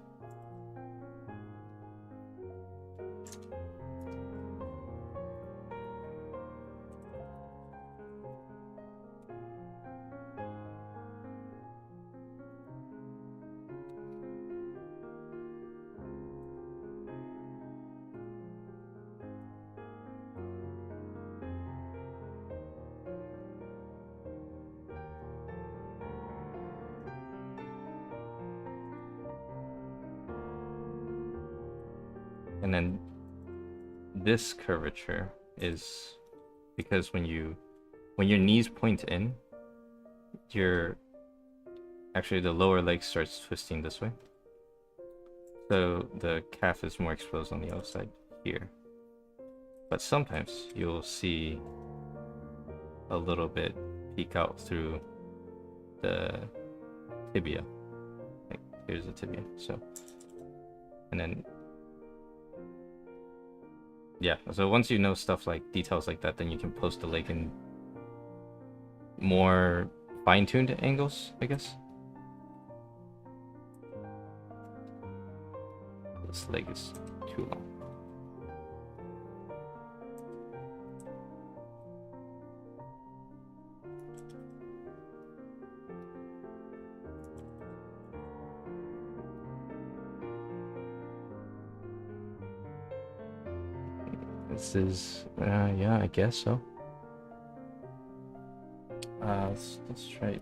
And then this curvature is because when your knees point in, actually the lower leg starts twisting this way. So the calf is more exposed on the outside here. But sometimes you'll see a little bit peek out through the tibia. Like, here's the tibia. So, and then yeah, so once you know stuff like details like that, then you can post the leg in more fine-tuned angles, I guess. This leg is too long. This is, yeah, I guess so. Let's try it.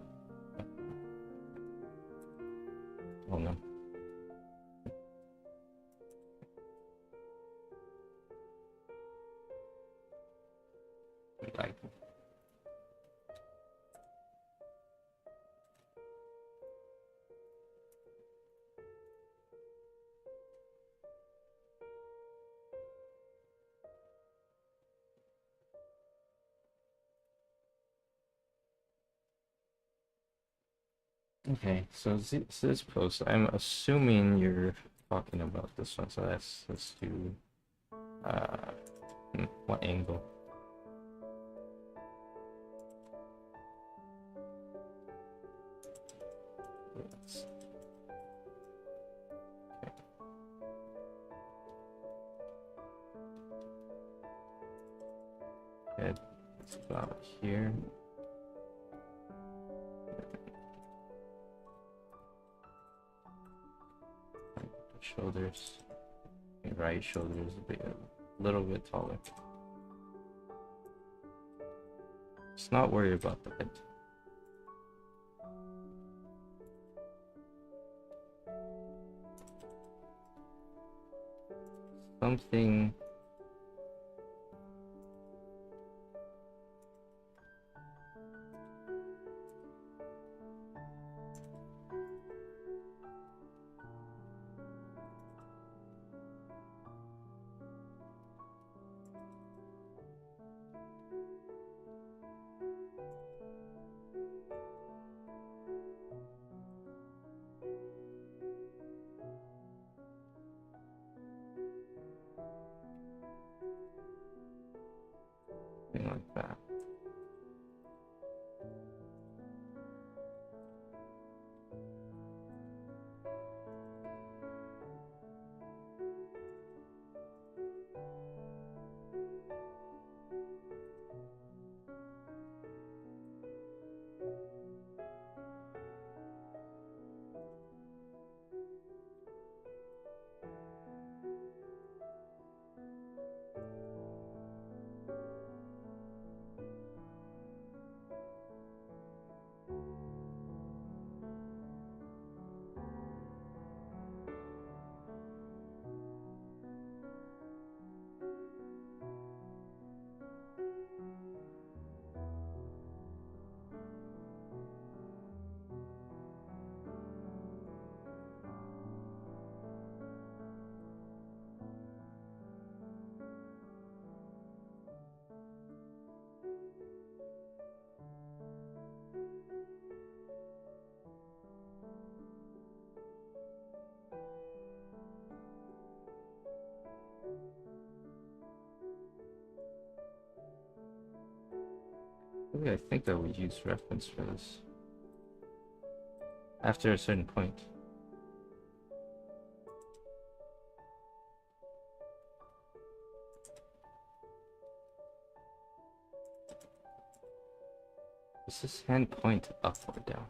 Oh no. Like. Okay, so this post, I'm assuming you're talking about this one, so let's do, what angle? Okay, it's about here. Shoulders, your right shoulder is a little bit taller. Just not worry about the head. Something. like that. Maybe I think I would use reference for this. After a certain point. Does this hand point up or down?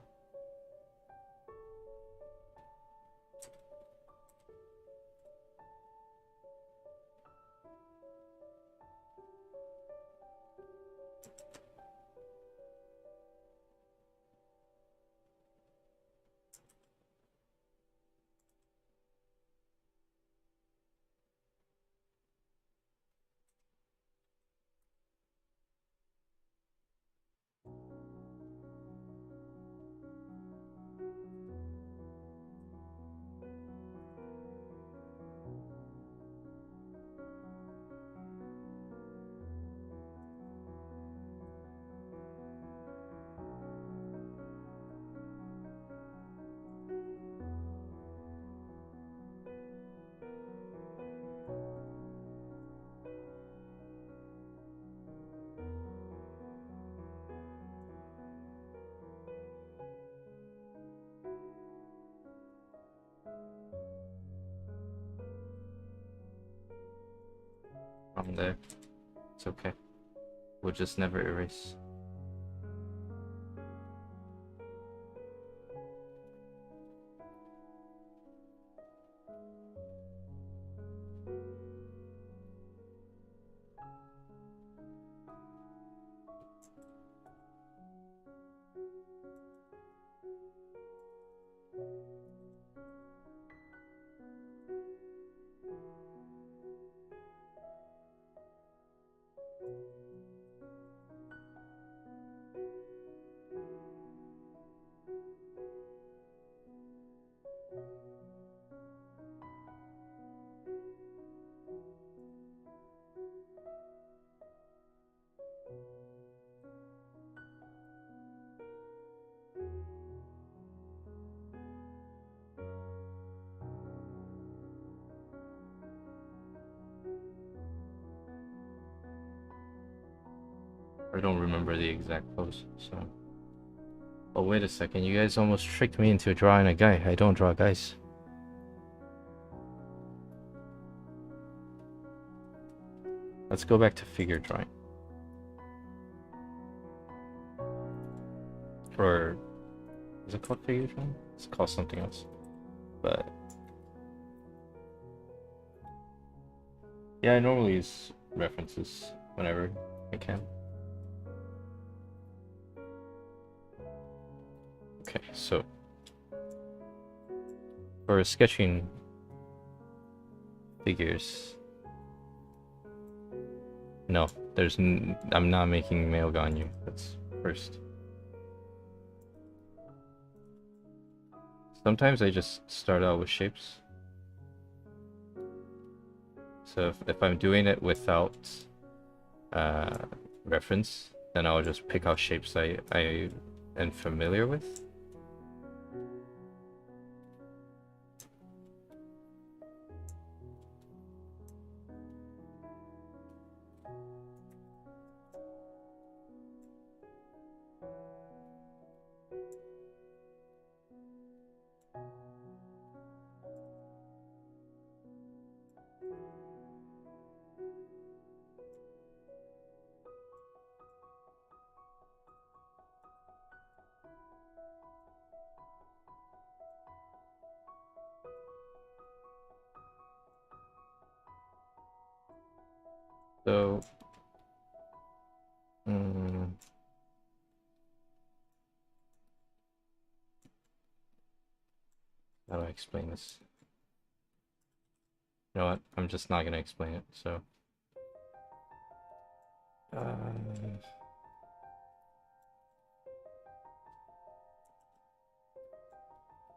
From there. It's okay. We'll just never erase. I don't remember the exact pose, so... Oh, wait a second, you guys almost tricked me into drawing a guy. I don't draw guys. Let's go back to figure drawing. Or... is it called figure drawing? It's called something else. But... yeah, I normally use references whenever I can. Okay, so for sketching figures, no, I'm not making male Ganyu. That's first. Sometimes I just start out with shapes. So if I'm doing it without reference, then I'll just pick out shapes I am familiar with. So, mm, how do I explain this? You know what? I'm just not gonna explain it. So, uh,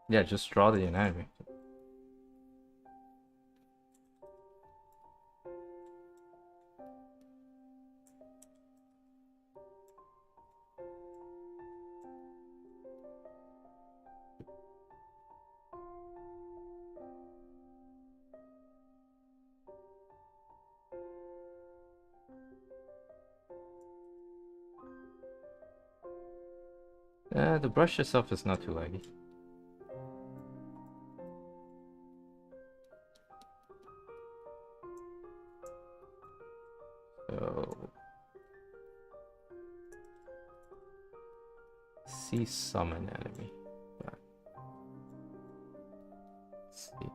yeah, just draw the anatomy. The brush itself is not too laggy. So, see some anatomy. But let's see.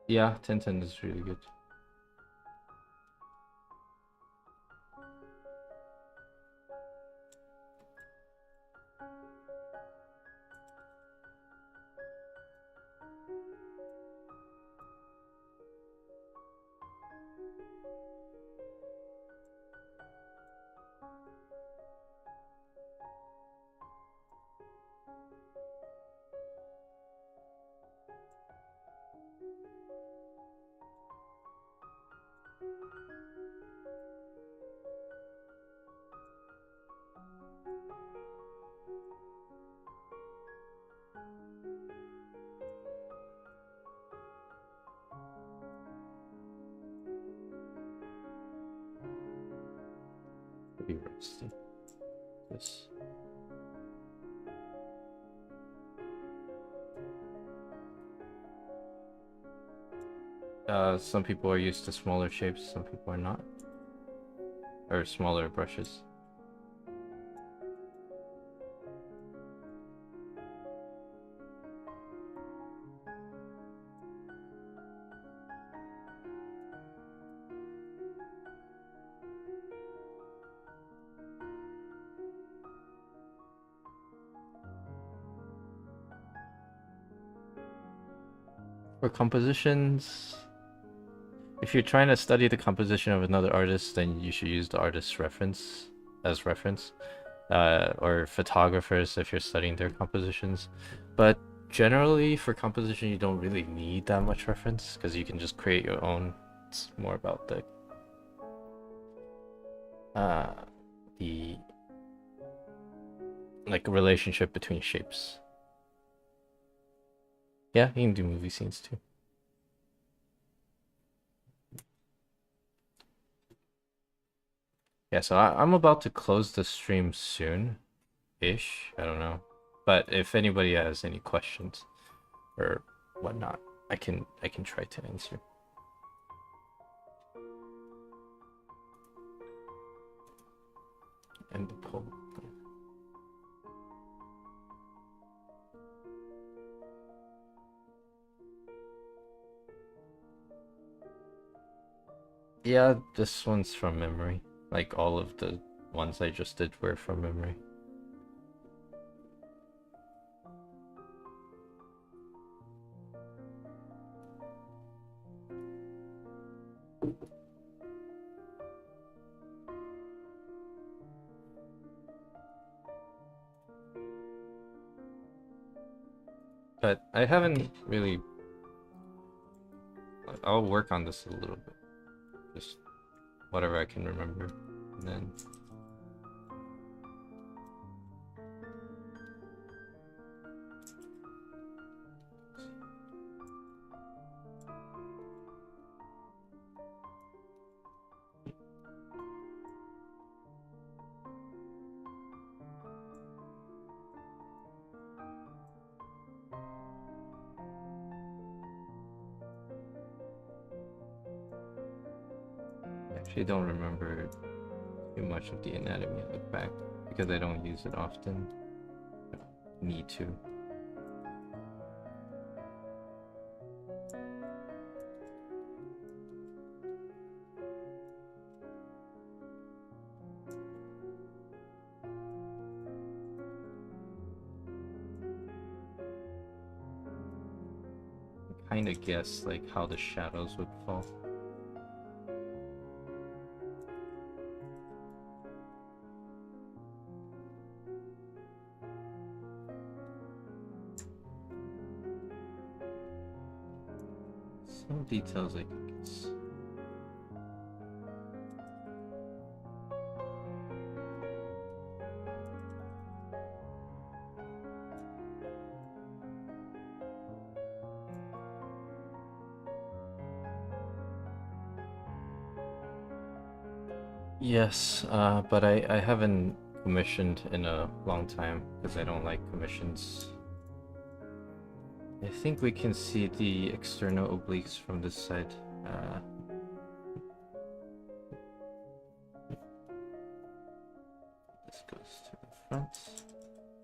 Yeah, Tintin is really good. Pretty rusty. This. Some people are used to smaller shapes, some people are not. Or smaller brushes. For compositions, if you're trying to study the composition of another artist, then you should use the artist's reference as reference. Or photographers if you're studying their compositions. But generally, for composition, you don't really need that much reference because you can just create your own. It's more about uh, the like relationship between shapes. Yeah, you can do movie scenes too. Yeah, so I'm about to close the stream soon-ish. I don't know. But if anybody has any questions or whatnot, I can try to answer. And the poll. Yeah, this one's from memory. Like all of the ones I just did were from memory. But I haven't really... I'll work on this a little bit. Just whatever I can remember. And then... I actually don't remember too much of the anatomy of the back because I don't use it often. I don't need to. Kind of guess like how the shadows would fall. Some details I can guess. Yes, but I haven't commissioned in a long time because I don't like commissions. I think we can see the external obliques from this side. This goes to the front.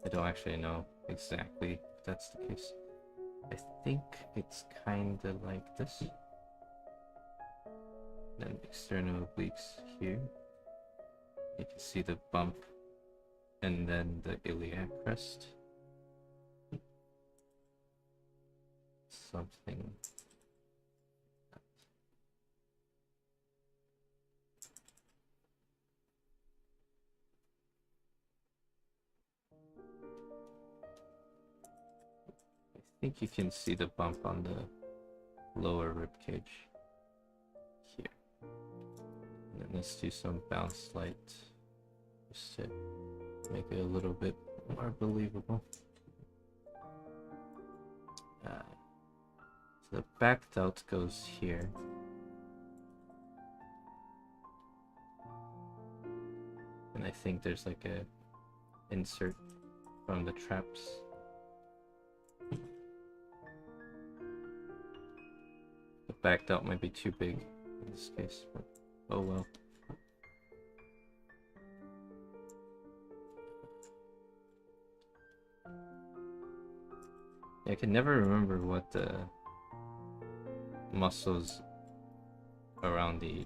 I don't actually know exactly if that's the case. I think it's kind of like this. Then external obliques here. You can see the bump and then the iliac crest. Something. I think you can see the bump on the lower rib cage here. And then let's do some bounce light just to make it a little bit more believable. So the back delt goes here. And I think there's like a insert from the traps. The back delt might be too big in this case, but oh well. I can never remember what the muscles around the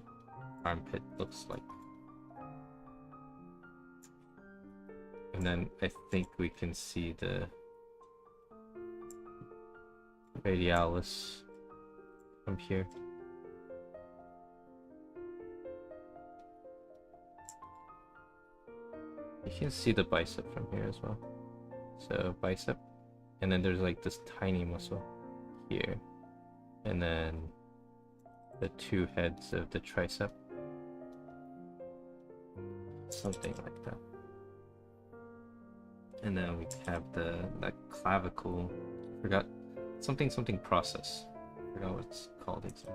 armpit looks like. And then I think we can see the radialis from here. You can see the bicep from here as well. So bicep, and then there's like this tiny muscle here, and then the two heads of the tricep, something like that. And then we have that clavicle. Forgot something process. Forgot what it's called exactly.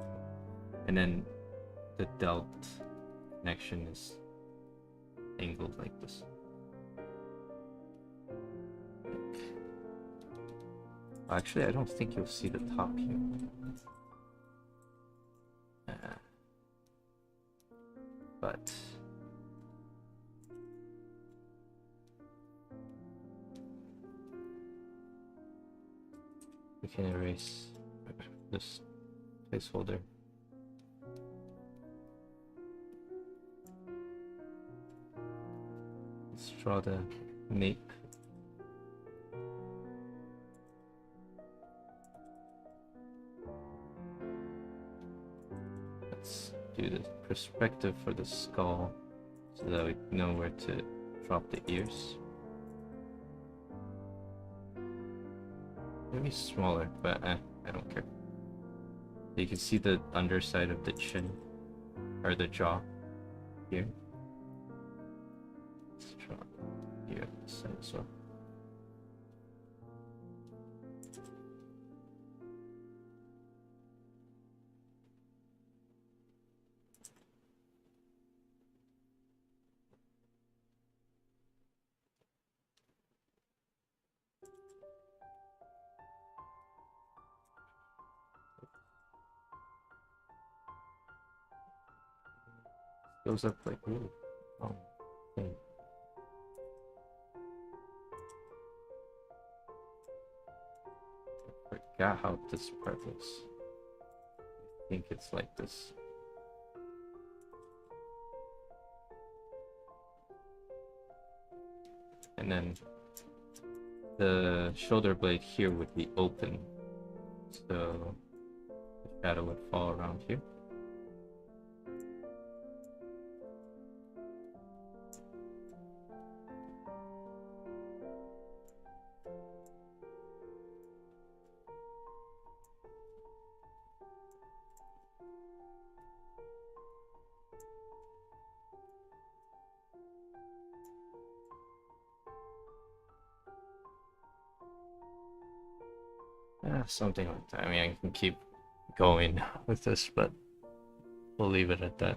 And then the delt connection is angled like this. Actually, I don't think you'll see the top here. But we can erase this placeholder. Let's draw the nape. Let's do the perspective for the skull so that we know where to drop the ears. Maybe smaller, but I don't care. You can see the underside of the chin, or the jaw here. Let's draw here on this side as well. Goes up like ooh. Oh, okay. I forgot how this part looks. I think it's like this. And then the shoulder blade here would be open, so the shadow would fall around here. Something like that. I mean, I can keep going with this, but we'll leave it at that.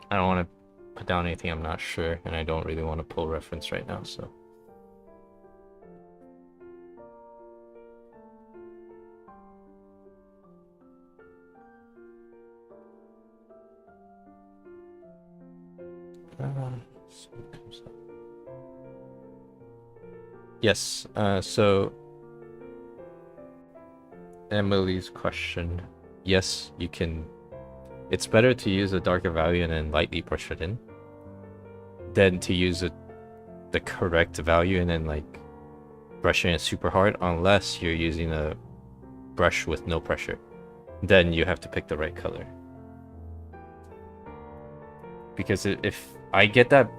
I don't want to put down anything I'm not sure, and I don't really want to pull reference right now, so. Yes, so Emily's question, yes, you can. It's better to use a darker value and then lightly brush it in than to use the correct value and then like brushing it super hard, unless you're using a brush with no pressure. Then you have to pick the right color. Because if I get that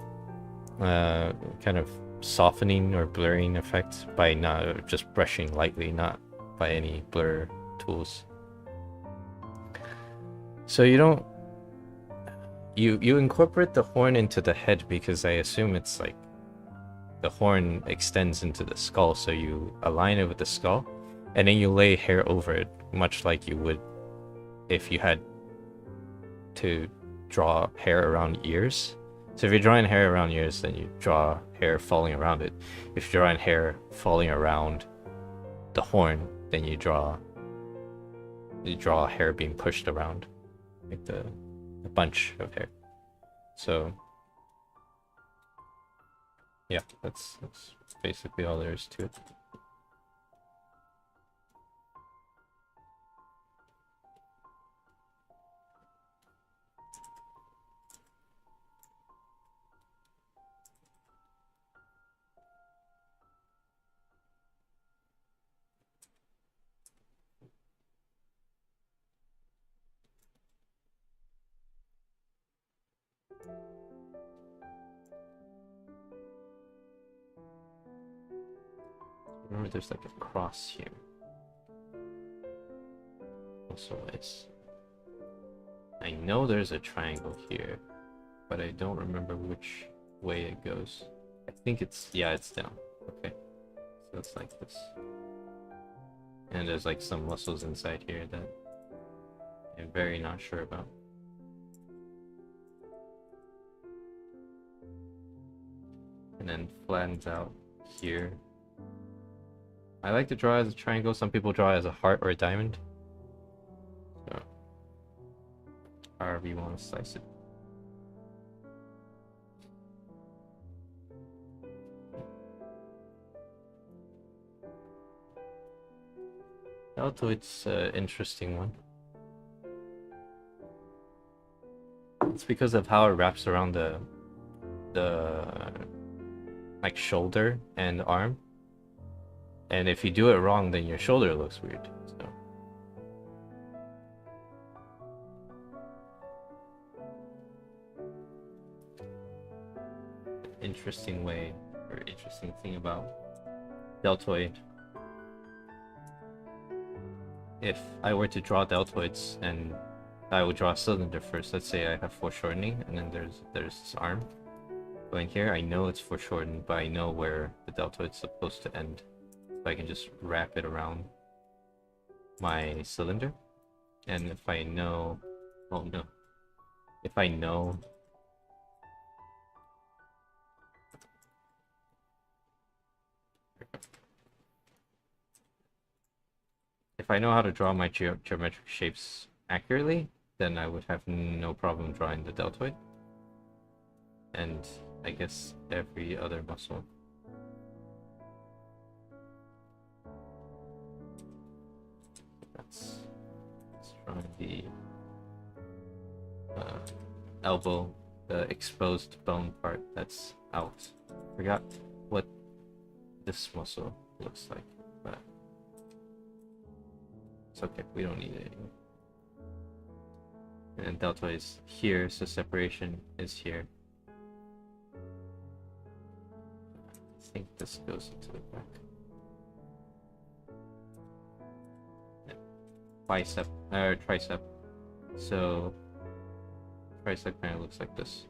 kind of softening or blurring effect by not just brushing lightly, not by any blur tools. So you don't you incorporate the horn into the head because I assume it's like the horn extends into the skull, so you align it with the skull and then you lay hair over it, much like you would if you had to draw hair around ears. So if you're drawing hair around ears, then you draw hair falling around it. If you're drawing hair falling around the horn, then you draw hair being pushed around, like the bunch of hair. So yeah, that's basically all there is to it. Remember, there's like a cross here. Also nice. I know there's a triangle here, but I don't remember which way it goes. I think it's, yeah, it's down. Okay. So it's like this. And there's like some muscles inside here that I'm very not sure about. And then flattens out here. I like to draw as a triangle. Some people draw as a heart or a diamond. So, however you want to slice it. Deltoid's an interesting one. It's because of how it wraps around the like shoulder and arm. And if you do it wrong, then your shoulder looks weird. So interesting way or interesting thing about deltoid. If I were to draw deltoids and I would draw a cylinder first, let's say I have foreshortening and then there's this arm going here. I know it's foreshortened, but I know where the deltoid's supposed to end. So I can just wrap it around my cylinder. And if I know, oh no, if I know how to draw my geometric shapes accurately, then I would have no problem drawing the deltoid. And I guess every other muscle. Let's draw the elbow, the exposed bone part that's out. Forgot what this muscle looks like, but it's okay, we don't need it anymore. And deltoid is here, so separation is here. I think this goes into the back. Bicep or tricep. So tricep kind of looks like this.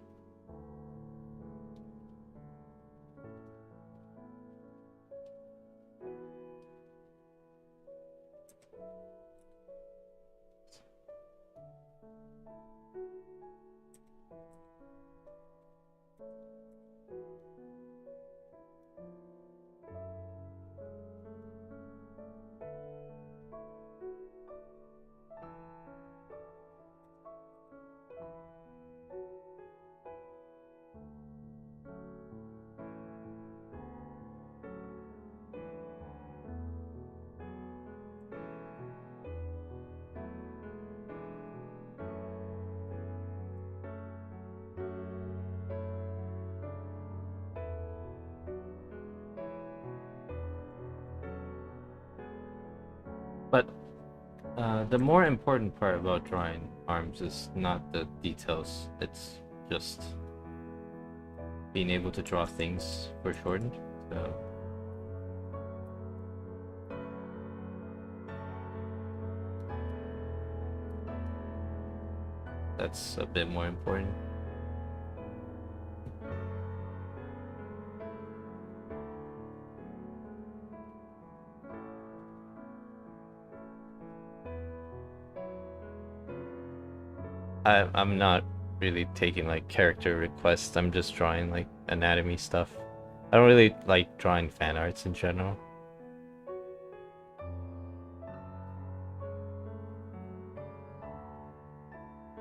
But the more important part about drawing arms is not the details, it's just being able to draw things foreshortened. So that's a bit more important. I'm not really taking like character requests. I'm just drawing like anatomy stuff. I don't really like drawing fan arts in general.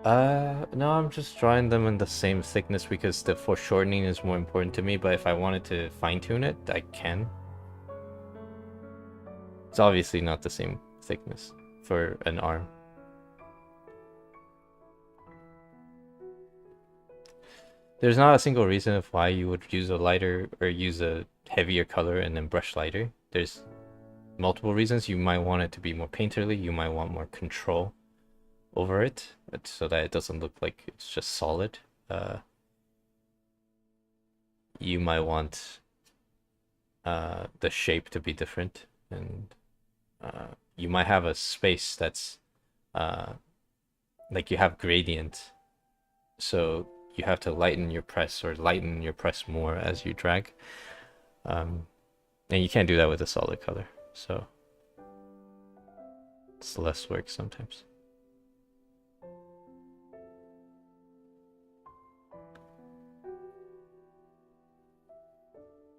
No, I'm just drawing them in the same thickness because the foreshortening is more important to me, but if I wanted to fine-tune it, I can. It's obviously not the same thickness for an arm. There's not a single reason of why you would use a lighter or use a heavier color and then brush lighter. There's multiple reasons. You might want it to be more painterly, you might want more control over it so that it doesn't look like it's just solid. You might want the shape to be different, and you might have a space that's like you have gradient, so you have to lighten your press or lighten your press more as you drag, and you can't do that with a solid color, so it's less work sometimes.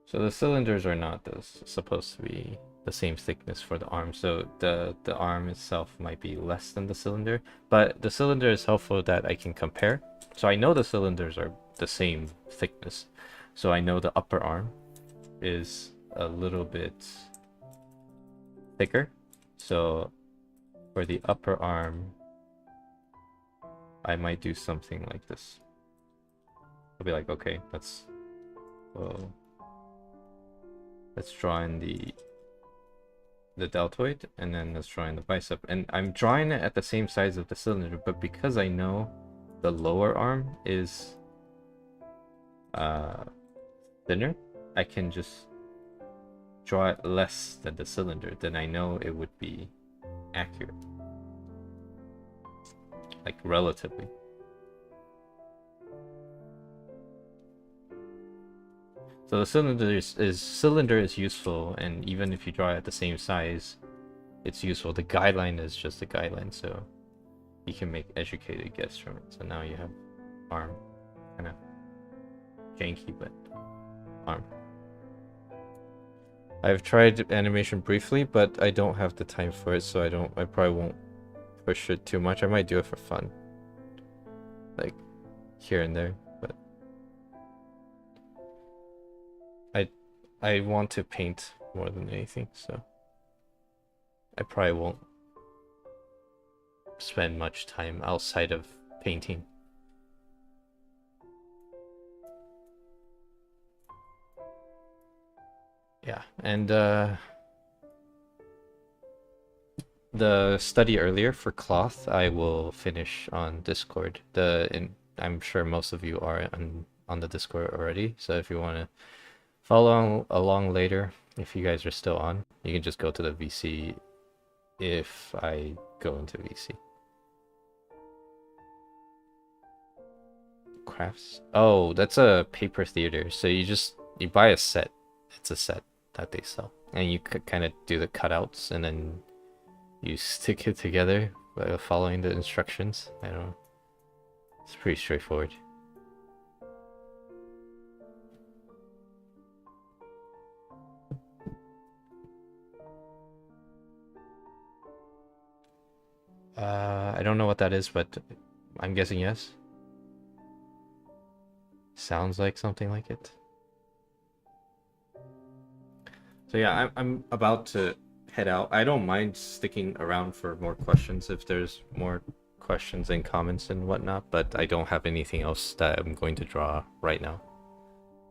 So the cylinders are not supposed to be the same thickness for the arm. So the arm itself might be less than the cylinder, but the cylinder is helpful that I can compare. So I know the cylinders are the same thickness. So I know the upper arm is a little bit thicker. So for the upper arm, I might do something like this. I'll be like, okay, let's draw in the deltoid, and then let's draw in the bicep. And I'm drawing it at the same size of the cylinder, but because I know the lower arm is thinner, I can just draw it less than the cylinder. Then I know it would be accurate, like relatively. So the cylinder is useful, and even if you draw it at the same size, it's useful. The guideline is just a guideline, so you can make educated guess from it. So now you have arm, kind of janky, but arm. I've tried animation briefly, but I don't have the time for it, so I probably won't push it too much. I might do it for fun, like here and there, but I want to paint more than anything, so I probably won't spend much time outside of painting. Yeah, and the study earlier for cloth I will finish on Discord. I'm sure most of you are on the Discord already, so if you want to follow along later, if you guys are still on, you can just go to the VC if I go into VC. Crafts? Oh, that's a paper theater. So you buy a set. It's a set that they sell. And you kind of do the cutouts and then you stick it together by following the instructions. I don't know. It's pretty straightforward. I don't know what that is, but I'm guessing yes. Sounds like something like it. So yeah, I'm about to head out. I don't mind sticking around for more questions if there's more questions and comments and whatnot, but I don't have anything else that I'm going to draw right now.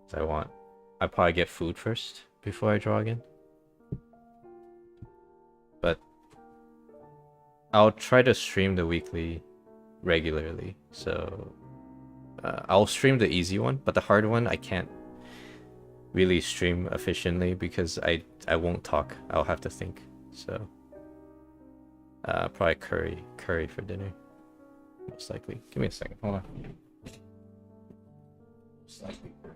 So I'll probably get food first before I draw again. But I'll try to stream the weekly regularly. So I'll stream the easy one, but the hard one I can't really stream efficiently because I won't talk. I'll have to think. So probably curry for dinner, most likely. Give me a second. Hold on. Most likely curry.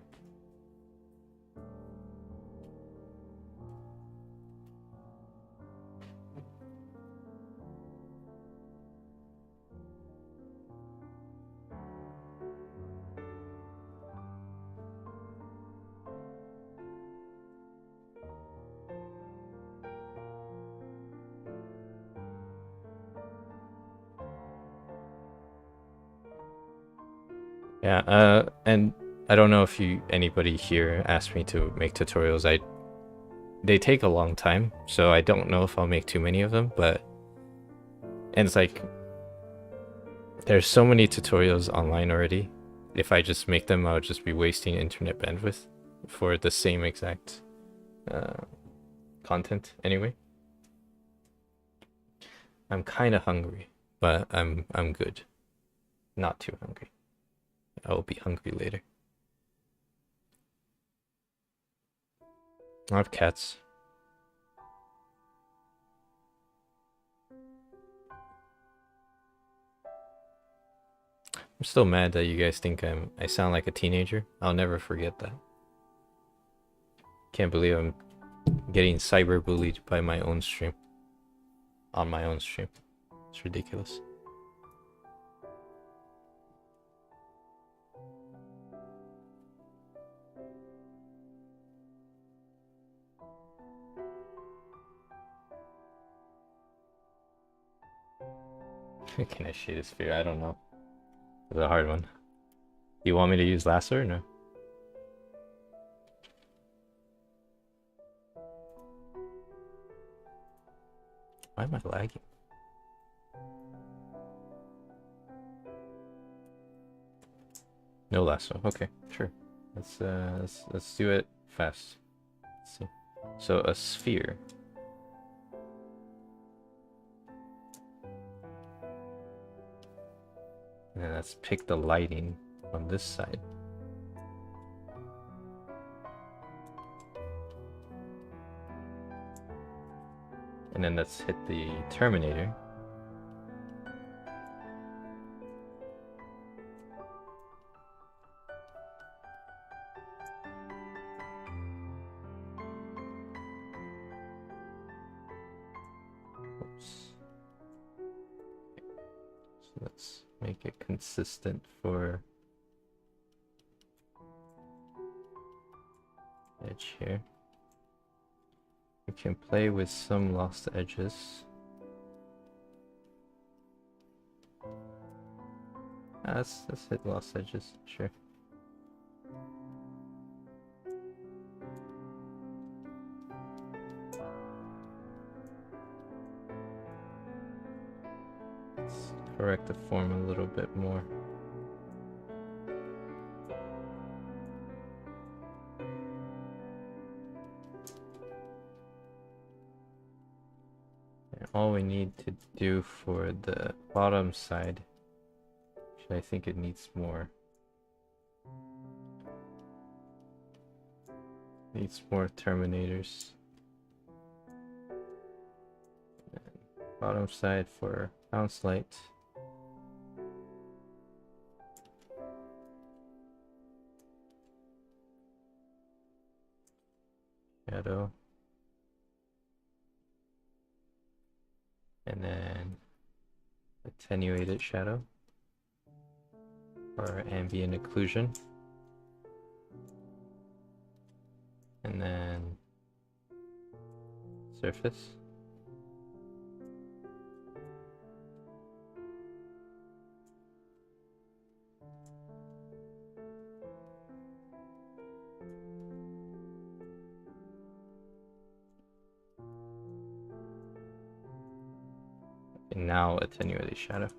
Yeah, and I don't know if anybody here asked me to make tutorials. They take a long time, so I don't know if I'll make too many of them, and it's like there's so many tutorials online already. If I just make them, I'll just be wasting internet bandwidth for the same exact content anyway. I'm kind of hungry, but I'm good. Not too hungry. I will be hungry later. I have cats. I'm still mad that you guys think I sound like a teenager. I'll never forget that. Can't believe I'm getting cyberbullied by my own stream. On my own stream. It's ridiculous. Can I shade a sphere? I don't know. It's a hard one. Do you want me to use lasso or no? Why am I lagging? No lasso. Okay, sure. Let's do it fast. Let's see. So a sphere. And then let's pick the lighting on this side. And then let's hit the terminator. Oops. So let's make it consistent for edge here. We can play with some lost edges. Let's hit lost edges, sure. Let's correct the form a little bit more. And all we need to do for the bottom side, actually I think it needs more. Needs more terminators. And bottom side for bounce light. Shadow. And then attenuated shadow or ambient occlusion. And then surface. And now attenuated shadow.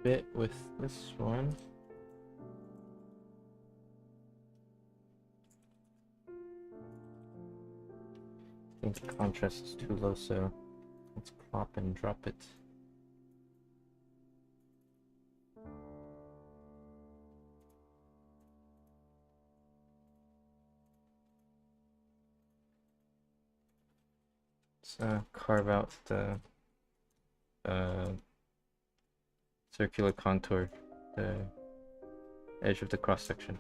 Bit with this one. I think the contrast is too low, so let's crop and drop it. Let's carve out the circular contour, the edge of the cross section.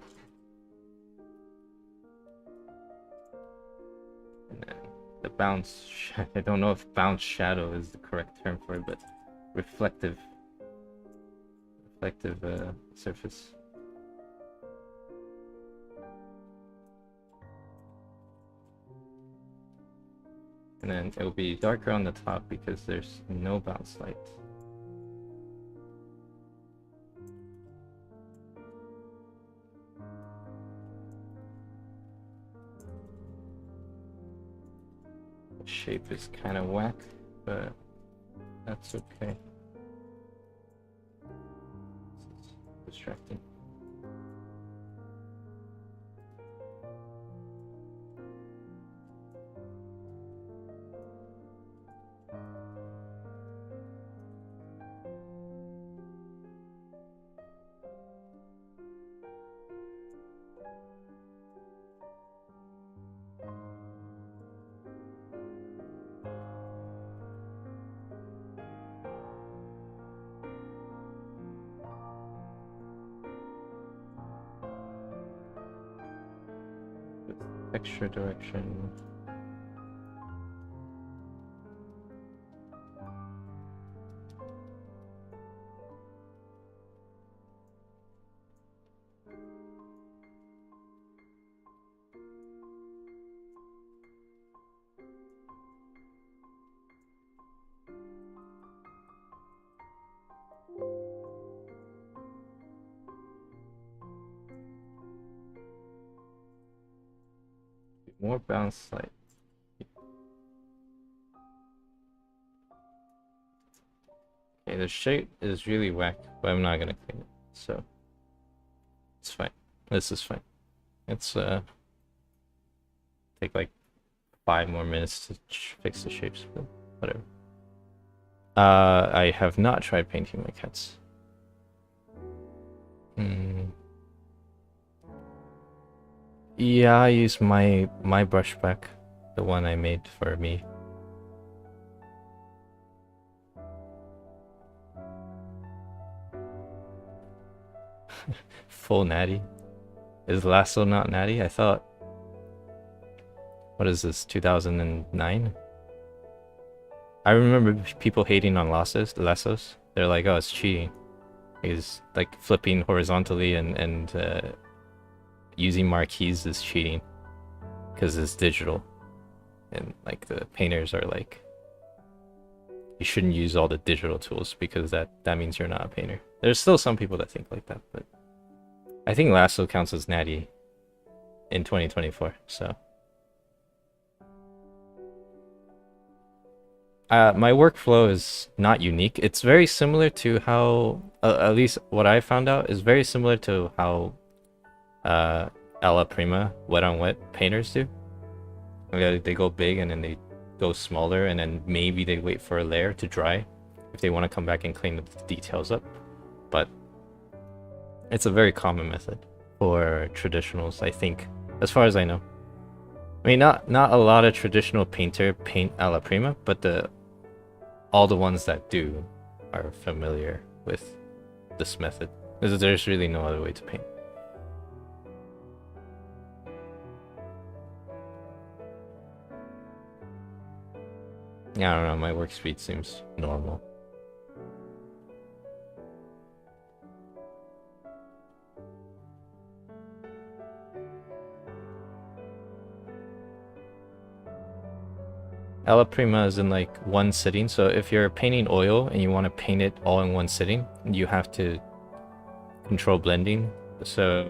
And then the bounce, I don't know if bounce shadow is the correct term for it, but reflective surface. And then it will be darker on the top because there's no bounce light. shape is kind of whack, but that's okay. This is distracting. Texture direction. More bounce light. Okay, the shape is really whack, but I'm not gonna clean it, so it's fine. This is fine. It's take like 5 more minutes to fix the shapes, but whatever. I have not tried painting my cats. Yeah, I use my brush back, the one I made for me. Full natty. Is Lasso not natty? I thought. What is this? 2009? I remember people hating on lassos. They're like, oh, it's cheating. He's like flipping horizontally and using marquees is cheating because it's digital, and like the painters are like, you shouldn't use all the digital tools because that means you're not a painter. There's still some people that think like that, but I think Lasso counts as natty in 2024. So my workflow is not unique. It's very similar to how, at least what I found out, is very similar to how alla prima wet on wet painters do. They go big and then they go smaller, and then maybe they wait for a layer to dry if they want to come back and clean the details up. But it's a very common method for traditionals, I think, as far as I know. I mean, not a lot of traditional painter paint alla prima, but all the ones that do are familiar with this method, because there's really no other way to paint. Yeah, I don't know, my work speed seems normal. Alla prima is in like one sitting, so if you're painting oil and you want to paint it all in one sitting, you have to control blending. So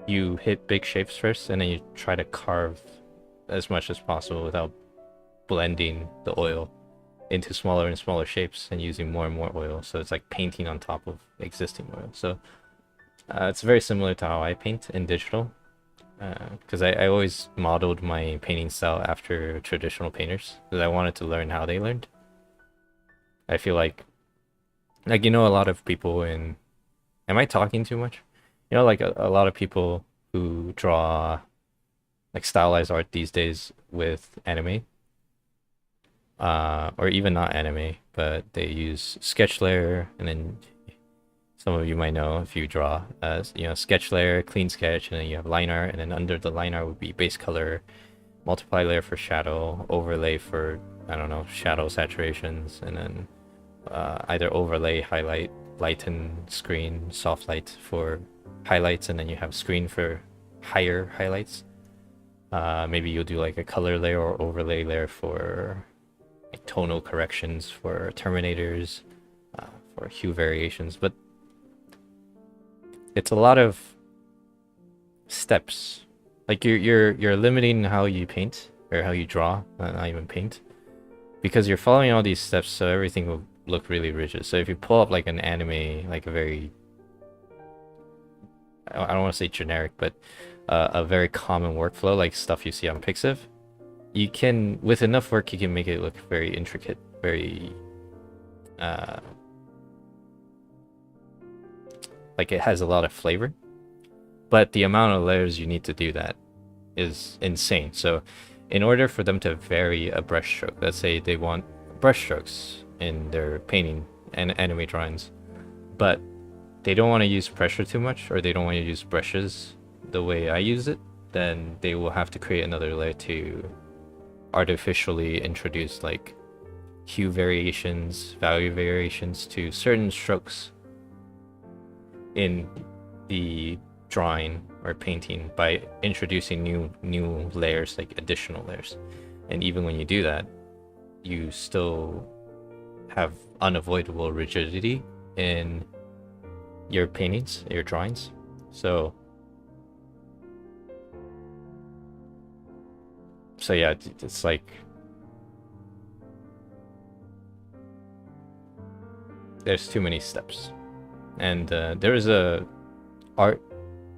you hit big shapes first, and then you try to carve as much as possible without blending the oil into smaller and smaller shapes and using more and more oil. So it's like painting on top of existing oil. So it's very similar to how I paint in digital, because I always modeled my painting style after traditional painters because I wanted to learn how they learned. I feel like you know, a lot of people in, am I talking too much? You know, like a lot of people who draw like stylized art these days with anime, or even not anime, but they use sketch layer, and then some of you might know if you draw, you know, sketch layer, clean sketch, and then you have line art, and then under the line art would be base color, multiply layer for shadow, overlay for, I don't know, shadow saturations, and then either overlay, highlight, lighten, screen, soft light for highlights, and then you have screen for higher highlights. Maybe you'll do like a color layer or overlay layer for like tonal corrections for terminators, for hue variations, but it's a lot of steps. Like you're limiting how you paint, or how you draw, not even paint, because you're following all these steps, so everything will look really rigid. So if you pull up like an anime, like a very, I don't want to say generic, but a very common workflow, like stuff you see on Pixiv, you can, with enough work, you can make it look very intricate, very like it has a lot of flavor. But the amount of layers you need to do that is insane. So in order for them to vary a brush stroke, let's say they want brush strokes in their painting and anime drawings, but they don't want to use pressure too much, or they don't want to use brushes the way I use it, then they will have to create another layer to artificially introduce like hue variations, value variations to certain strokes in the drawing or painting by introducing new layers, like additional layers. And even when you do that, you still have unavoidable rigidity in your paintings, your drawings. So yeah, it's like there's too many steps. And there is a art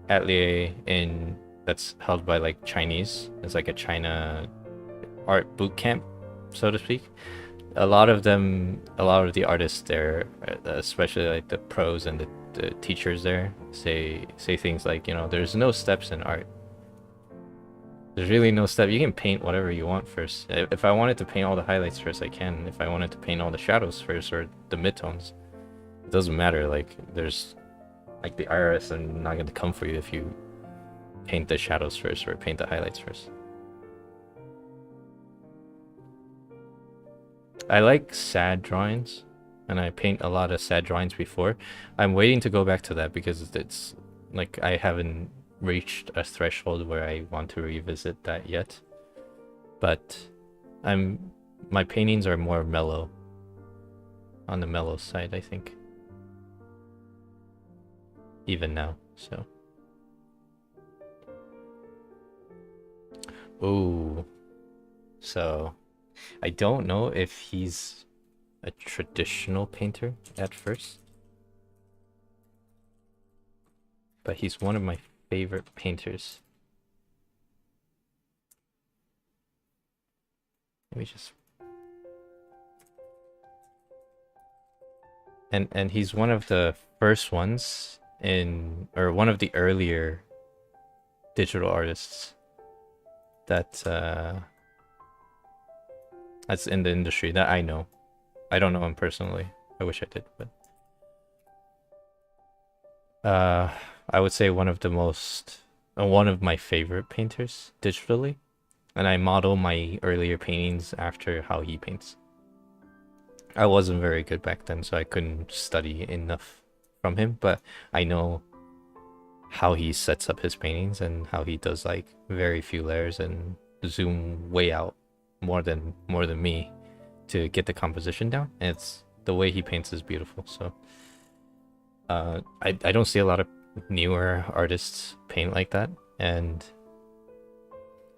atelier in that's held by like Chinese. It's like a China art boot camp, so to speak. A lot of the artists there, especially like the pros and the teachers there, say things like, you know, there's no steps in art. There's really no step. You can paint whatever you want first. If I wanted to paint all the highlights first, I can. If I wanted to paint all the shadows first, or the midtones, it doesn't matter. Like, there's like the IRS are not going to come for you if you paint the shadows first or paint the highlights first. I like sad drawings, and I paint a lot of sad drawings before. I'm waiting to go back to that because it's like I haven't reached a threshold where I want to revisit that yet. But my paintings are more mellow, on the mellow side, I think, even now. So oh, so I don't know if he's a traditional painter at first, but he's one of my favorite painters. Let me just... And he's one of the first ones in, or one of the earlier digital artists that that's in the industry that I know. I don't know him personally. I wish I did, but I would say one of my favorite painters digitally, and I model my earlier paintings after how he paints. I wasn't very good back then, so I couldn't study enough from him, but I know how he sets up his paintings and how he does like very few layers and zoom way out more than me to get the composition down. And it's the way he paints is beautiful. So I don't see a lot of newer artists paint like that, and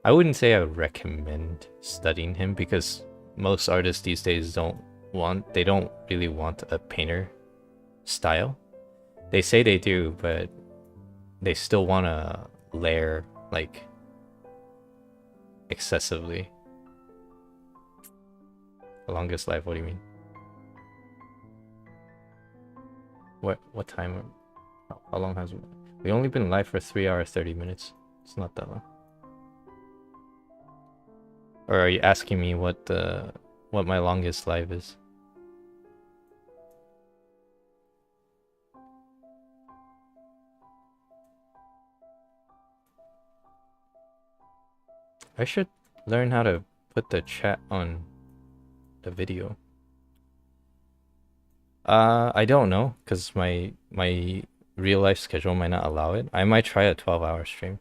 I wouldn't say I would recommend studying him, because most artists these days don't really want a painter style. They say they do, but they still want to layer like excessively. The longest live, what do you mean? What time? How long has we only been live for 3 hours 30 minutes? It's not that long. Or are you asking me what my longest live is? I should learn how to put the chat on the video. I don't know, because my real life schedule might not allow it. I might try a 12-hour stream.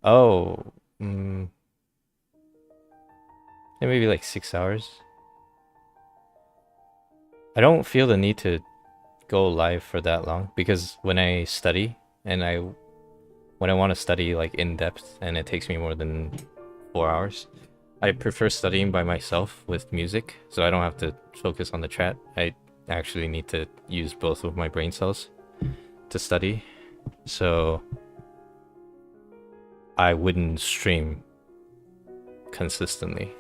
Oh, maybe like 6 hours. I don't feel the need to go live for that long, because when I study and when I want to study like in depth, and it takes me more than 4 hours. I prefer studying by myself with music, so I don't have to focus on the chat. I actually need to use both of my brain cells to study. So I wouldn't stream consistently.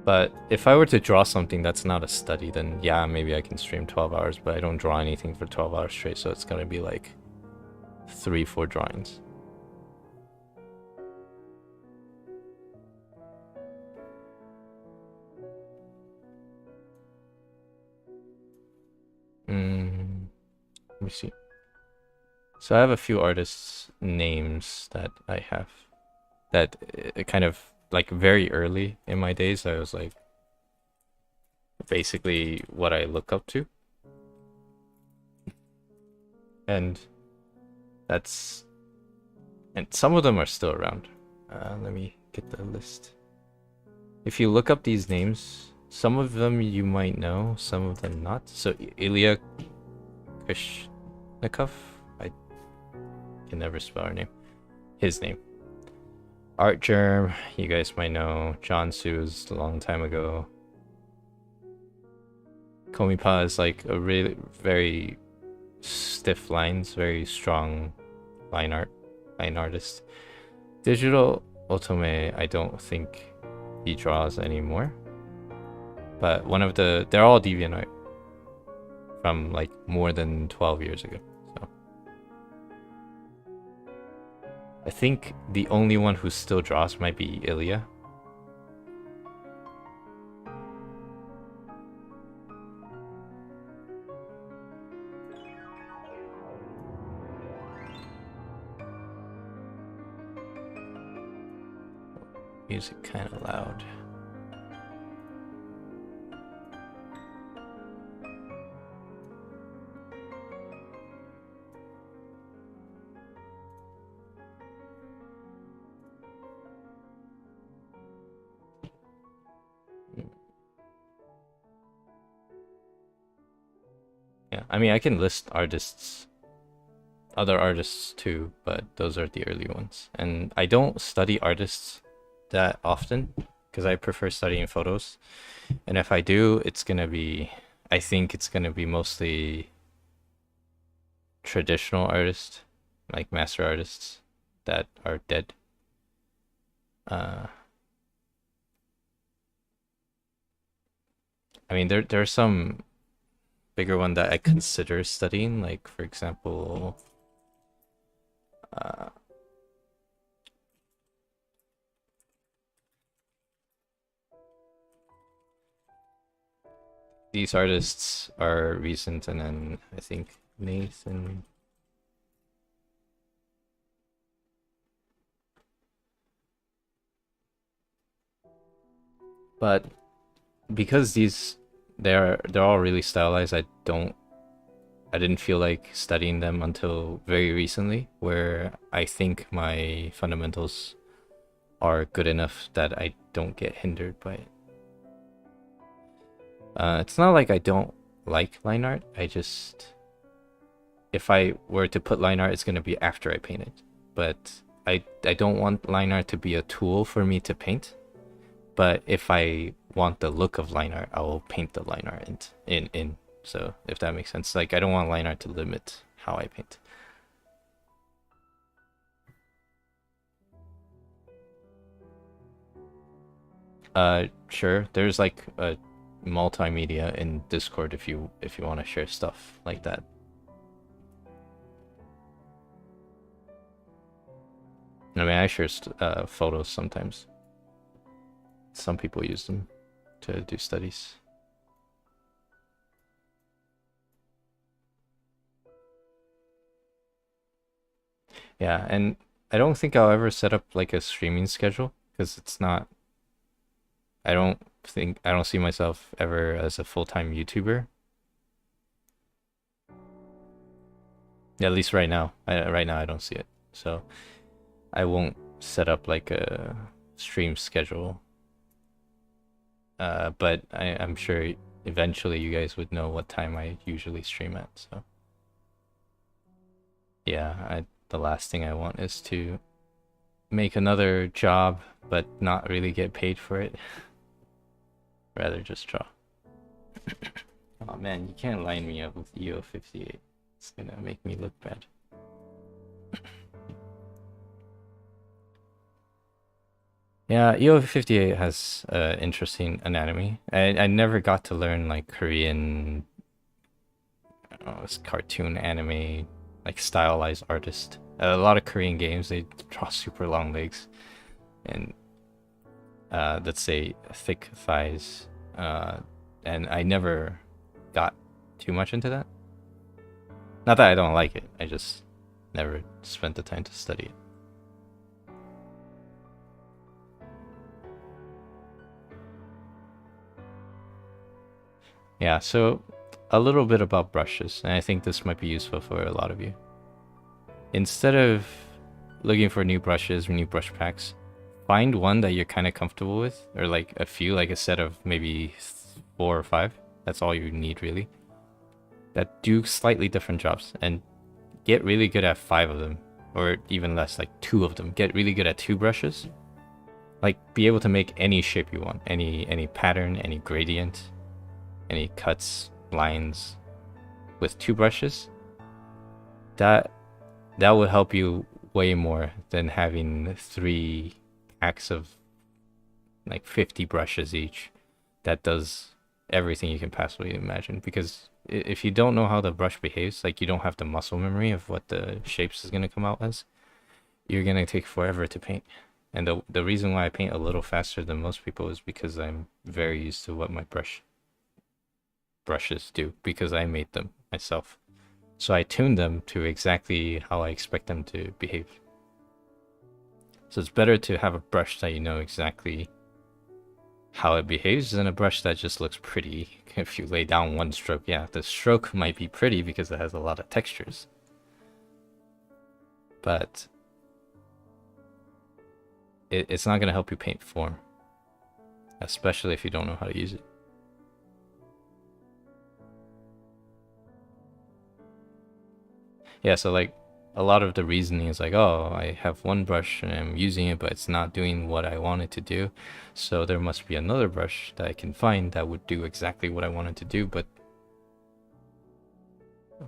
But if I were to draw something that's not a study, then yeah, maybe I can stream 12 hours, but I don't draw anything for 12 hours straight, so it's gonna be like 3-4 drawings. Let me see. So I have a few artists' names that I have that kind of like very early in my days, I was like basically what I look up to. And some of them are still around. Let me get the list. If you look up these names, some of them you might know, some of them not. So Ilya Kushnikov, I can never spell her name. His name. Art Germ, you guys might know. John Sue's a long time ago. Komipa is like a really very stiff lines, very strong line artist. Digital Otome, I don't think he draws anymore. But they're all DeviantArt from like more than 12 years ago. So I think the only one who still draws might be Ilya. Music kind of loud. Yeah, I mean, I can list other artists too, but those are the early ones. And I don't study artists that often because I prefer studying photos. And if I do, I think it's gonna be mostly traditional artists, like master artists that are dead. I mean, there are some bigger one that I consider studying, like for example, these artists are recent, and then I think Nathan. But because they're all really stylized, I didn't feel like studying them until very recently, where I think my fundamentals are good enough that I don't get hindered by it. It's not like I don't like line art. If I were to put line art, it's gonna be after I paint it. But I don't want line art to be a tool for me to paint. But if I want the look of line art, I will paint the line art in. So if that makes sense, like I don't want line art to limit how I paint. Sure. There's like a multimedia in Discord if you want to share stuff like that. I mean, I share photos sometimes. Some people use them to do studies. Yeah, and I don't think I'll ever set up like a streaming schedule because it's not. I don't see myself ever as a full-time YouTuber. At least right now. Right now I don't see it. So I won't set up like a stream schedule. But I'm sure eventually you guys would know what time I usually stream at. So yeah, the last thing I want is to make another job but not really get paid for it. Rather just draw. Oh man, you can't line me up with EO58. It's gonna make me look bad. Yeah, EO58 has interesting anatomy. I never got to learn like Korean, cartoon anime, like stylized artist. A lot of Korean games they draw super long legs and let's say thick thighs, and I never got too much into that. Not that I don't like it, I just never spent the time to study it. Yeah, so a little bit about brushes, and I think this might be useful for a lot of you. Instead of looking for new brushes or new brush packs, find one that you're kind of comfortable with, or like a few, like a set of maybe 4 or 5. That's all you need really. That do slightly different jobs, and get really good at 5 of them, or even less, like 2 of them. Get really good at 2 brushes. Like be able to make any shape you want, any pattern, any gradient, any cuts, lines with 2 brushes. That will help you way more than having 3 packs of like 50 brushes each that does everything you can possibly imagine. Because if you don't know how the brush behaves, like you don't have the muscle memory of what the shapes is going to come out as, you're going to take forever to paint. And the reason why I paint a little faster than most people is because I'm very used to what my brushes do, because I made them myself. So I tune them to exactly how I expect them to behave. So it's better to have a brush that you know exactly how it behaves than a brush that just looks pretty. If you lay down one stroke, yeah, the stroke might be pretty because it has a lot of textures. But it's not going to help you paint form, especially if you don't know how to use it. Yeah, so like a lot of the reasoning is like, oh, I have one brush and I'm using it, but it's not doing what I want it to do. So there must be another brush that I can find that would do exactly what I wanted to do, but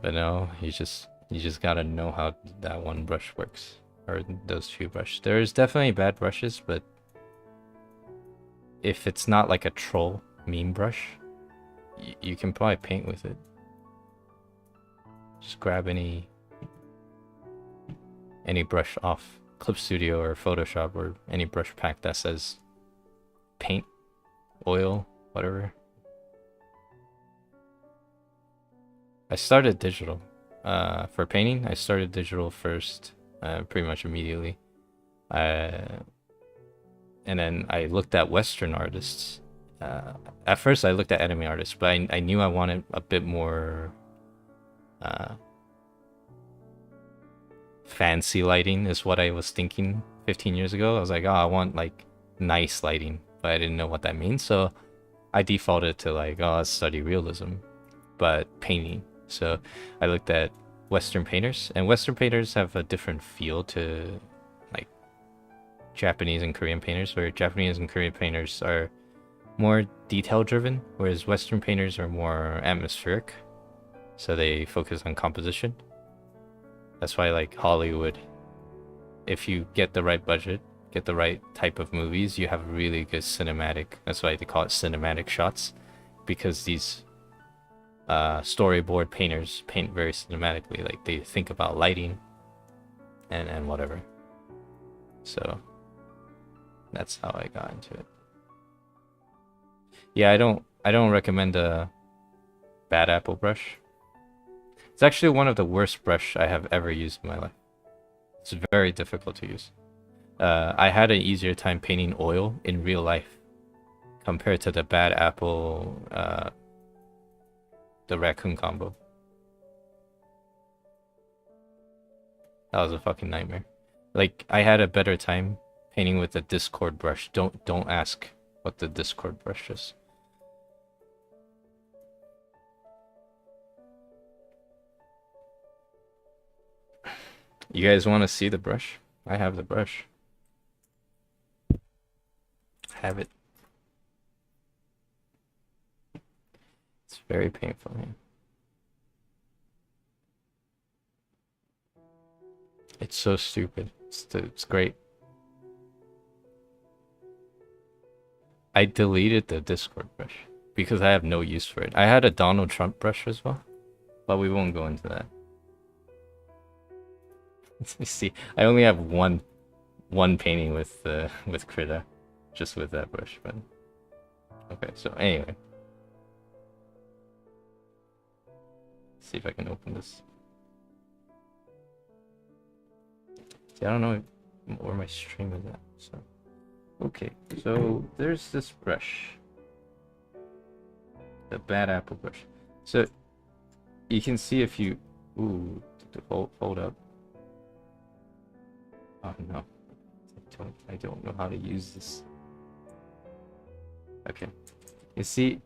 no, you just gotta know how that one brush works, or those 2 brushes. There's definitely bad brushes, but if it's not like a troll meme brush, you can probably paint with it. Just grab any brush off Clip Studio or Photoshop, or any brush pack that says paint, oil, whatever. I started digital. For painting, I started digital first, pretty much immediately. And then I looked at Western artists. At first, I looked at anime artists, but I knew I wanted a bit more fancy lighting is what I was thinking 15 years ago. I was like, oh, I want like nice lighting, but I didn't know what that means. So I defaulted to like, oh, let's study realism, but painting. So I looked at Western painters, and Western painters have a different feel to like Japanese and Korean painters, where Japanese and Korean painters are more detail driven, whereas Western painters are more atmospheric. So they focus on composition. That's why like Hollywood, if you get the right budget, get the right type of movies, you have really good cinematic. That's why they call it cinematic shots, because these storyboard painters paint very cinematically. Like they think about lighting and whatever. So that's how I got into it. Yeah, I don't recommend a bad apple brush. It's actually one of the worst brush I have ever used in my life. It's very difficult to use. I had an easier time painting oil in real life compared to the bad apple, the raccoon combo. That was a fucking nightmare. Like I had a better time painting with the Discord brush. Don't ask what the Discord brush is. You guys want to see the brush? I have the brush. Have it. It's very painful. Man. It's so stupid. It's great. I deleted the Discord brush because I have no use for it. I had a Donald Trump brush as well, but we won't go into that. You see, I only have one painting with Krita, just with that brush. But okay, so anyway, see if I can open this. See, I don't know where my stream is at. So okay, so there's this brush, the bad apple brush. So you can see if you hold up. Oh no, I don't know how to use this. Okay, you see,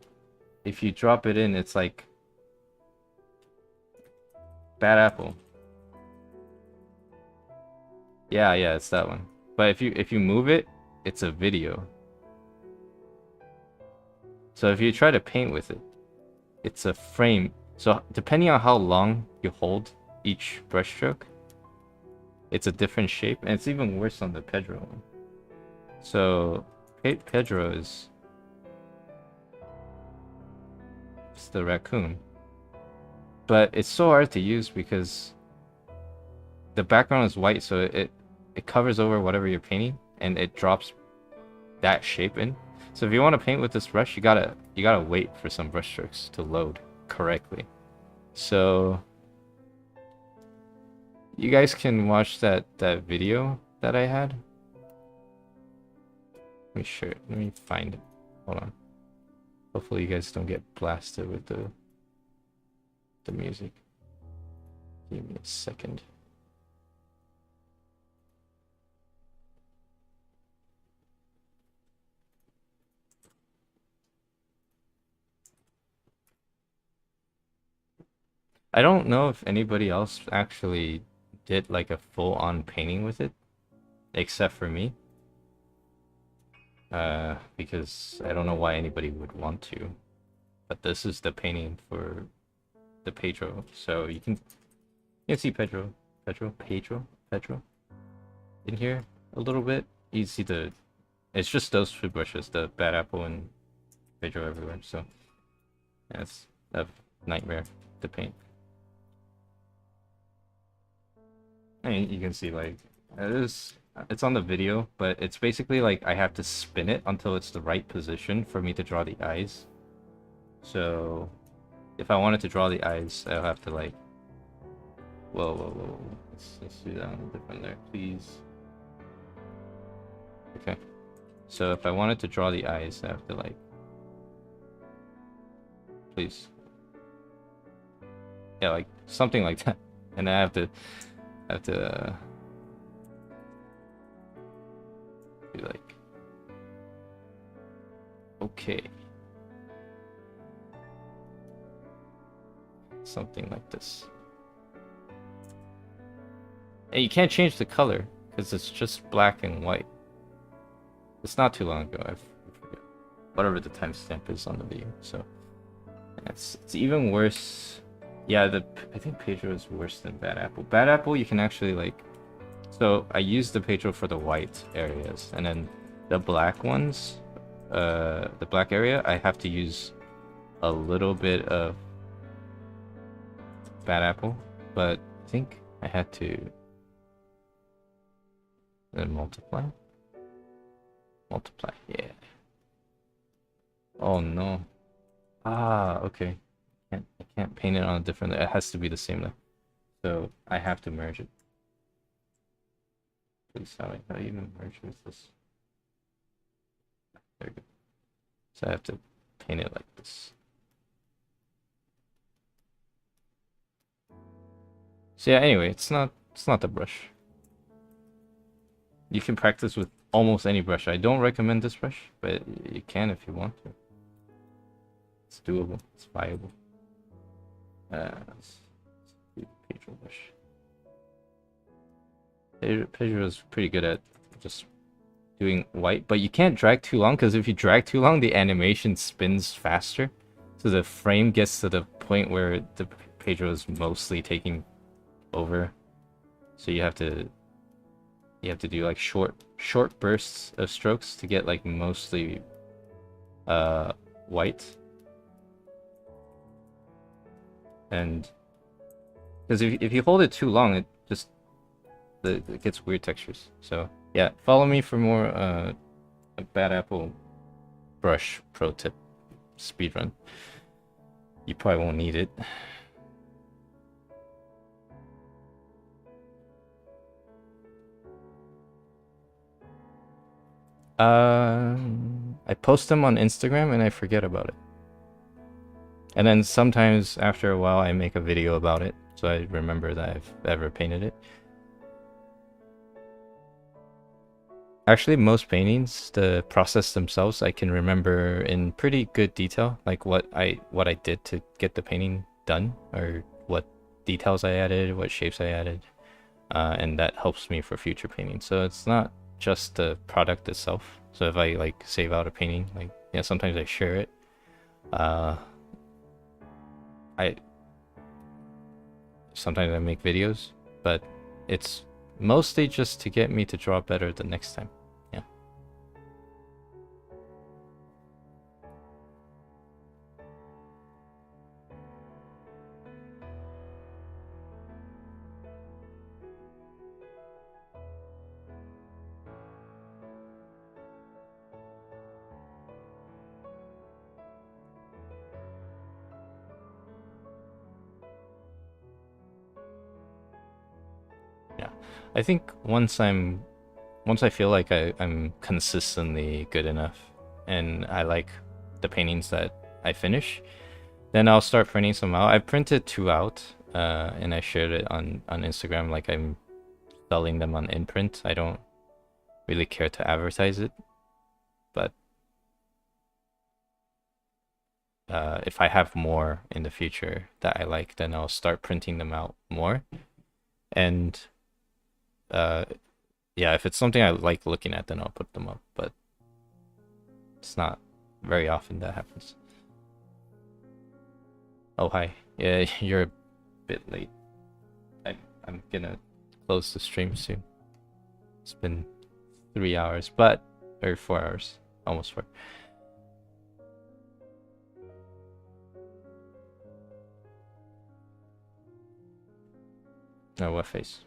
if you drop it in, it's like bad apple. Yeah, it's that one. But if you move it, it's a video. So if you try to paint with it, it's a frame. So depending on how long you hold each brushstroke, it's a different shape, and it's even worse on the Pedro one. So Pedro is it's the raccoon, but it's so hard to use because the background is white, so it covers over whatever you're painting, and it drops that shape in. So if you want to paint with this brush, you gotta wait for some brush strokes to load correctly. So you guys can watch that video that I had. Let me find it. Hold on. Hopefully you guys don't get blasted with the music. Give me a second. I don't know if anybody else actually did like a full-on painting with it, except for me. Because I don't know why anybody would want to. But this is the painting for the Pedro. So you can see Pedro in here a little bit. You see it's just those two brushes, the bad apple and Pedro everywhere. So yeah, it's a nightmare to paint. And you can see like it's on the video, but it's basically like I have to spin it until it's the right position for me to draw the eyes. So if I wanted to draw the eyes, I'll have to like whoa. Let's do that on a different layer, please. Okay. So if I wanted to draw the eyes, I have to like please. Yeah, like something like that. And I have to be like, okay, something like this. And you can't change the color because it's just black and white. It's not too long ago. I forget whatever the timestamp is on the video. So it's even worse. Yeah, I think Pedro is worse than Bad Apple. Bad Apple, you can actually like. So I use the Pedro for the white areas, and then the black ones, the black area, I have to use a little bit of Bad Apple, but I think I had to then multiply. Yeah. Oh no. Ah, okay. I can't paint it on a different layer. It has to be the same layer. So I have to merge it. Please, how do I even merge with this? There we go. So I have to paint it like this. So yeah, anyway, it's not the brush. You can practice with almost any brush. I don't recommend this brush, but you can if you want to. It's doable. It's viable. Let's do the Pedro brush. Pedro's pretty good at just doing white, but you can't drag too long because if you drag too long, the animation spins faster. So the frame gets to the point where the Pedro is mostly taking over. So you have to do like short bursts of strokes to get like mostly white. And because if you hold it too long, it just it gets weird textures. So yeah, follow me for more a Bad Apple brush pro tip speedrun. You probably won't need it. I post them on Instagram and I forget about it. And then sometimes after a while I make a video about it, so I remember that I've ever painted it. Actually, most paintings, the process themselves, I can remember in pretty good detail, like what I did to get the painting done, or what details I added, what shapes I added, and that helps me for future paintings. So it's not just the product itself. So if I like save out a painting, like yeah, sometimes I share it. Sometimes I make videos, but it's mostly just to get me to draw better the next time. Yeah. Yeah. I think once I feel like I'm consistently good enough and I like the paintings that I finish, then I'll start printing some out. I printed 2 out, and I shared it on Instagram. Like I'm selling them on imprint. I don't really care to advertise it, but if I have more in the future that I like, then I'll start printing them out more. And yeah, if it's something I like looking at, then I'll put them up. But it's not very often that happens. Oh, hi. Yeah, you're a bit late. I'm gonna close the stream soon. It's been 3 hours, or 4 hours, almost 4. No, what face?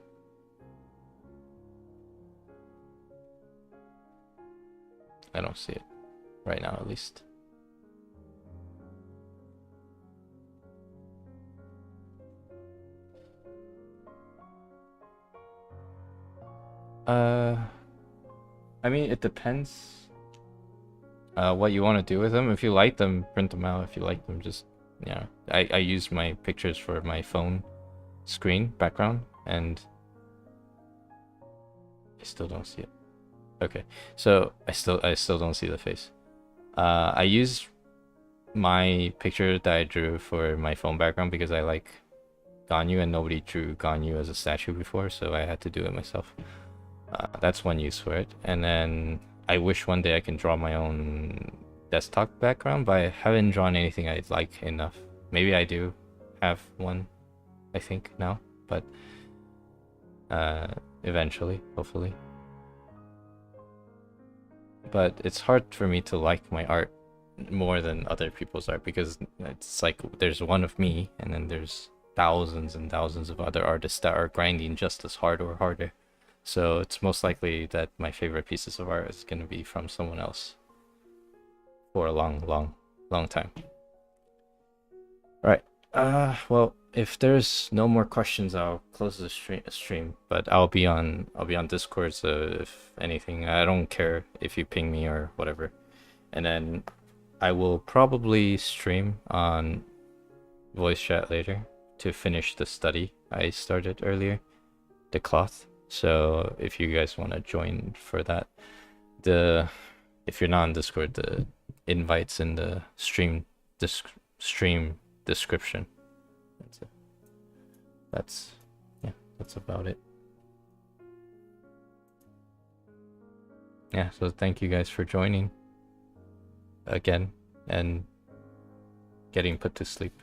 I don't see it right now, at least. I mean, it depends what you want to do with them. If you like them, print them out. If you like them, just, yeah. I use my pictures for my phone screen background, and I still don't see it. Okay, so I still don't see the face. I use my picture that I drew for my phone background because I like Ganyu, and nobody drew Ganyu as a statue before, so I had to do it myself. That's one use for it. And then I wish one day I can draw my own desktop background, but I haven't drawn anything I like enough. Maybe I do have one, I think, now, but eventually, hopefully. But it's hard for me to like my art more than other people's art because it's like there's one of me and then there's thousands and thousands of other artists that are grinding just as hard or harder. So it's most likely that my favorite pieces of art is going to be from someone else for a long time. All right. Well, if there's no more questions, I'll close the stream. But I'll be on Discord, so if anything, I don't care if you ping me or whatever. And then I will probably stream on voice chat later to finish the study I started earlier, the cloth. So if you guys want to join for that, if you're not on Discord, the invite's in the stream description. That's it. That's about it. yeah, so thank you guys for joining again and getting put to sleep.